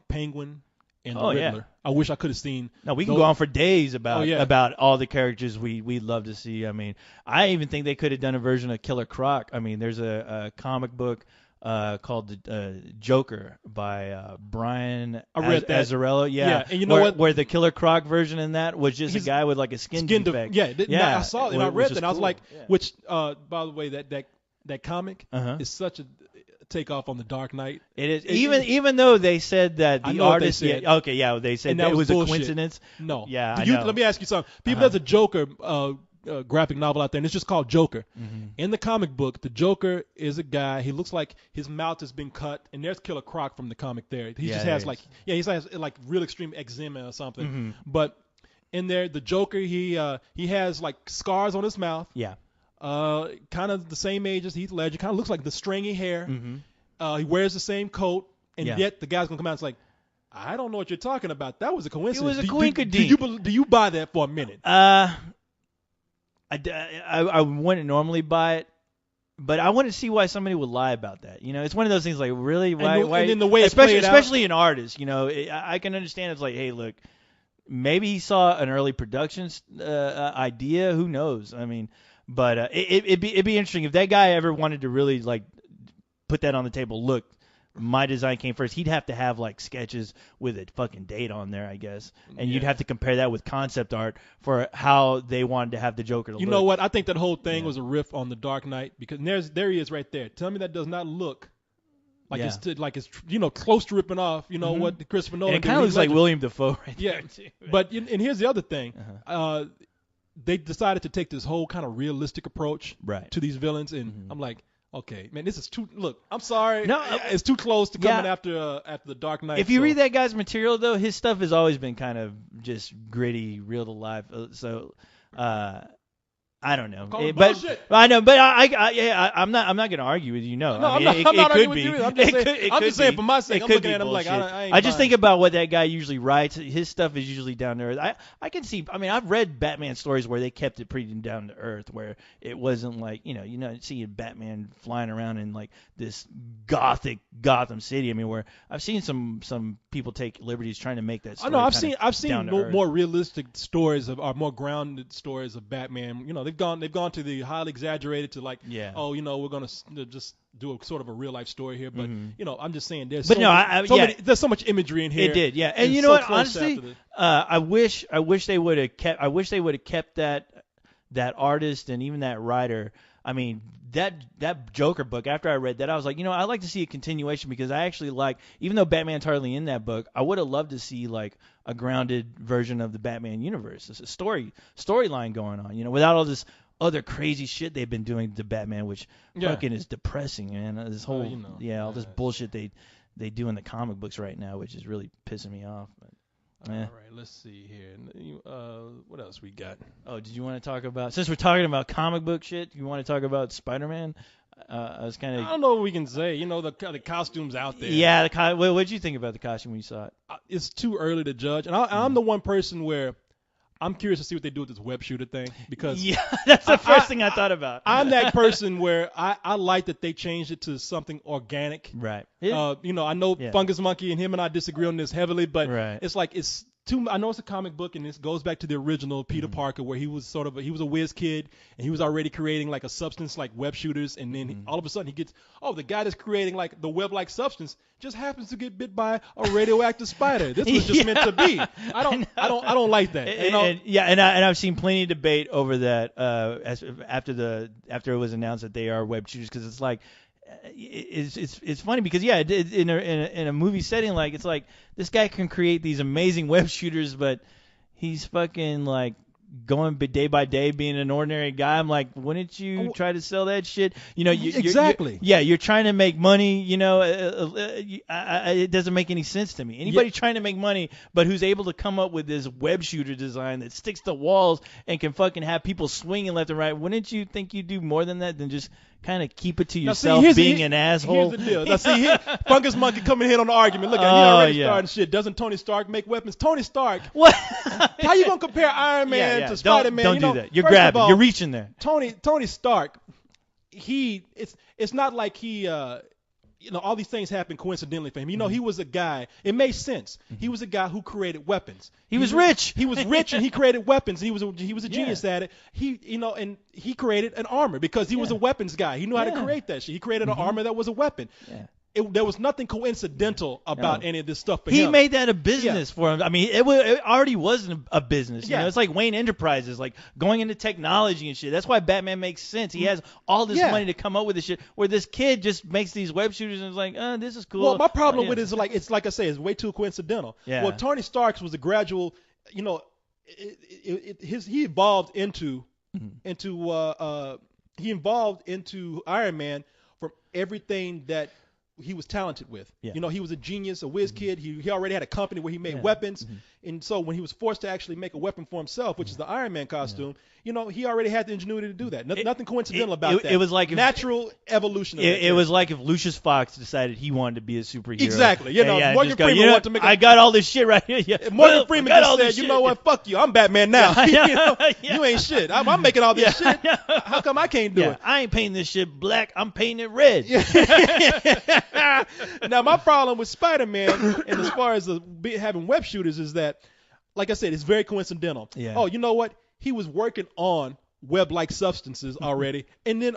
S1: Penguin and the Riddler. Yeah. I wish I could have seen.
S2: No, we can go on for days about all the characters we'd love to see. I mean, I even think they could have done a version of Killer Croc. I mean, there's a comic book called the Joker by Brian Azzarello. Yeah,
S1: and you know what?
S2: Where the Killer Croc version in that was just a guy with like a skin defect.
S1: Yeah. I saw it and I read that. And I was like, which by the way, that comic is such a takeoff on the Dark Knight.
S2: It is even though they said that the artist.
S1: They said.
S2: They said that it was
S1: bullshit.
S2: A coincidence.
S1: No.
S2: Yeah. I know.
S1: Let me ask you something. There's a Joker graphic novel out there, and it's just called Joker. In the comic book, the Joker is a guy. He looks like his mouth has been cut, and there's Killer Croc from the comic there. He has like real extreme eczema or something. But in there, the Joker, he has like scars on his mouth.
S2: Yeah.
S1: Kind of the same age as Heath Ledger. Kind of looks like the stringy hair. He wears the same coat, and yet the guy's gonna come out and say, I don't know what you're talking about. That was a coincidence.
S2: It was a coinkydink.
S1: Do you buy that for a minute?
S2: I wouldn't normally buy it, but I want to see why somebody would lie about that. It's one of those things like, really? Why?
S1: And then the way especially
S2: an artist, I can understand. It's like, hey, look, maybe he saw an early production idea. Who knows? I mean, but it'd be interesting if that guy ever wanted to really like put that on the table. Look, my design came first. He'd have to have like sketches with a fucking date on there, I guess, and you'd have to compare that with concept art for how they wanted to have the Joker to look.
S1: You know what? I think that whole thing was a riff on the Dark Knight, because there he is right there. Tell me that does not look like it's close to ripping off what Christopher Nolan.
S2: And it kind of looks like William Dafoe right there too.
S1: But and here's the other thing. They decided to take this whole kind of realistic approach to these villains, and I'm like, Okay, man, this is too. Look, I'm sorry.
S2: No,
S1: it's too close to coming
S2: yeah.
S1: after the Dark Knight.
S2: If you
S1: so-
S2: read that guy's material, though, his stuff has always been kind of just gritty, real to life. So, I don't know.
S1: Call it
S2: But
S1: bullshit.
S2: I know, but I'm not going to argue with you. No,
S1: No,
S2: I mean,
S1: I'm not
S2: it could
S1: arguing with
S2: be.
S1: you either. I'm just saying- I'm just saying for my sake,
S2: It
S1: I'm
S2: could
S1: looking
S2: be
S1: at him like,
S2: bullshit.
S1: I ain't
S2: I just
S1: buying
S2: think about what that guy usually writes. His stuff is usually down to earth. I can see. I mean, I've read Batman stories where they kept it pretty down to earth, where it wasn't like seeing Batman flying around in like this gothic Gotham City. I mean, where I've seen some people take liberties trying to make that.
S1: I
S2: Story
S1: know I've
S2: kinda
S1: seen
S2: down to
S1: more,
S2: earth.
S1: more realistic stories or more grounded stories of Batman. They've gone to the highly exaggerated to like,
S2: Yeah.
S1: we're gonna just do a sort of a real life story here. But I'm just saying there's
S2: But no,
S1: there's so much imagery in here.
S2: It did, yeah. And you know
S1: so
S2: what?
S1: close
S2: Honestly,
S1: after the-
S2: I wish they would have kept. I wish they would have kept that artist and even that writer. I mean, that Joker book. After I read that, I was like, I'd like to see a continuation because I actually like, even though Batman's hardly in that book, I would have loved to see like a grounded version of the Batman universe. It's a storyline going on, without all this other crazy shit they've been doing to Batman, which fucking is depressing, man. This whole all this bullshit they do in the comic books right now, which is really pissing me off. But,
S1: All right, let's see here. What else we got?
S2: oh, did you want to talk about, since we're talking about comic book shit, you want to talk about Spider-Man? I was kind
S1: I
S2: of
S1: don't know what we can say. The costumes out there.
S2: what did you think about the costume when you saw it?
S1: It's too early to judge, and I'm the one person where I'm curious to see what they do with this web shooter thing because
S2: Yeah, that's the first thing I thought about.
S1: I'm that person where I like that they changed it to something organic.
S2: Right.
S1: I know
S2: Yeah.
S1: Fungus Monkey and him and I disagree on this heavily, but
S2: Right.
S1: it's like it's too. I know it's a comic book, and this goes back to the original Peter Parker, where he was he was a whiz kid, and he was already creating like a substance like web shooters, and then all of a sudden he gets the guy that's creating like the web-like substance just happens to get bit by a radioactive spider. This was just meant to be. I don't like that.
S2: And I've seen plenty of debate over that after it was announced that they are web shooters, because it's like it's funny because in a movie setting, like it's like this guy can create these amazing web shooters, but he's fucking like going day by day being an ordinary guy. I'm like, wouldn't you try to sell that shit?
S1: Exactly.
S2: You're trying to make money. It doesn't make any sense to me. Anybody trying to make money, but who's able to come up with this web shooter design that sticks to walls and can fucking have people swinging left and right, wouldn't you think you do more than that than just kind of keep it to yourself, being an asshole?
S1: Here's the deal. Now see, Fungus Monkey coming in on the argument. Look, he already starting shit. Doesn't Tony Stark make weapons? Tony Stark.
S2: What?
S1: How you gonna compare Iron Man to Spider-Man?
S2: Don't do that. You're
S1: first of
S2: grabbing.
S1: all,
S2: You're reaching there.
S1: Tony Stark. It's not like he. All these things happen coincidentally for him. He was a guy. It made sense. He was a guy who created weapons.
S2: He was rich.
S1: He was rich, and he created weapons. He was a genius at it. And he created an armor because he was a weapons guy. He knew how to create that shit. He created an armor that was a weapon.
S2: Yeah.
S1: There was nothing coincidental about any of this stuff for
S2: He
S1: him.
S2: made that a business for him. I mean, it already wasn't a business.
S1: Yeah.
S2: It's like Wayne Enterprises, like going into technology and shit. That's why Batman makes sense. He has all this money to come up with this shit. Where this kid just makes these web shooters and is like, this is cool.
S1: Well, my problem with it is it's like I say, it's way too coincidental.
S2: Yeah.
S1: Well, Tony Stark's was a gradual. He evolved into Iron Man from everything that he was talented with.
S2: Yeah.
S1: He was a genius, a whiz kid. He already had a company where he made weapons. And so when he was forced to actually make a weapon for himself, which is the Iron Man costume, he already had the ingenuity to do that. Nothing coincidental about that.
S2: It was like
S1: natural evolution of
S2: it was like if Lucius Fox decided he wanted to be a superhero.
S1: Exactly. Morgan
S2: just go,
S1: Freeman wanted to make
S2: I got all this shit right here. Yeah.
S1: Morgan Freeman
S2: I got
S1: just
S2: all
S1: said,
S2: this
S1: you
S2: shit.
S1: know what, fuck you. I'm Batman now.
S2: Yeah.
S1: You ain't shit. I'm making all this shit. How come I can't do
S2: Yeah,
S1: it?
S2: I ain't painting this shit black. I'm painting it red.
S1: Now, my problem with Spider-Man, and as far as having web shooters, is that, like I said, it's very coincidental.
S2: Yeah.
S1: Oh, you know what? He was working on web-like substances already, and then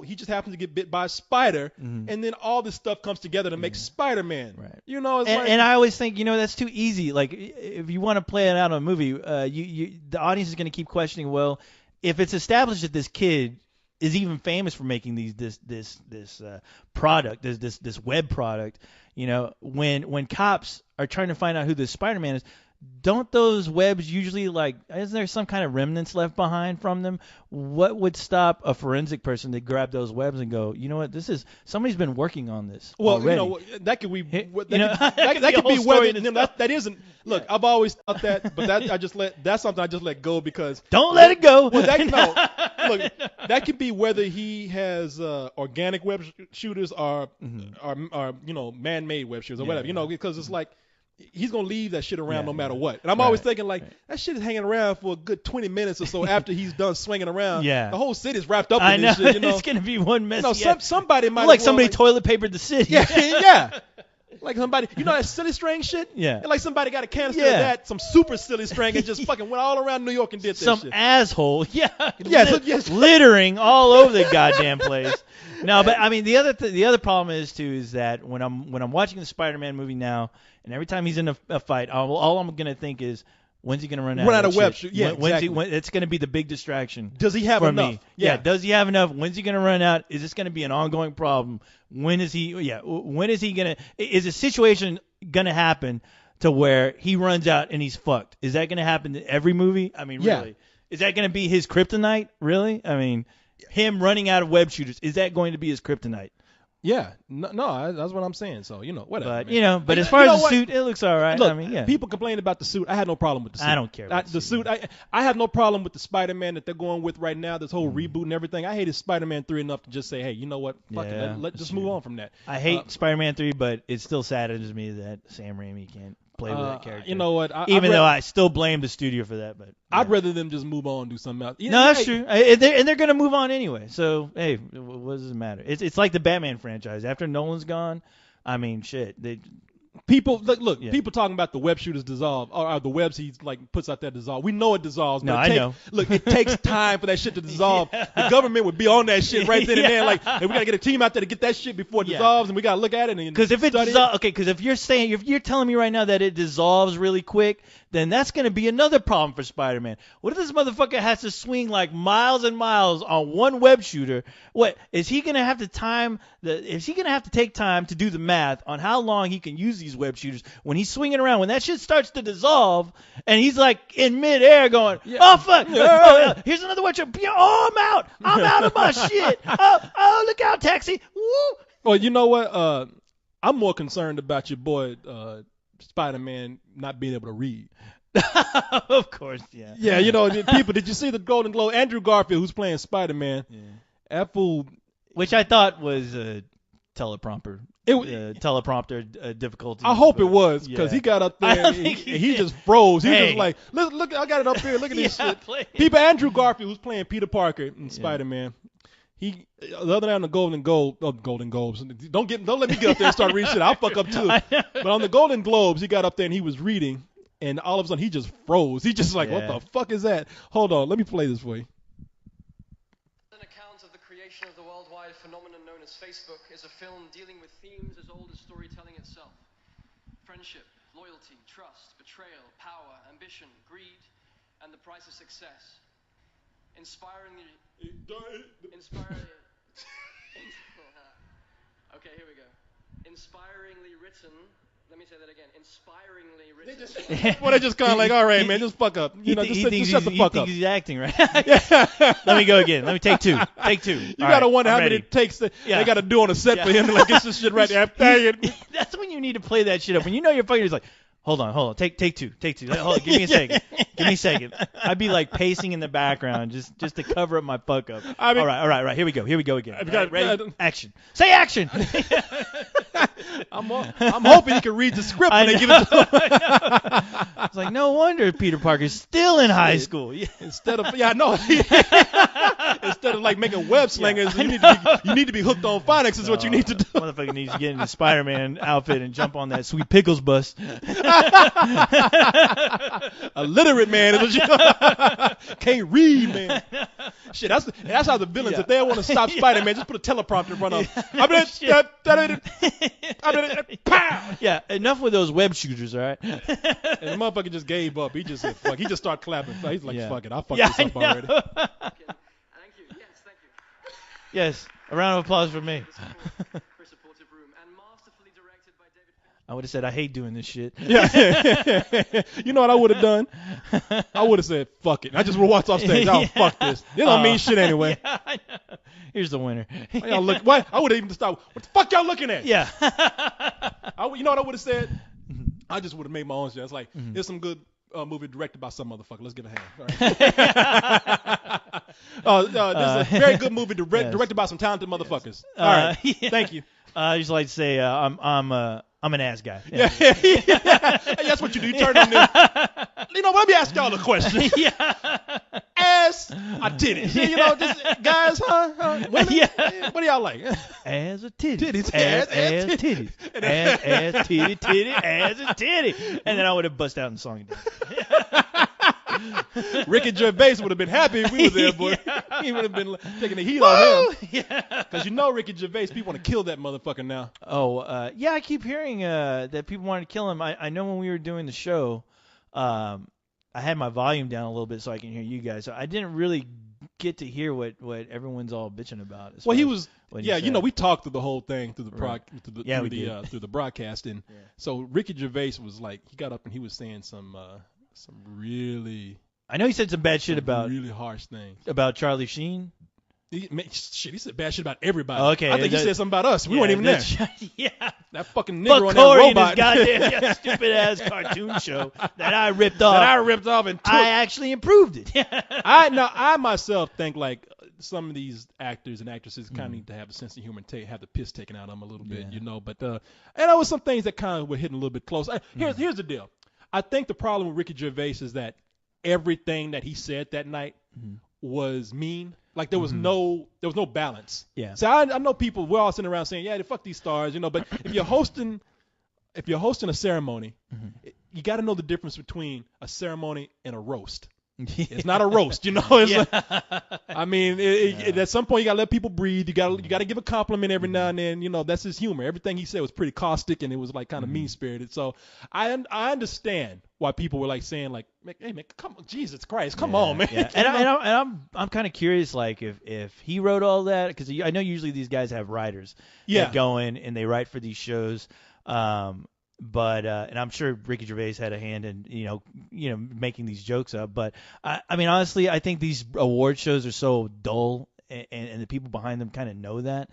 S1: he just happens to get bit by a spider, and then all this stuff comes together to make Spider-Man.
S2: Right.
S1: It's
S2: And I always think, that's too easy. Like, if you want to play it out on a movie, the audience is going to keep questioning, well, if it's established that this kid is even famous for making this product, this web product, when cops are trying to find out who this Spider-Man is, don't those webs usually, like, isn't there some kind of remnants left behind from them? What would stop a forensic person to grab those webs and go, you know what, somebody's been working on this
S1: Well,
S2: already.
S1: you know, that could be that
S2: You know,
S1: could,
S2: that could
S1: that
S2: be a
S1: could be
S2: whole story
S1: whether
S2: in itself.
S1: that isn't. Look, I've always thought that, but that's something I just let go because
S2: Don't let it go.
S1: Well, look, that could be whether he has organic web shooters or man-made web shooters or whatever, because it's like he's gonna leave that shit around no matter what. And I'm always thinking like that shit is hanging around for a good 20 minutes or so after he's done swinging around.
S2: Yeah.
S1: The whole city's wrapped up
S2: I
S1: in
S2: know.
S1: this shit.
S2: It's gonna be one messy.
S1: Somebody might
S2: like
S1: as well,
S2: somebody toilet papered the city.
S1: yeah. Like somebody, that silly string shit?
S2: Yeah.
S1: And like somebody got a canister
S2: Yeah.
S1: of that, some super silly string, and just fucking went all around New York and did that
S2: Some
S1: shit.
S2: asshole,
S1: Yes.
S2: littering all over the goddamn place. No, but I mean the other problem is that when I'm watching the Spider-Man movie now, and every time he's in a fight, all I'm gonna think is, when's he gonna run out of
S1: web
S2: shit?
S1: shoot? Yeah, exactly.
S2: It's gonna be the big distraction.
S1: Does he have
S2: for
S1: enough?
S2: me. Yeah. Does he have enough? When's he gonna run out? Is this gonna be an ongoing problem? When is he? Yeah. When is he gonna? Is a situation gonna happen to where he runs out and he's fucked? Is that gonna happen in every movie? I mean,
S1: Yeah.
S2: really? Is that gonna be his kryptonite? Really? I mean, him running out of web shooters, is that going to be his kryptonite?
S1: Yeah. No, that's what I'm saying. So, whatever.
S2: But
S1: man.
S2: but as
S1: You
S2: far
S1: know
S2: as the
S1: what?
S2: suit, it looks all right.
S1: Look,
S2: I mean, yeah.
S1: people complain about the suit. I had no problem with the suit.
S2: I don't care about
S1: the suit. I have no problem with the Spider-Man that they're going with right now, this whole reboot and everything. I hated Spider-Man 3 enough to just say, hey, you know what? Fuck
S2: Yeah,
S1: it. Let's just
S2: that's
S1: move
S2: true.
S1: on from that.
S2: I hate Spider-Man 3, but it still saddens me that Sam Raimi can't play with that character.
S1: You know what?
S2: Even though I still blame the studio for that, but
S1: I'd rather them just move on and do something else.
S2: no, that's true. And they're going to move on anyway. So hey, what does it matter? It's like the Batman franchise. After Nolan's gone, I mean, shit.
S1: People look.
S2: Yeah.
S1: People talking about the web shooters dissolve, or the webs he puts out there dissolve. We know it dissolves.
S2: No,
S1: but
S2: I know.
S1: Look, it takes time for that shit to dissolve. The government would be on that shit right then and there. Like, hey, we gotta get a team out there to get that shit before it dissolves, and we gotta look at it.
S2: Because if it because if you're telling me right now that it dissolves really quick, then that's going to be another problem for Spider-Man. What if this motherfucker has to swing like miles and miles on one web shooter? What is he going to have to time? Is he going to have to take time to do the math on how long he can use these web shooters when he's swinging around? When that shit starts to dissolve and he's like in midair going, oh fuck, here's another web shooter. Oh, I'm out of my shit. Oh, look out, taxi. Woo.
S1: Well, you know what? I'm more concerned about your boy Spider-Man not being able to read.
S2: Of course, yeah.
S1: Yeah, people. Did you see the Golden Globe? Andrew Garfield, who's playing Spider-Man.
S2: Yeah.
S1: That fool.
S2: Which I thought was a teleprompter. Difficulty.
S1: I hope it was because he got up
S2: I
S1: there
S2: don't
S1: and
S2: think
S1: he
S2: he
S1: just froze. He was
S2: Hey.
S1: just like, look, I got it up here. Look at this
S2: Yeah,
S1: shit.
S2: please.
S1: People, Andrew Garfield, who's playing Peter Parker in Spider-Man. He the other night on the Golden Globes. Don't let me get up there and start reading shit. I'll fuck up too. But on the Golden Globes, he got up there and he was reading, and all of a sudden he just froze. He just like, what the fuck is that? Hold on, let me play this for you.
S5: An account of the creation of the worldwide phenomenon known as Facebook is a film dealing with themes as old as storytelling itself. Friendship, loyalty, trust, betrayal, power, ambition, greed, and the price of success. Inspiring. Okay, here we go. Inspiringly written. Let me say that again. Inspiringly written.
S1: Well, they just kind of like, all right, man, just fuck up. Just shut the fuck up.
S2: He's acting, right? Let me go again. Let me take two.
S1: You gotta wonder how many takes they gotta do on a set for him to like get this shit right there.
S2: That's when you need to play that shit up. When you know you're fucking, he's like, hold on, take two. Like, hold on, give me a second. I'd be like pacing in the background just to cover up my fuck up.
S1: I mean,
S2: all right, here we go again.
S1: I've got-
S2: Ready? Action. Say action.
S1: I'm hoping he can read the script when they give it to him.
S2: It's like, no wonder Peter Parker's still in high school. Yeah.
S1: Instead of like making web slingers, you need to be hooked on phonics is what you need to do.
S2: Motherfucker needs to get in the Spider-Man outfit and jump on that Sweet Pickles bus.
S1: A literate man is what you can't read, man. Shit, that's how the villains, if they want to stop Spider-Man, just put a teleprompter in front of them. Pow!
S2: Yeah, enough with those web shooters, all right?
S1: And the motherfucker just gave up. He just said, fuck. He just started clapping. He's like,
S2: Yeah.
S1: fuck it. I fucked
S2: Yeah,
S1: this up
S2: I know.
S1: already.
S5: Thank you. Yes, thank you.
S2: Yes, a round of applause for me.
S5: For a supportive room. And masterfully directed by David Fincher.
S2: I would have said, I hate doing this shit.
S1: Yeah. You know what I would have done? I would have said, fuck it. I just would have walked off stage. Oh, fuck this. It don't mean shit anyway.
S2: Yeah, I know. Here's the winner.
S1: Why y'all look? Why? I would have even stopped. What the fuck y'all looking at?
S2: Yeah.
S1: You know what I would have said? I just would have made my own shit. It's like, here's some good movie directed by some motherfucker. Let's get a hand. All right. This is a very good movie directed by some talented motherfuckers. All right.
S2: Yeah.
S1: Thank you.
S2: I just like to say I'm an ass guy.
S1: Yeah. Hey, that's what you do. You turn on there. Let me ask y'all a question.
S2: Yeah.
S1: Ass or titties? Just guys, huh? Women?
S2: Yeah.
S1: What do y'all like?
S2: Ass or titty.
S1: Titties.
S2: Ass,
S1: Ass,
S2: titty. Ass, titty, ass, and titty. And then I would have bust out in song again.
S1: Ricky Gervais would have been happy if we were there, boy. He would have been taking the heat off him.
S2: Yeah.
S1: Because Ricky Gervais, people want to kill that motherfucker now.
S2: Oh, yeah, I keep hearing that people wanted to kill him. I know when we were doing the show, I had my volume down a little bit so I can hear you guys. So I didn't really get to hear what everyone's all bitching about.
S1: Well, he was,
S2: what
S1: yeah,
S2: he said.
S1: we talked through the whole thing through the
S2: Right.
S1: through the broadcast, and so Ricky Gervais was like, he got up and he was saying some really
S2: I know he said some bad shit about
S1: really harsh things.
S2: Charlie Sheen.
S1: He said bad shit about everybody.
S2: Oh, okay,
S1: I think he said something about us. We weren't even there.
S2: Yeah.
S1: That fucking
S2: Fuck
S1: nigger on that
S2: Corey and his
S1: robot.
S2: goddamn stupid ass cartoon show that I ripped off.
S1: that I ripped off and took.
S2: I actually improved it.
S1: I myself think like some of these actors and actresses kind of need to have a sense of humor and have the piss taken out of them a little bit, But and there was some things that kind of were hitting a little bit close. Here's the deal. I think the problem with Ricky Gervais is that everything that he said that night was mean. Like there was no balance.
S2: Yeah.
S1: So I know people, we're all sitting around saying, yeah, fuck these stars, But if you're hosting a ceremony, you got to know the difference between a ceremony and a roast. It's not a roast, It's I mean, at some point you gotta let people breathe. You gotta give a compliment every now and then. That's his humor. Everything he said was pretty caustic and it was like kind of mean spirited. So I understand why people were like saying like, hey man, come on, Jesus Christ, come on, man.
S2: Yeah. And I'm kind of curious, like if he wrote all that, because I know usually these guys have writers that go in and they write for these shows. But and I'm sure Ricky Gervais had a hand in making these jokes up. But I mean, honestly, I think these award shows are so dull, and the people behind them kind of know that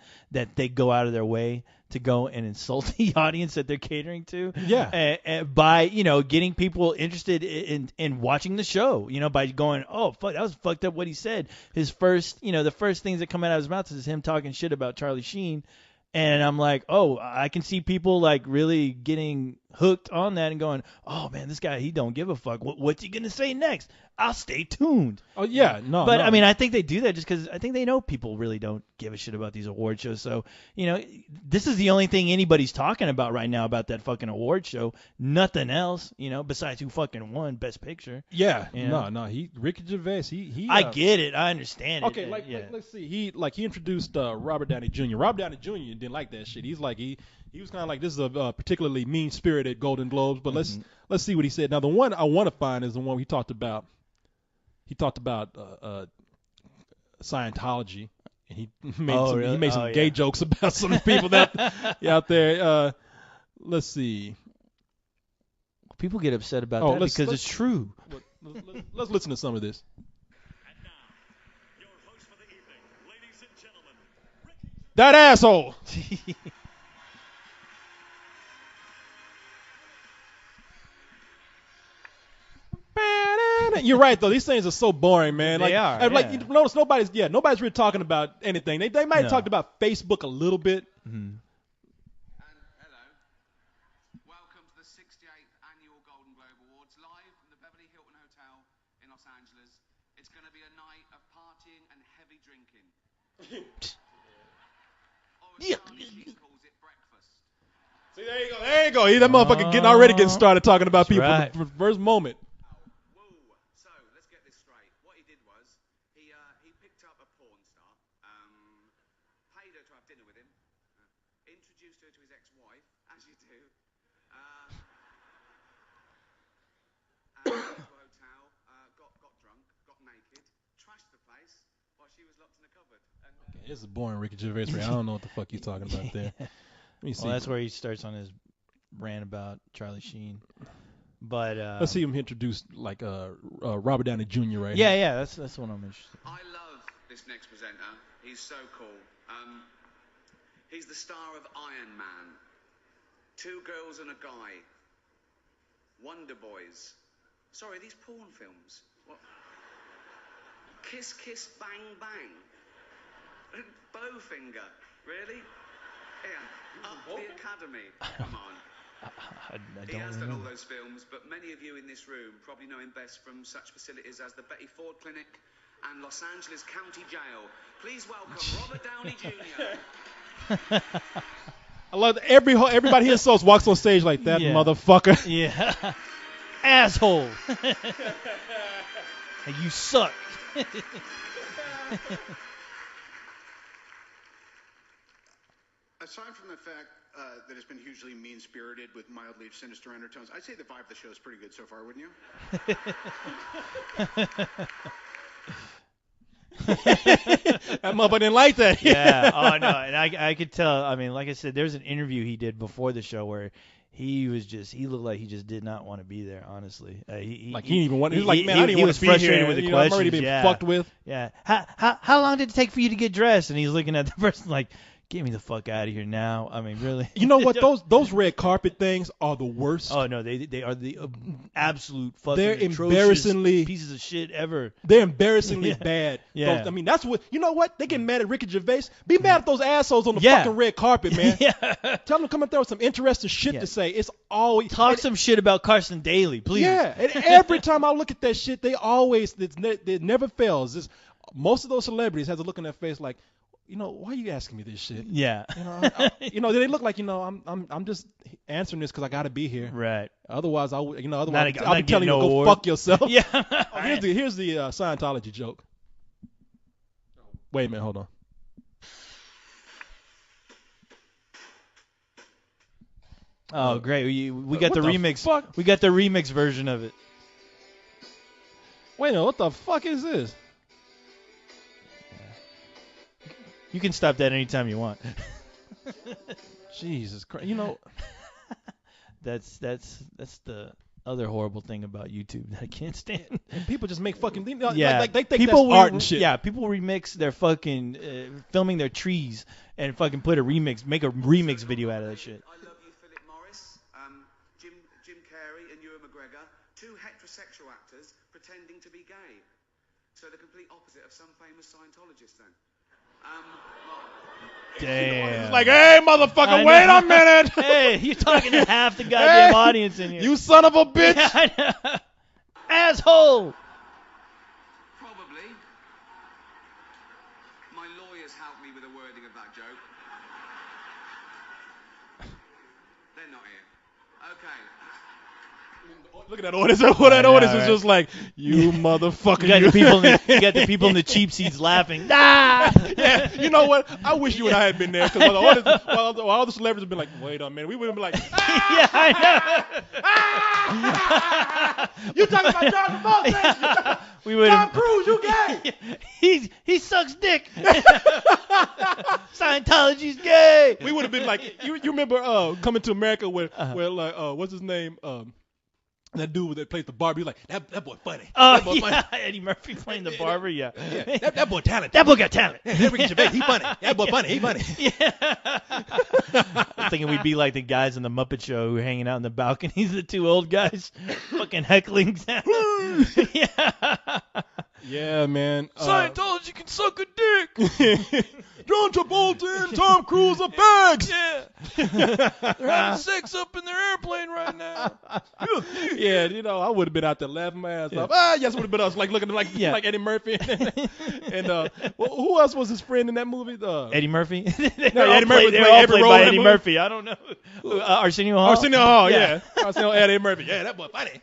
S2: they go out of their way to go and insult the audience that they're catering to.
S1: Yeah.
S2: By getting people interested in watching the show. By going, oh fuck, that was fucked up what he said. His first, the first things that come out of his mouth is him talking shit about Charlie Sheen. And I'm like, oh, I can see people like really getting hooked on that and going, oh man, this guy, he don't give a fuck. What's he gonna say next? I'll stay tuned.
S1: Oh yeah, no.
S2: But
S1: no.
S2: I mean, I think they do that just because I think they know people really don't give a shit about these award shows. So this is the only thing anybody's talking about right now about that fucking award show. Nothing else, besides who fucking won Best Picture.
S1: Yeah,
S2: No.
S1: Ricky Gervais, he.
S2: I get it, I understand it.
S1: Okay, let's see. He introduced Robert Downey Jr. Robert Downey Jr. didn't like that shit. He's like he was kind of like, this is a particularly mean-spirited Golden Globes. But let's see what he said. Now the one I want to find is the one he talked about. He talked about Scientology, and he made some gay jokes about some people that out there. Let's see.
S2: People get upset about that because it's true.
S1: Let's listen to some of this.
S6: And now, your host for the evening, ladies and gentlemen,
S1: That asshole. You're right though. These things are so boring, man.
S2: They are.
S1: And,
S2: Yeah.
S1: you notice nobody's really talking about anything. They might have talked about Facebook a little bit.
S7: And hello. Welcome to the 68th Annual Golden Globe Awards, live from the Beverly Hilton Hotel in Los Angeles. It's going to be a night of partying and heavy drinking. Or as Charlie calls it, breakfast.
S1: See, there you go. There you go. That motherfucker already getting started talking about people
S2: right.
S1: from the first moment.
S7: Whoa. So, let's get this straight. What he did was, he picked up a porn star, paid her to have dinner with him, introduced her to his ex-wife, as you do, and went to a hotel, got drunk, got naked, trashed the place while she was locked in a cupboard. And,
S1: This is boring, Ricky Gervais. I don't know what the fuck you're talking about there. Let me see.
S2: Well, that's where he starts on his rant about Charlie Sheen. But
S1: Let's see him introduce like Robert Downey Jr. right
S2: Yeah,
S1: here.
S2: yeah, that's what I'm interested in.
S7: I love this next presenter. He's so cool. He's the star of Iron Man. 2 girls and a guy. Wonder Boys. Sorry, these porn films. What? Kiss, kiss, bang, bang. Bowfinger. Really? Yeah. Up the Academy. Come on.
S2: I
S7: He
S2: don't
S7: has done all
S2: remember.
S7: those films, but many of you in this room probably know him best from such facilities as the Betty Ford Clinic and Los Angeles County Jail. Please welcome Robert Downey Jr.
S1: I love that everybody here so walks on stage like that
S2: Yeah.
S1: motherfucker.
S2: Yeah. Asshole. Hey, you suck.
S8: Aside from the fact that it's been hugely mean-spirited with mildly sinister undertones, I'd say the vibe of the show is pretty good so far, wouldn't you?
S1: That motherfucker didn't like that.
S2: Yeah. Oh no, and I could tell. I mean, like I said, there's an interview he did before the show where he looked like he just did not want to be there. Honestly, he
S1: Like he didn't even want. He was like, man, I didn't
S2: he
S1: want
S2: was
S1: to be
S2: frustrated
S1: here.
S2: with the
S1: I'm
S2: questions.
S1: already been
S2: Yeah.
S1: fucked with.
S2: Yeah. How long did it take for you to get dressed? And he's looking at the person like, get me the fuck out of here now. I mean, really.
S1: You know what? Those red carpet things are the worst.
S2: Oh no, they are the absolute fucking
S1: They're
S2: atrocious
S1: embarrassingly-
S2: pieces of shit ever.
S1: They're embarrassingly
S2: Yeah.
S1: bad.
S2: Yeah.
S1: Those- I mean, that's what. You know what? They get mad at Ricky Gervais. Be mad at those assholes on the
S2: Yeah.
S1: fucking red carpet, man.
S2: Yeah.
S1: Tell them to come up there with some interesting shit
S2: Yeah.
S1: to say. It's always
S2: Talk some shit about Carson Daly, please.
S1: Yeah, and every time I look at that shit, they always it never fails. Most of those celebrities has a look in their face like, you know, why are you asking me this shit?
S2: Yeah.
S1: You know, they look like, you know, I'm just answering this because I got to be here.
S2: Right.
S1: Otherwise, I'll be
S2: not
S1: telling you
S2: getting
S1: to
S2: no
S1: go
S2: award.
S1: fuck yourself.
S2: Yeah.
S1: Oh, here's the Scientology joke. Wait a minute, hold on.
S2: Oh, great. We got
S1: What
S2: the
S1: the
S2: remix.
S1: fuck?
S2: We got the remix version of it.
S1: Wait a minute, what the fuck is this?
S2: You can stop that anytime you want.
S1: Jesus Christ! You know,
S2: That's the other horrible thing about YouTube that I can't stand.
S1: and people just make fucking
S2: Yeah,
S1: like they think
S2: people
S1: that's art and shit.
S2: Yeah, people remix their fucking filming their trees and fucking make a remix video out of that shit.
S7: I love you, Philip Morris, Jim Carrey, and Ewan McGregor, 2 heterosexual actors pretending to be gay. So the complete opposite of some famous Scientologist then.
S2: Damn.
S1: It's like, hey, motherfucker,
S2: I
S1: wait
S2: know.
S1: a minute.
S2: Hey, you're talking to half the goddamn
S1: Hey,
S2: audience in here.
S1: You son of a bitch.
S2: Yeah, I know. Asshole.
S7: Probably. My lawyers helped me with the wording of that joke. They're not here. Okay.
S1: Look at that audience. That audience
S2: right.
S1: is just like, you motherfucker.
S2: You got the people. You got the people in the cheap seats laughing. Ah!
S1: Yeah, you know what? I wish you and I had been there because while all the celebrities have been like, wait a minute, we would have been like,
S2: Yeah, I know.
S1: you talking about John Travolta?
S2: We would
S1: Tom Cruise, you gay?
S2: He sucks dick. Scientology's gay.
S1: We would have been like, you remember Coming to America where like what's his name? That dude that plays the barber, he's like, that boy funny.
S2: Oh
S1: That boy funny.
S2: yeah, Eddie Murphy playing the barber. Yeah.
S1: Yeah, that boy talented.
S2: That boy got talent.
S1: That Ricky Gervais, he funny. That boy funny, he funny.
S2: Yeah. I'm thinking we'd be like the guys in the Muppet Show who are hanging out in the balconies, the 2 old guys, fucking heckling. Yeah.
S1: Yeah, man.
S2: Scientology can suck a dick.
S1: John Travolta and Tom Cruise are bags.
S2: Yeah. They're having sex up in their airplane right now.
S1: Yeah, you know, I would have been out there laughing my ass off. Yes, would have been us, like looking like Eddie Murphy. And well, who else was his friend in that movie?
S2: Eddie Murphy?
S1: Eddie Murphy
S2: They were all
S1: every
S2: played
S1: role
S2: by
S1: in that
S2: Eddie
S1: movie.
S2: Murphy. I don't know. Arsenio Hall?
S1: Arsenio Hall, yeah. Arsenio Eddie Murphy. Yeah, that boy funny.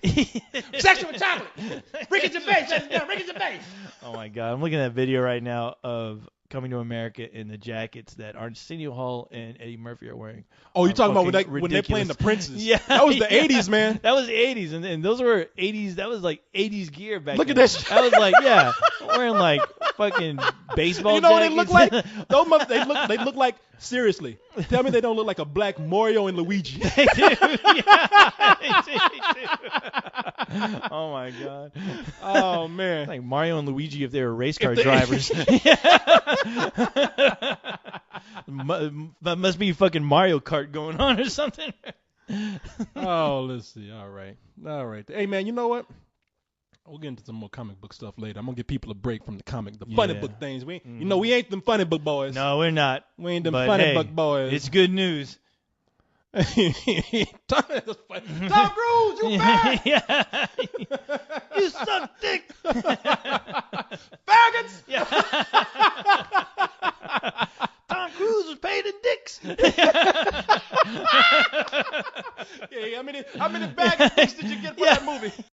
S1: Sexual chocolate. Ricky Gervais. Ricky Gervais.
S2: Oh my God, I'm looking at a video right now of Coming to America in the jackets that Arsenio Hall and Eddie Murphy are wearing.
S1: Oh, you talking about
S2: fucking
S1: when they're playing the
S2: ridiculous.
S1: Princes?
S2: Yeah,
S1: That was the
S2: yeah.
S1: 80s, man.
S2: That was the 80s, and those were 80s. That was like 80s gear back
S1: Look
S2: then.
S1: at that shit.
S2: That was like, yeah, wearing like fucking baseball
S1: You know what they look like?
S2: jackets.
S1: They look like, seriously. Tell me they don't look like a black Mario and Luigi.
S2: They do, yeah. They do. Oh my god.
S1: Oh man.
S2: Like Mario and Luigi if they were race car
S1: they-
S2: drivers. That must be fucking Mario Kart going on or something.
S1: Oh, let's see. All right. Hey man, you know what? We'll get into some more comic book stuff later. I'm gonna give people a break from the funny
S2: Yeah.
S1: book things. We ain't them funny book boys.
S2: No, we're not.
S1: We ain't them
S2: But
S1: funny
S2: hey,
S1: book boys.
S2: It's good news.
S1: Tom Cruise, you back?
S2: Yeah. You suck dick.
S1: Faggots.
S2: Yeah. Tom Cruise was paid in dicks.
S1: Yeah, how many bag of dicks did you get for that movie?